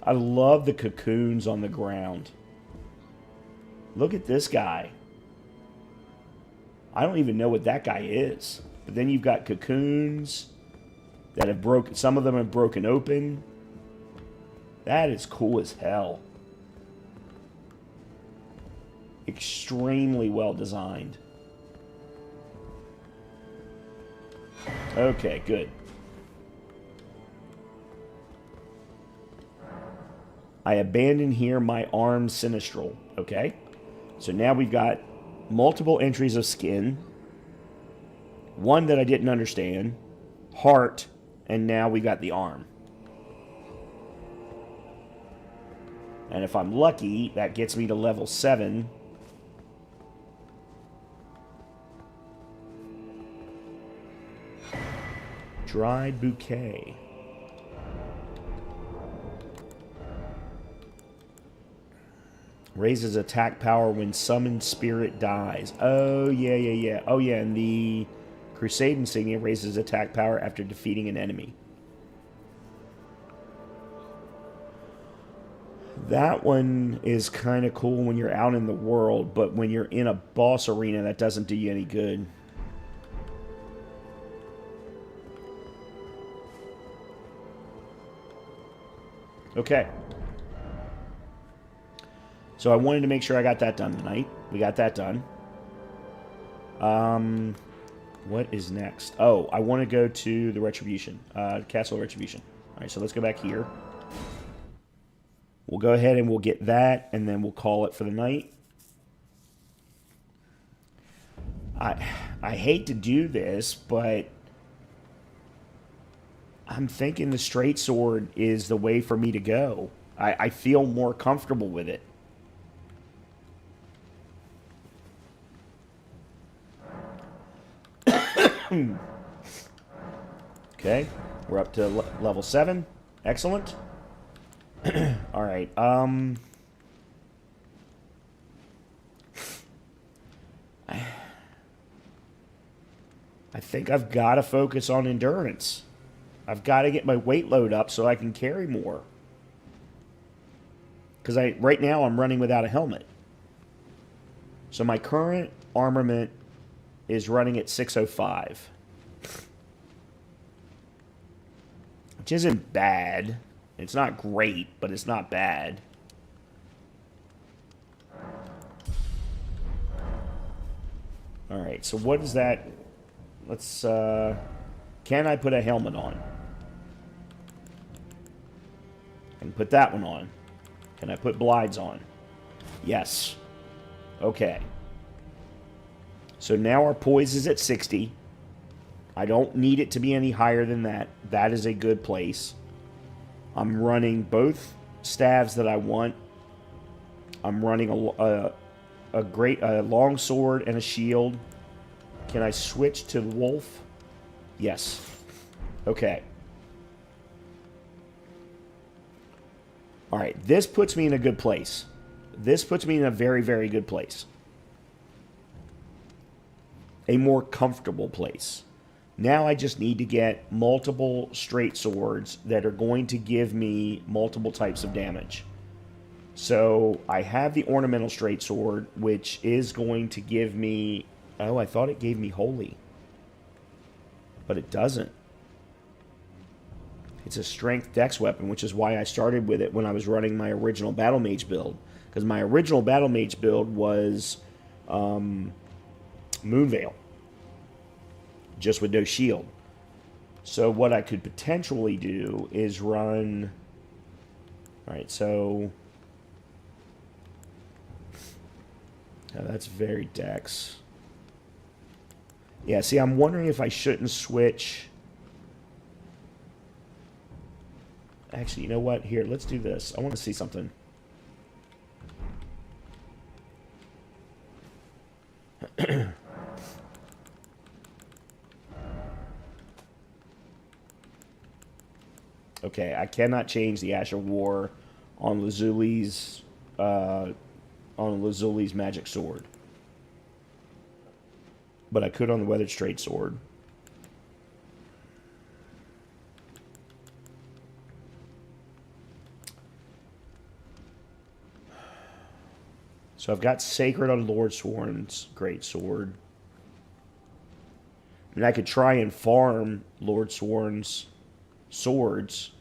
I love the cocoons on the ground. Look at this guy. I don't even know what that guy is. But then you've got cocoons that have broken. Some of them have broken open. That is cool as hell. Extremely well designed. Okay, good. I abandon here my arm sinistral. Okay. So now we've got multiple entries of skin. one that I didn't understand, heart, and now we got the arm. And if I'm lucky, that gets me to level 7. Dried bouquet. Raises attack power when summoned spirit dies. Oh, yeah. Oh, yeah, and the Crusade Insignia raises attack power after defeating an enemy. That one is kind of cool when you're out in the world, but when you're in a boss arena, that doesn't do you any good. Okay. So I wanted to make sure I got that done tonight. We got that done. What is next? Oh, I want to go to the Retribution. Castle Retribution. All right, so let's go back here. We'll go ahead and we'll get that, and then we'll call it for the night. I hate to do this, but I'm thinking the straight sword is the way for me to go. I feel more comfortable with it. Okay, we're up to level 7. Excellent. All right. I think I've got to focus on endurance. I've got to get my weight load up so I can carry more. Because right now I'm running without a helmet. So my current armament is running at 605. Which isn't bad. It's not great, but it's not bad. Alright, so what is that? Let's, can I put a helmet on? I can put that one on. Can I put blides on? Yes. Okay. So now our poise is at 60. I don't need it to be any higher than that. That is a good place. I'm running both staves that I want. I'm running a long sword and a shield. Can I switch to the wolf? Yes. Okay. All right. This puts me in a good place. This puts me in a very, very good place. A more comfortable place. Now I just need to get multiple straight swords that are going to give me multiple types of damage. So I have the ornamental straight sword, which is going to give me... Oh, I thought it gave me holy. But it doesn't. It's a strength dex weapon, which is why I started with it when I was running my original Battle Mage build. Because my original Battle Mage build was Moonveil. Just with no shield. So what I could potentially do is run... Alright, so... Oh, that's very dex. Yeah, see, I'm wondering if I shouldn't switch... Actually, you know what? Here, let's do this. I want to see something. Okay, I cannot change the Ash of War on Lazuli's magic sword. But I could on the Weathered Straight sword. So I've got Sacred on Lord Sworn's great sword. And I could try and farm Lord Sworn's swords.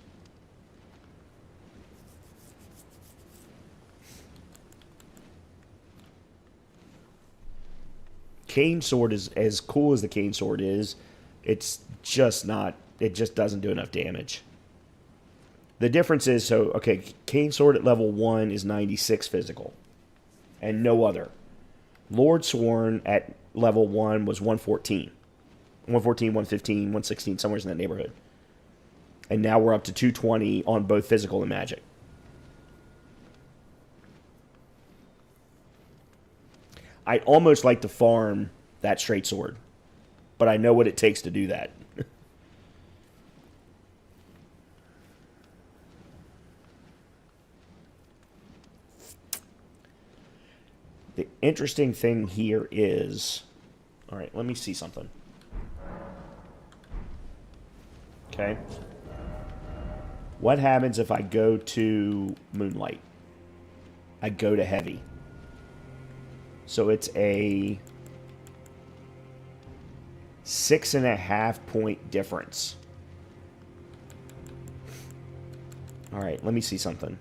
Cane sword is as cool as the cane sword is. It's just not. It just doesn't do enough damage. The difference is, so okay, cane sword at level 1 is 96 physical, and no other. Lord Sworn at level 1 was 114. 114, 115, 116, somewhere in that neighborhood. And now we're up to 220 on both physical and magic. I'd almost like to farm that straight sword, but I know what it takes to do that. The interesting thing here is... All right, let me see something. Okay. What happens if I go to Moonlight? I go to Heavy. So it's a 6.5 point difference. All right, let me see something.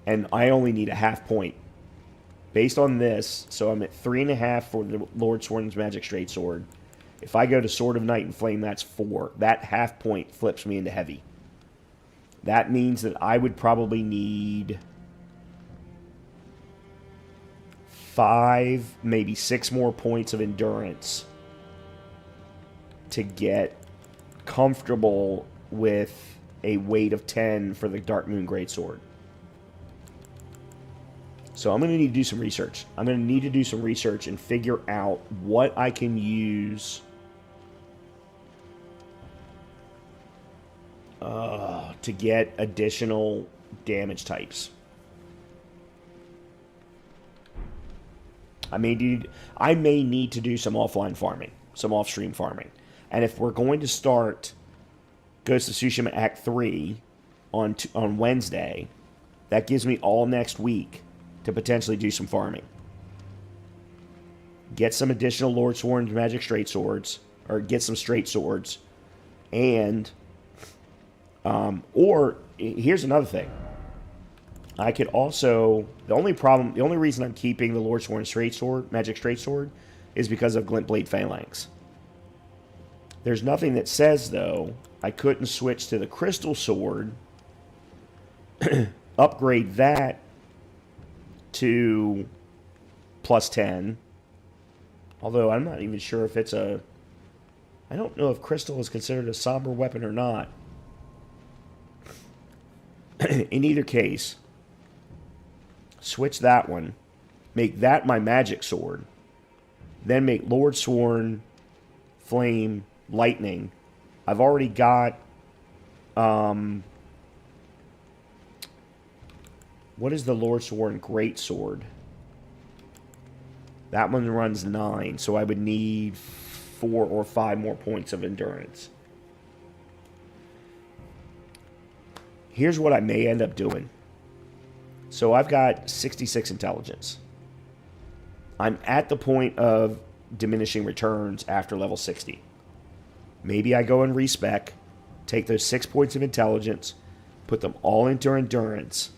And I only need a half point. Based on this, so I'm at 3.5 for the Lord Sword's Magic Straight Sword. If I go to Sword of Night and Flame, that's 4. That half point flips me into Heavy. That means that I would probably need 5, maybe 6 more points of endurance to get comfortable with a weight of 10 for the Dark Moon Greatsword. So I'm going to need to do some research. I'm going to need to do some research and figure out what I can use to get additional damage types. I may need to do some offline farming, some off-stream farming. And if we're going to start Ghost of Tsushima Act 3 on Wednesday, that gives me all next week to potentially do some farming. Get some additional Lord Sworn's Magic Straight Swords, or get some Straight Swords, and or here's another thing. I could also, the only reason I'm keeping the Lord Sworn Straight Sword, Magic Straight Sword, is because of Glintblade Phalanx. There's nothing that says, though, I couldn't switch to the Crystal Sword, upgrade that to plus 10. Although I'm not even sure if it's a... I don't know if Crystal is considered a somber weapon or not. In either case, switch that one, make that my magic sword, then make Lord Sworn, Flame, Lightning. I've already got, what is the Lord Sworn Great Sword? That one runs 9, so I would need 4 or 5 more points of endurance. Here's what I may end up doing. So I've got 66 intelligence. I'm at the point of diminishing returns after level 60. Maybe I go and respec, take those 6 points of intelligence, put them all into endurance,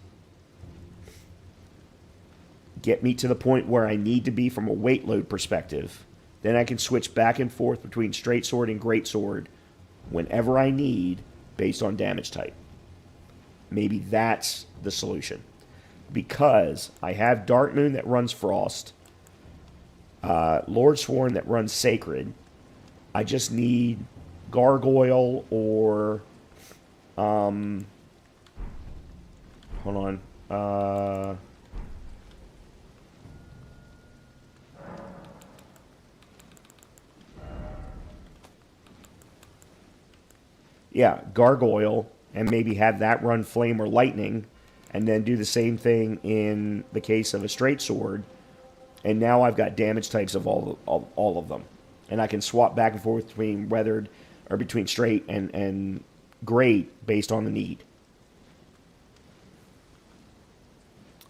get me to the point where I need to be from a weight load perspective. Then I can switch back and forth between Straight Sword and Great Sword whenever I need based on damage type. Maybe that's the solution. Because I have Dark Moon that runs Frost, Lord Sworn that runs Sacred. I just need Gargoyle or... hold on. Yeah, Gargoyle, and maybe have that run Flame or Lightning, and then do the same thing in the case of a Straight Sword. And now I've got damage types of all of them. And I can swap back and forth between Weathered, or between Straight and Great based on the need.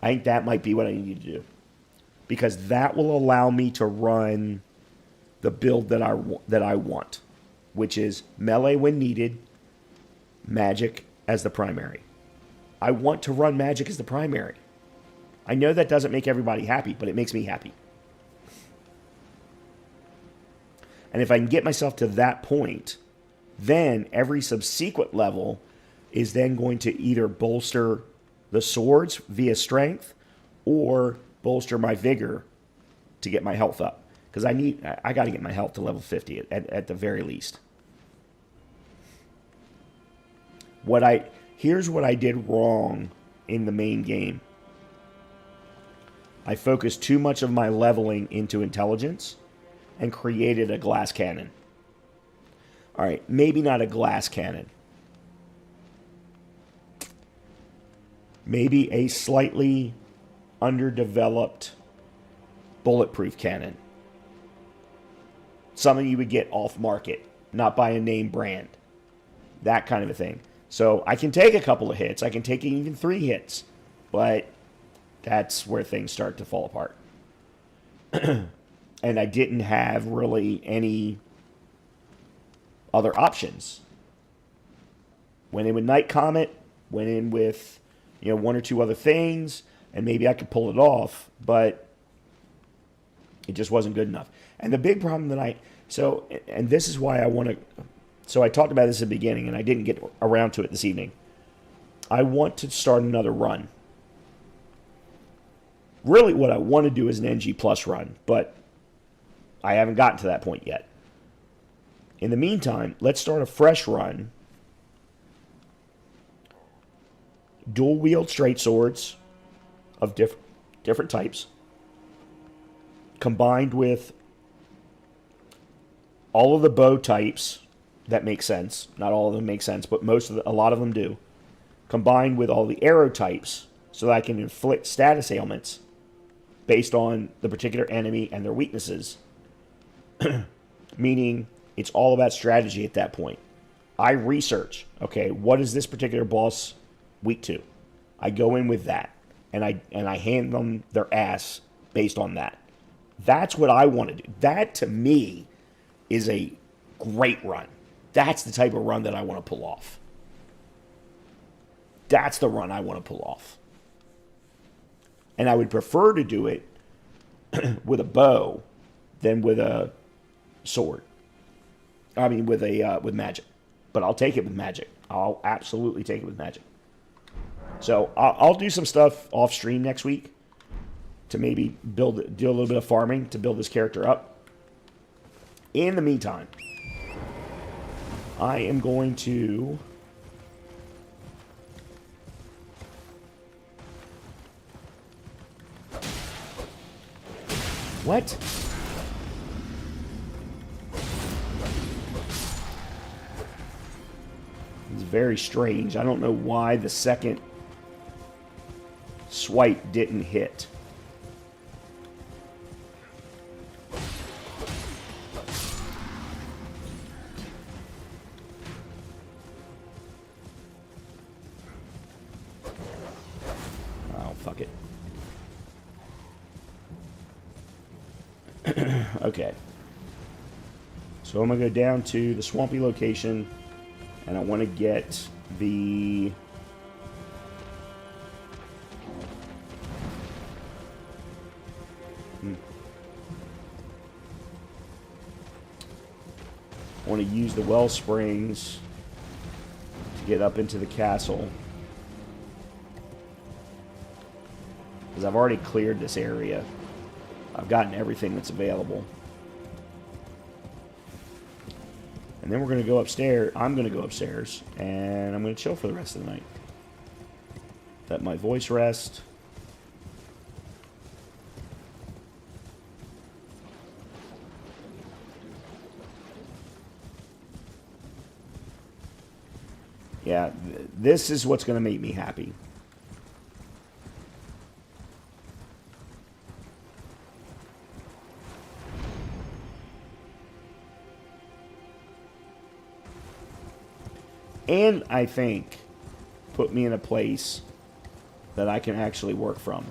I think that might be what I need to do. Because that will allow me to run the build that I want. Which is melee when needed, magic as the primary. I want to run magic as the primary. I know that doesn't make everybody happy, but it makes me happy. And if I can get myself to that point, then every subsequent level is then going to either bolster the swords via strength or bolster my vigor to get my health up. Because I got to get my health to level 50 at the very least. Here's what I did wrong in the main game. I focused too much of my leveling into intelligence and created a glass cannon. All right, maybe not a glass cannon. Maybe a slightly underdeveloped bulletproof cannon. Something you would get off market, not by a name brand. That kind of a thing. So I can take a couple of hits. I can take even 3 hits. But that's where things start to fall apart. And I didn't have really any other options. Went in with Night Comet. Went in with, 1 or 2 other things. And maybe I could pull it off. But it just wasn't good enough. And the big problem that and this is why I want to, so I talked about this at the beginning, and I didn't get around to it this evening. I want to start another run. Really what I want to do is an NG Plus run, but I haven't gotten to that point yet. In the meantime, let's start a fresh run. Dual wield straight swords of different types, combined with all of the bow types that make sense. Not all of them make sense, but a lot of them do. Combined with all the arrow types, so that I can inflict status ailments based on the particular enemy and their weaknesses. Meaning, it's all about strategy at that point. I research, okay, what is this particular boss weak to? I go in with that, and I hand them their ass based on that. That's what I want to do. That, to me, is a great run. That's the type of run that I want to pull off. That's the run I want to pull off. And I would prefer to do it with a bow than with a sword. I mean, with magic. But I'll take it with magic. I'll absolutely take it with magic. So I'll do some stuff off stream next week to maybe do a little bit of farming to build this character up. In the meantime, I am going to what? It's very strange. I don't know why the second swipe didn't hit. Oh, fuck it. Okay. So I'm going to go down to the swampy location, and I want to get the... I want to use the well springs to get up into the castle. Because I've already cleared this area. I've gotten everything that's available. And then we're going to go upstairs. I'm going to go upstairs. And I'm going to chill for the rest of the night. Let my voice rest. Yeah, this is what's going to make me happy. And I think put me in a place that I can actually work from.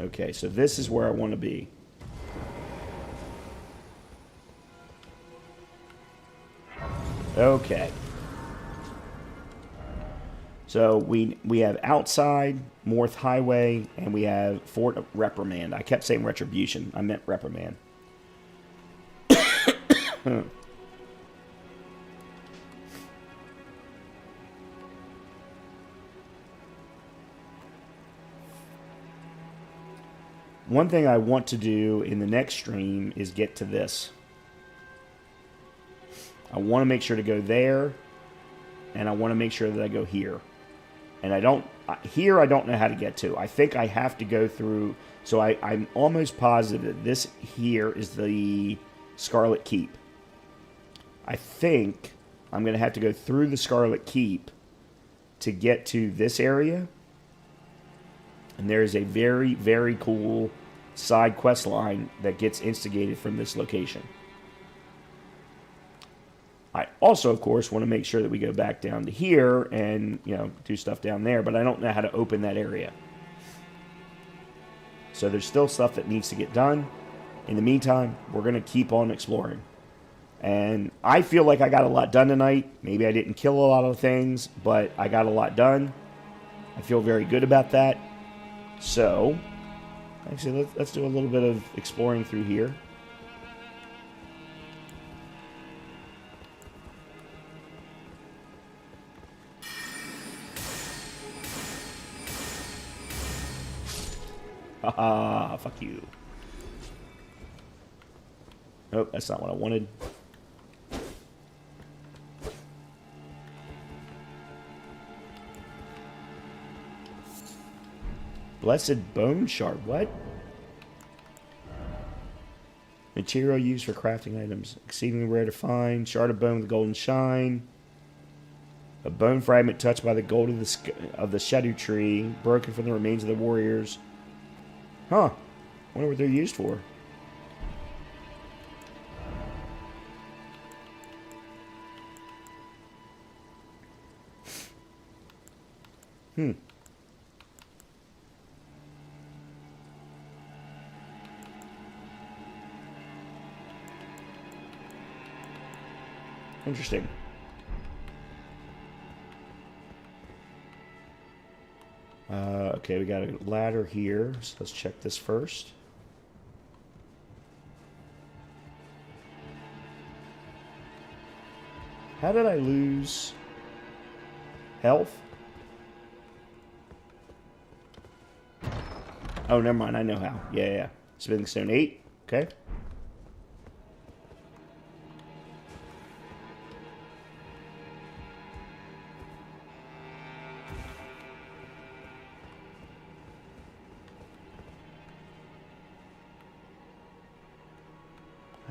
Okay, so this is where I want to be. Okay. So we have outside, Morth Highway, and we have Fort Reprimand. I kept saying Retribution. I meant Reprimand. one thing I want to do in the next stream is get to this. I want to make sure to go there, and I want to make sure that I go here. And I don't know how to get to. I think I have to go through, so I'm almost positive that this here is the Scarlet Keep. I think I'm going to have to go through the Scarlet Keep to get to this area. And there is a very, very cool side quest line that gets instigated from this location. I also, of course, want to make sure that we go back down to here and, do stuff down there, but I don't know how to open that area. So there's still stuff that needs to get done. In the meantime, we're going to keep on exploring. And I feel like I got a lot done tonight. Maybe I didn't kill a lot of things, but I got a lot done. I feel very good about that. So, actually, let's do a little bit of exploring through here. Haha, fuck you. Nope, that's not what I wanted. Blessed Bone Shard, what? Material used for crafting items. Exceedingly rare to find. Shard of bone with golden shine. A bone fragment touched by the gold of the shadow tree. Broken from the remains of the warriors. Huh. Wonder what they're used for. Interesting. Okay, we got a ladder here, so let's check this first. How did I lose health? Oh, never mind, I know how. Yeah. Smithing Stone 8, okay.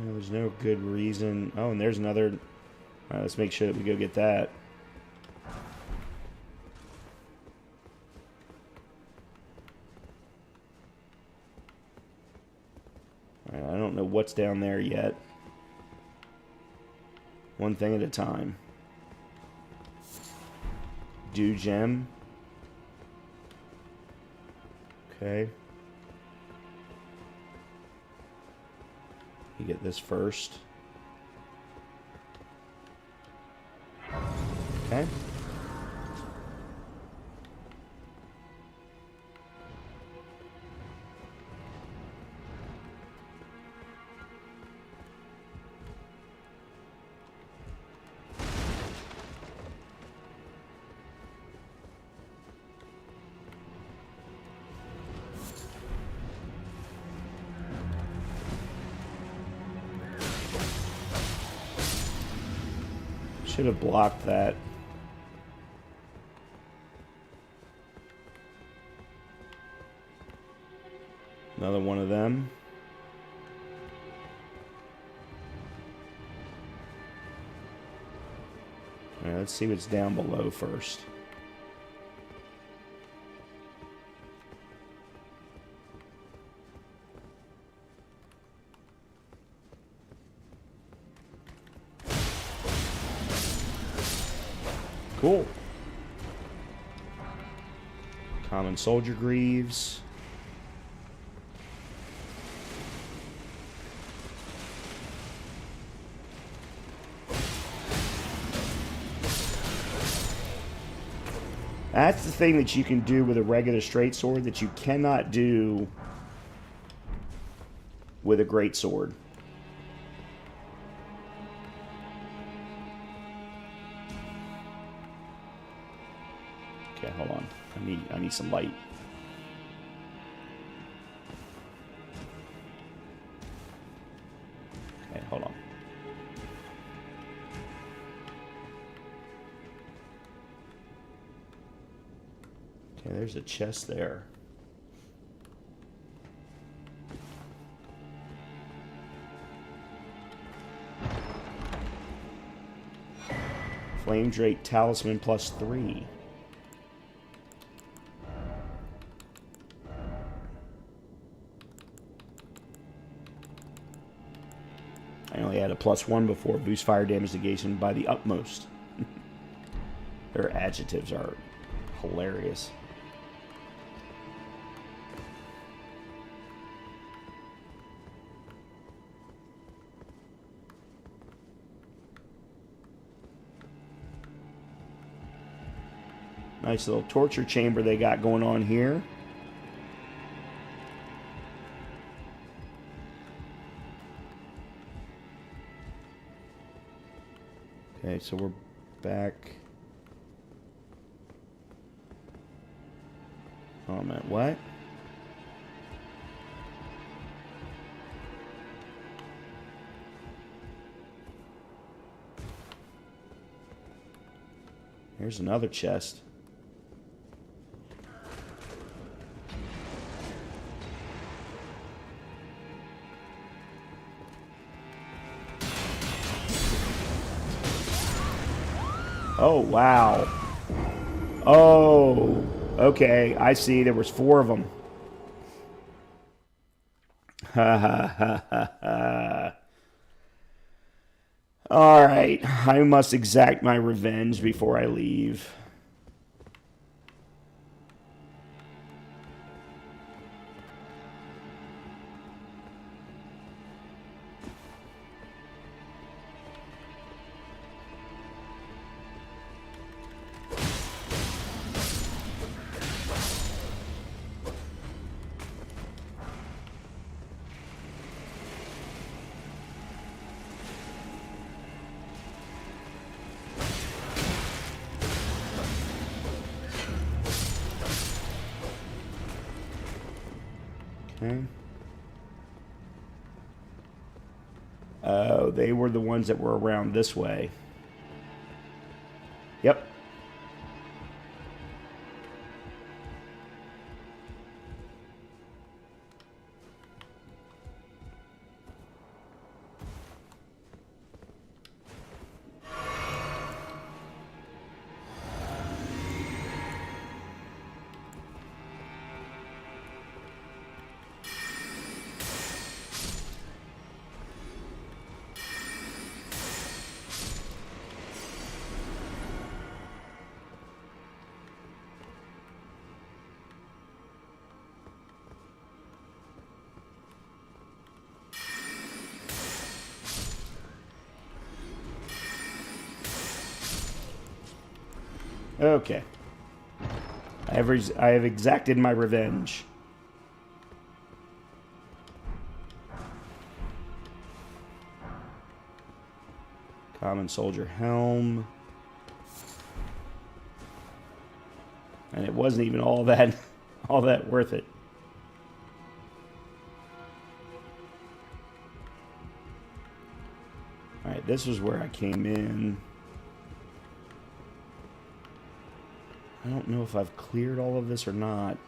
There's no good reason. Oh, and there's another. All right, let's make sure that we go get that. All right, I don't know what's down there yet. One thing at a time. Dew gem. Okay. You get this first. Okay. Should have blocked that. Another one of them. All right, let's see what's down below first. Cool. Common soldier greaves. That's the thing that you can do with a regular straight sword that you cannot do with a great sword. Okay, hold on. I need some light. Okay, hold on. Okay, there's a chest there. Flame Drake Talisman +3. I only had a +1 before. Boost fire damage negation by the utmost. Their adjectives are hilarious. Nice little torture chamber they got going on here. Okay, so we're back. Oh man, what? Here's another chest. Oh, wow. Oh, okay. I see. There was 4 of them. Ha ha ha ha ha. All right. I must exact my revenge before I leave. Okay. Oh, they were the ones that were around this way. Yep. Okay. I have exacted my revenge. Common soldier helm. And it wasn't even all that worth it. All right, this was where I came in. I don't know if I've cleared all of this or not.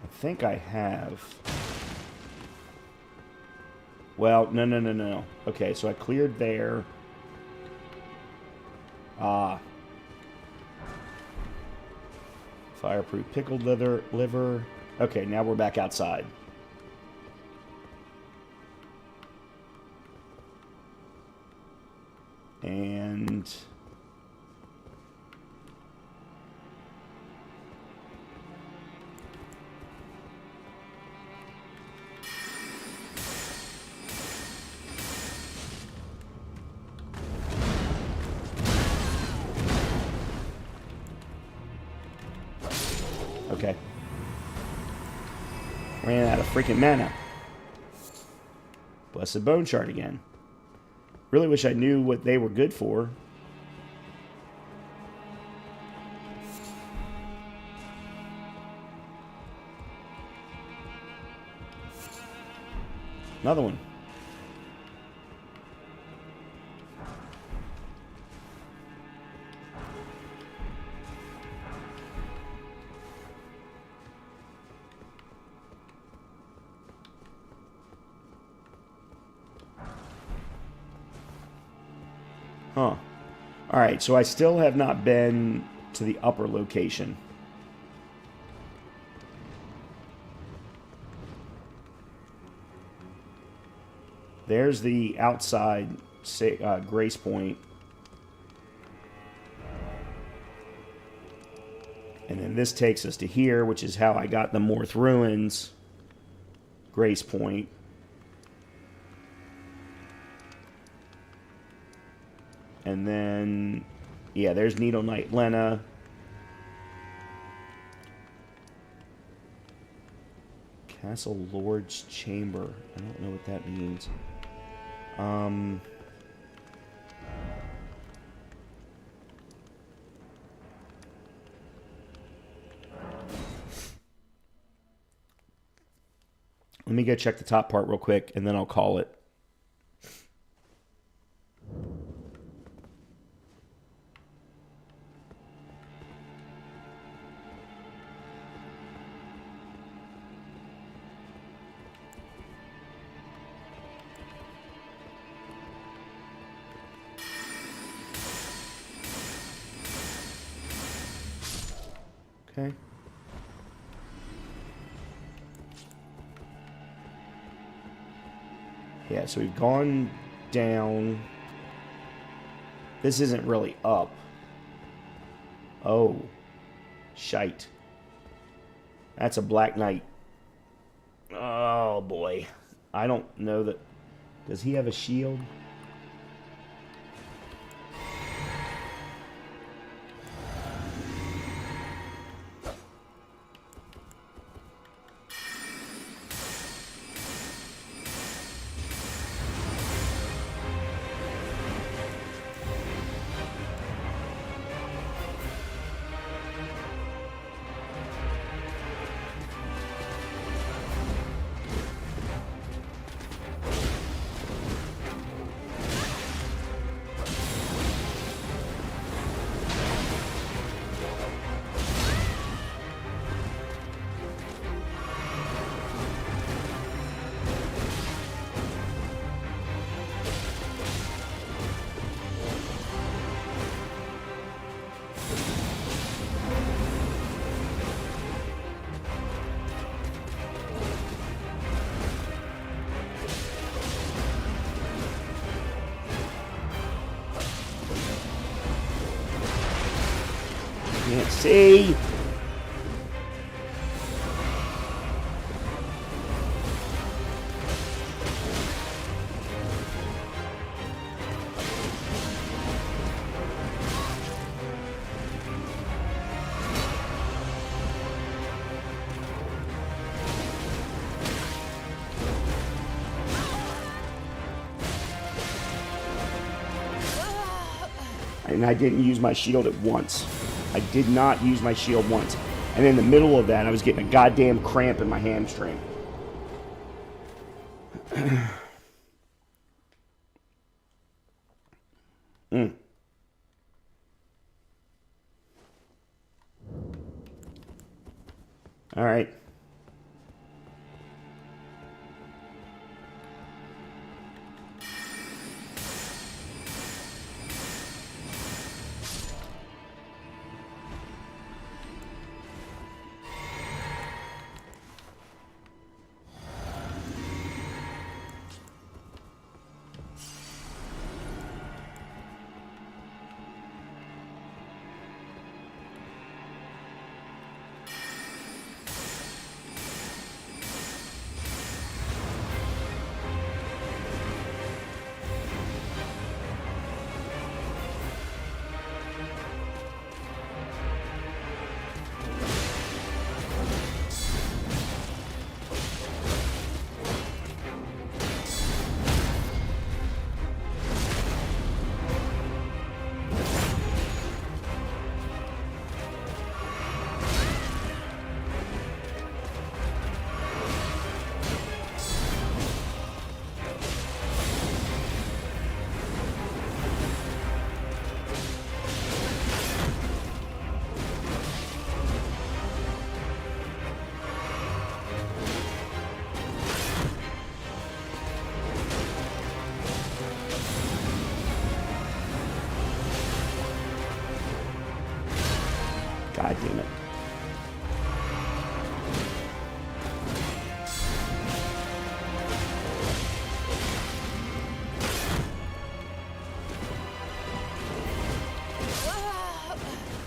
I think I have. Well, no. Okay, so I cleared there. Fireproof pickled liver. Okay, now we're back outside. And okay. Ran out of freaking mana. Blessed Bone Shard again. Really wish I knew what they were good for. Another one. Huh. Alright, so I still have not been to the upper location. There's the outside Grace Point. And then this takes us to here, which is how I got the Morth Ruins Grace Point. And then, yeah, there's Needle Knight Lena. Castle Lord's Chamber. I don't know what that means. Let me go check the top part real quick, and then I'll call it. Okay. Yeah, so we've gone down. This isn't really up. Oh. Shite. That's a Black Knight. Oh, boy. I don't know that... Does he have a shield? Can't see. And I didn't use my shield at once. I did not use my shield once. And in the middle of that, I was getting a goddamn cramp in my hamstring. All right. God damn it.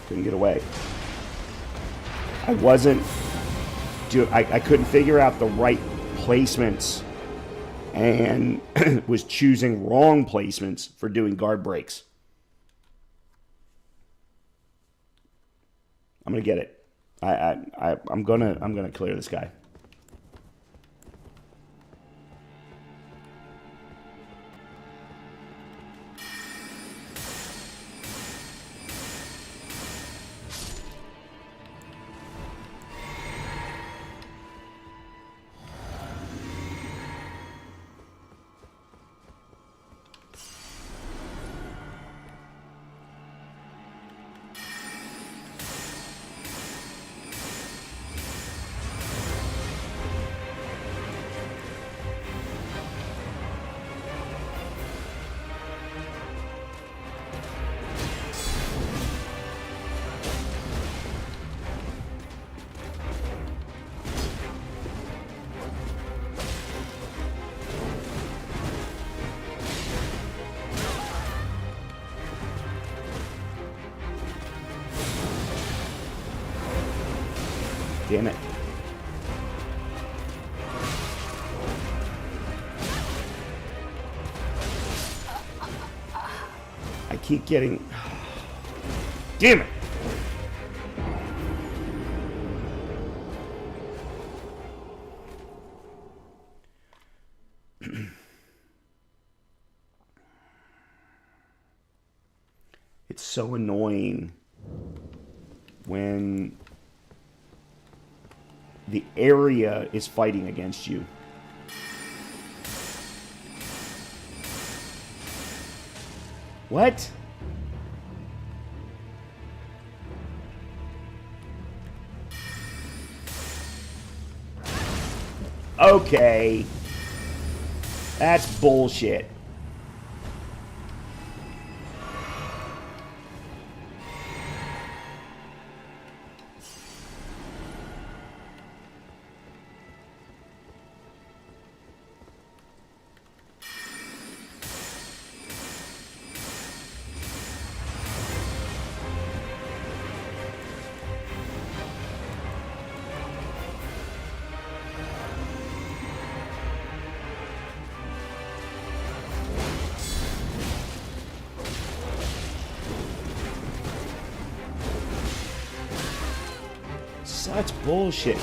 Couldn't get away. I wasn't... I couldn't figure out the right placements and was choosing wrong placements for doing guard breaks. I'm gonna get it. I'm gonna clear this guy. Damn it. I keep getting... Damn it! It's so annoying when the area is fighting against you. What? Okay. That's bullshit. Such bullshit.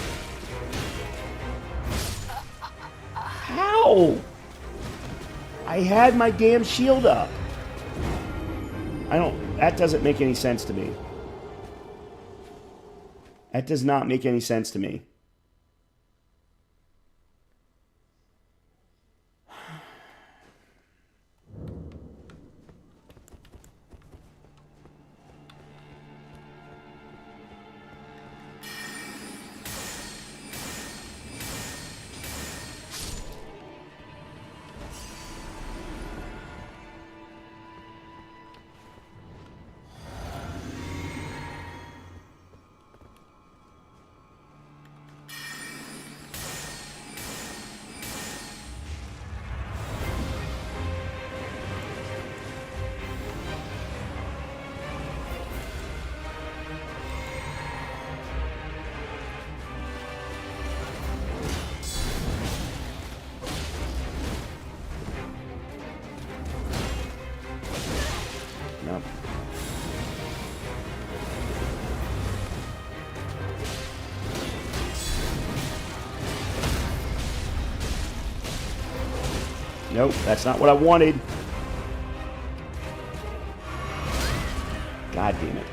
How? I had my damn shield up. That doesn't make any sense to me. That does not make any sense to me. No. Nope, that's not what I wanted. God damn it.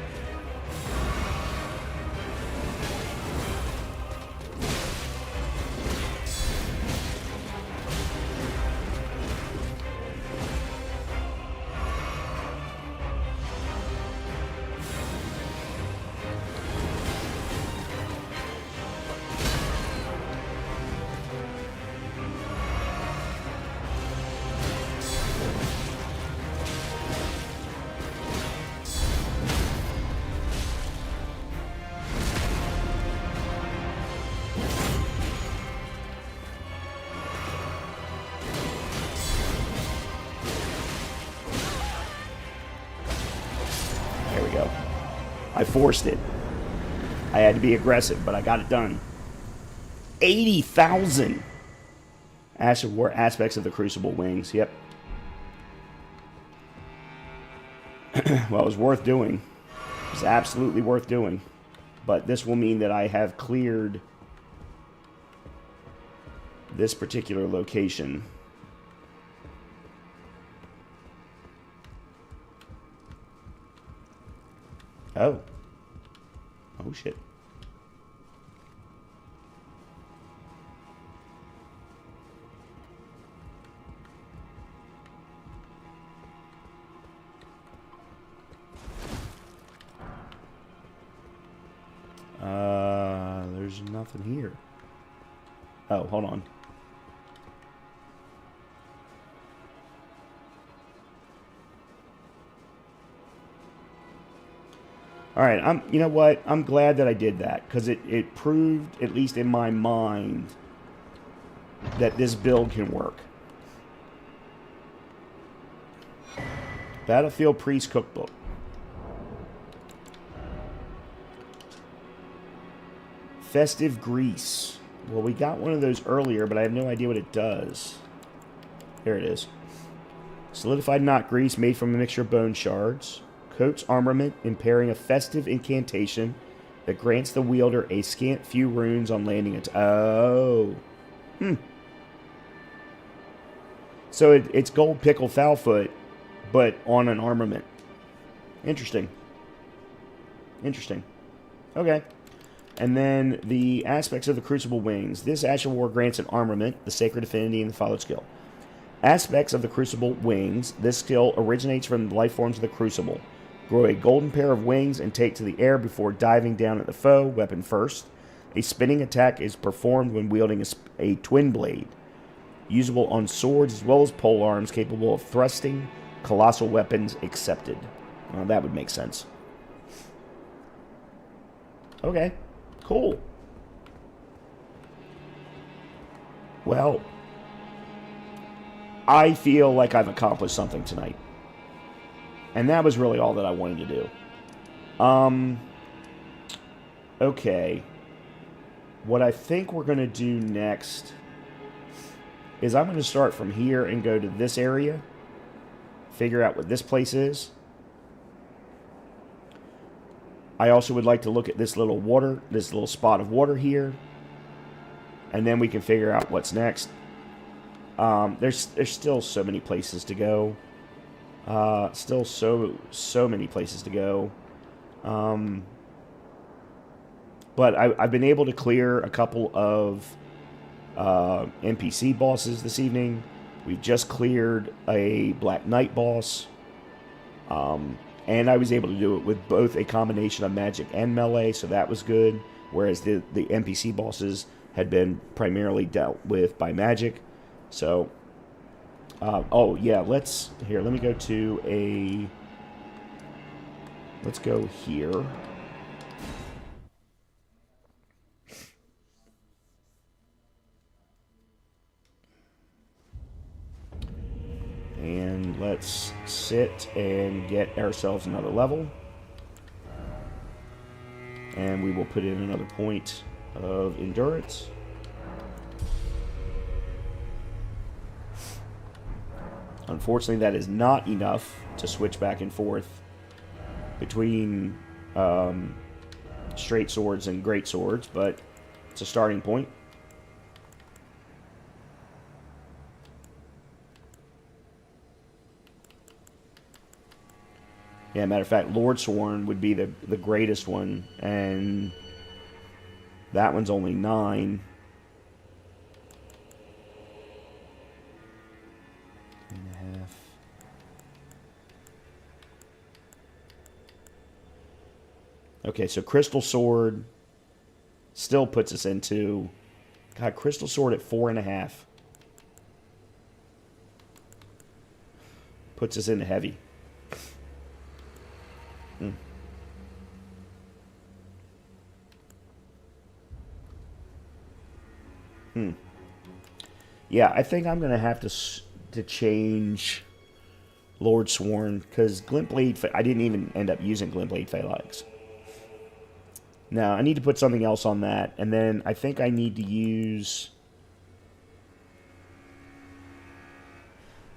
There we go. I forced it. I had to be aggressive, but I got it done. 80,000! Aspects of the Crucible Wings. Yep. Well, it was worth doing. It was absolutely worth doing. But this will mean that I have cleared this particular location. Oh. Oh, shit. There's nothing here. Oh, hold on. All right, you know what? I'm glad that I did that, because it proved, at least in my mind, that this build can work. Battlefield Priest Cookbook. Festive Grease. Well, we got one of those earlier, but I have no idea what it does. There it is. Solidified knot grease made from a mixture of bone shards. Coats armament, impairing a festive incantation that grants the wielder a scant few runes on landing it. Oh. So it's Gold Pickle Foulfoot, but on an armament. Interesting. Interesting. Okay. And then the aspects of the Crucible Wings. This Asher War grants an armament, the Sacred Affinity, and the Followed skill. Aspects of the Crucible Wings. This skill originates from the life forms of the Crucible. Grow a golden pair of wings and take to the air before diving down at the foe, weapon first. A spinning attack is performed when wielding a twin blade. Usable on swords as well as pole arms, capable of thrusting colossal weapons accepted. Well, that would make sense. Okay. Cool. Well, I feel like I've accomplished something tonight. And that was really all that I wanted to do. Okay. What I think we're going to do next is I'm going to start from here and go to this area. Figure out what this place is. I also would like to look at this little spot of water here. And then we can figure out what's next. There's still so many places to go. Still so many places to go. But I've been able to clear a couple of NPC bosses this evening. We've just cleared a Black Knight boss. And I was able to do it with both a combination of magic and melee, so that was good. Whereas the NPC bosses had been primarily dealt with by magic. So, oh yeah, let me go to let's go here. And let's sit and get ourselves another level. And we will put in another point of endurance. Unfortunately, that is not enough to switch back and forth between straight swords and great swords, but it's a starting point. Yeah, matter of fact, Lord Sworn would be the greatest one, and that one's only 9. And a half. Okay, so Crystal Sword still puts us into... God, Crystal Sword at 4.5. Puts us into heavy. Yeah, I think I'm going to have to change Lord Sworn, because Glintblade, I didn't even end up using Glintblade Phalanx. Now, I need to put something else on that, and then I think I need to use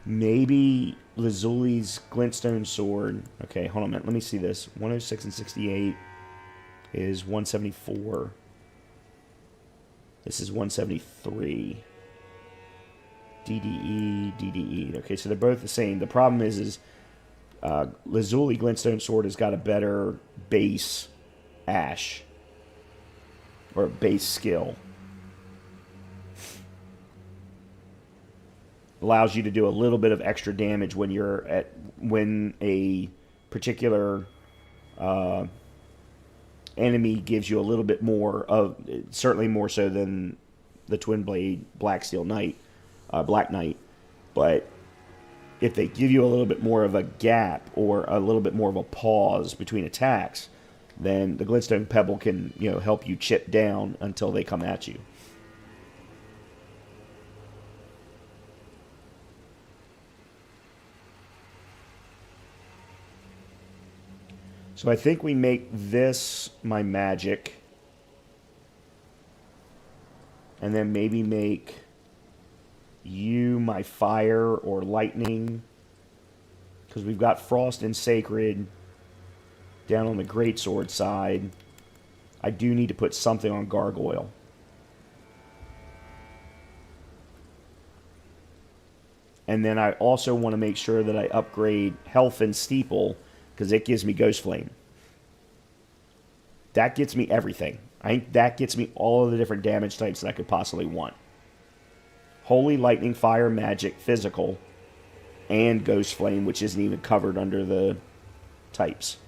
maybe Lazuli's Glintstone Sword. Okay, hold on a minute. Let me see this. 106 and 68 is 174. This is 173. DDE, DDE. Okay, so they're both the same. The problem is Lazuli Glintstone Sword has got a better base ash, or base skill. Allows you to do a little bit of extra damage when a particular enemy gives you a little bit more of, certainly more so than the Twin Blade Black Knight, but if they give you a little bit more of a gap or a little bit more of a pause between attacks, then the Glintstone Pebble can, help you chip down until they come at you. So I think we make this my magic, and then maybe make you my fire or lightning, because we've got Frost and Sacred down on the Greatsword side. I do need to put something on Gargoyle. And then I also want to make sure that I upgrade Health and Steeple, because it gives me Ghost Flame. That gets me everything. I think that gets me all of the different damage types that I could possibly want. Holy, Lightning, Fire, Magic, Physical, and Ghost Flame, which isn't even covered under the types.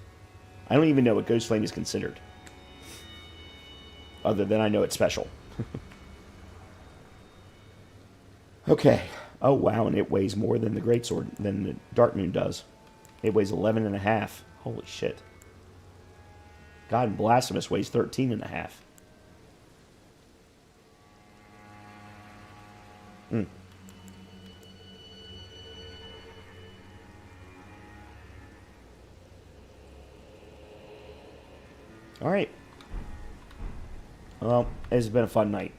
I don't even know what Ghost Flame is considered, other than I know it's special. Okay. Oh, wow, and it weighs more than the Greatsword, than the Dark Moon does. It weighs 11.5. Holy shit. God, and Blasphemous weighs 13.5. All right. Well, it's been a fun night.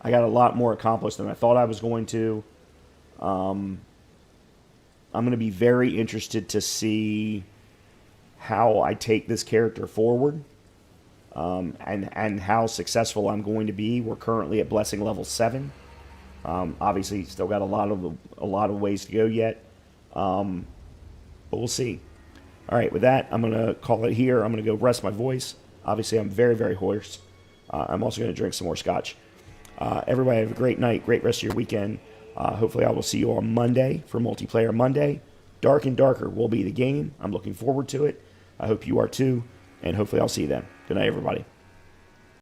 I got a lot more accomplished than I thought I was going to. I'm going to be very interested to see how I take this character forward, and how successful I'm going to be. We're currently at Blessing level 7. Obviously, still got a lot of ways to go yet, but we'll see. All right, with that, I'm going to call it here. I'm going to go rest my voice. Obviously, I'm very, very hoarse. I'm also going to drink some more scotch. Everybody have a great night, great rest of your weekend. Hopefully, I will see you on Monday for Multiplayer Monday. Dark and Darker will be the game. I'm looking forward to it. I hope you are too, and hopefully I'll see you then. Good night, everybody.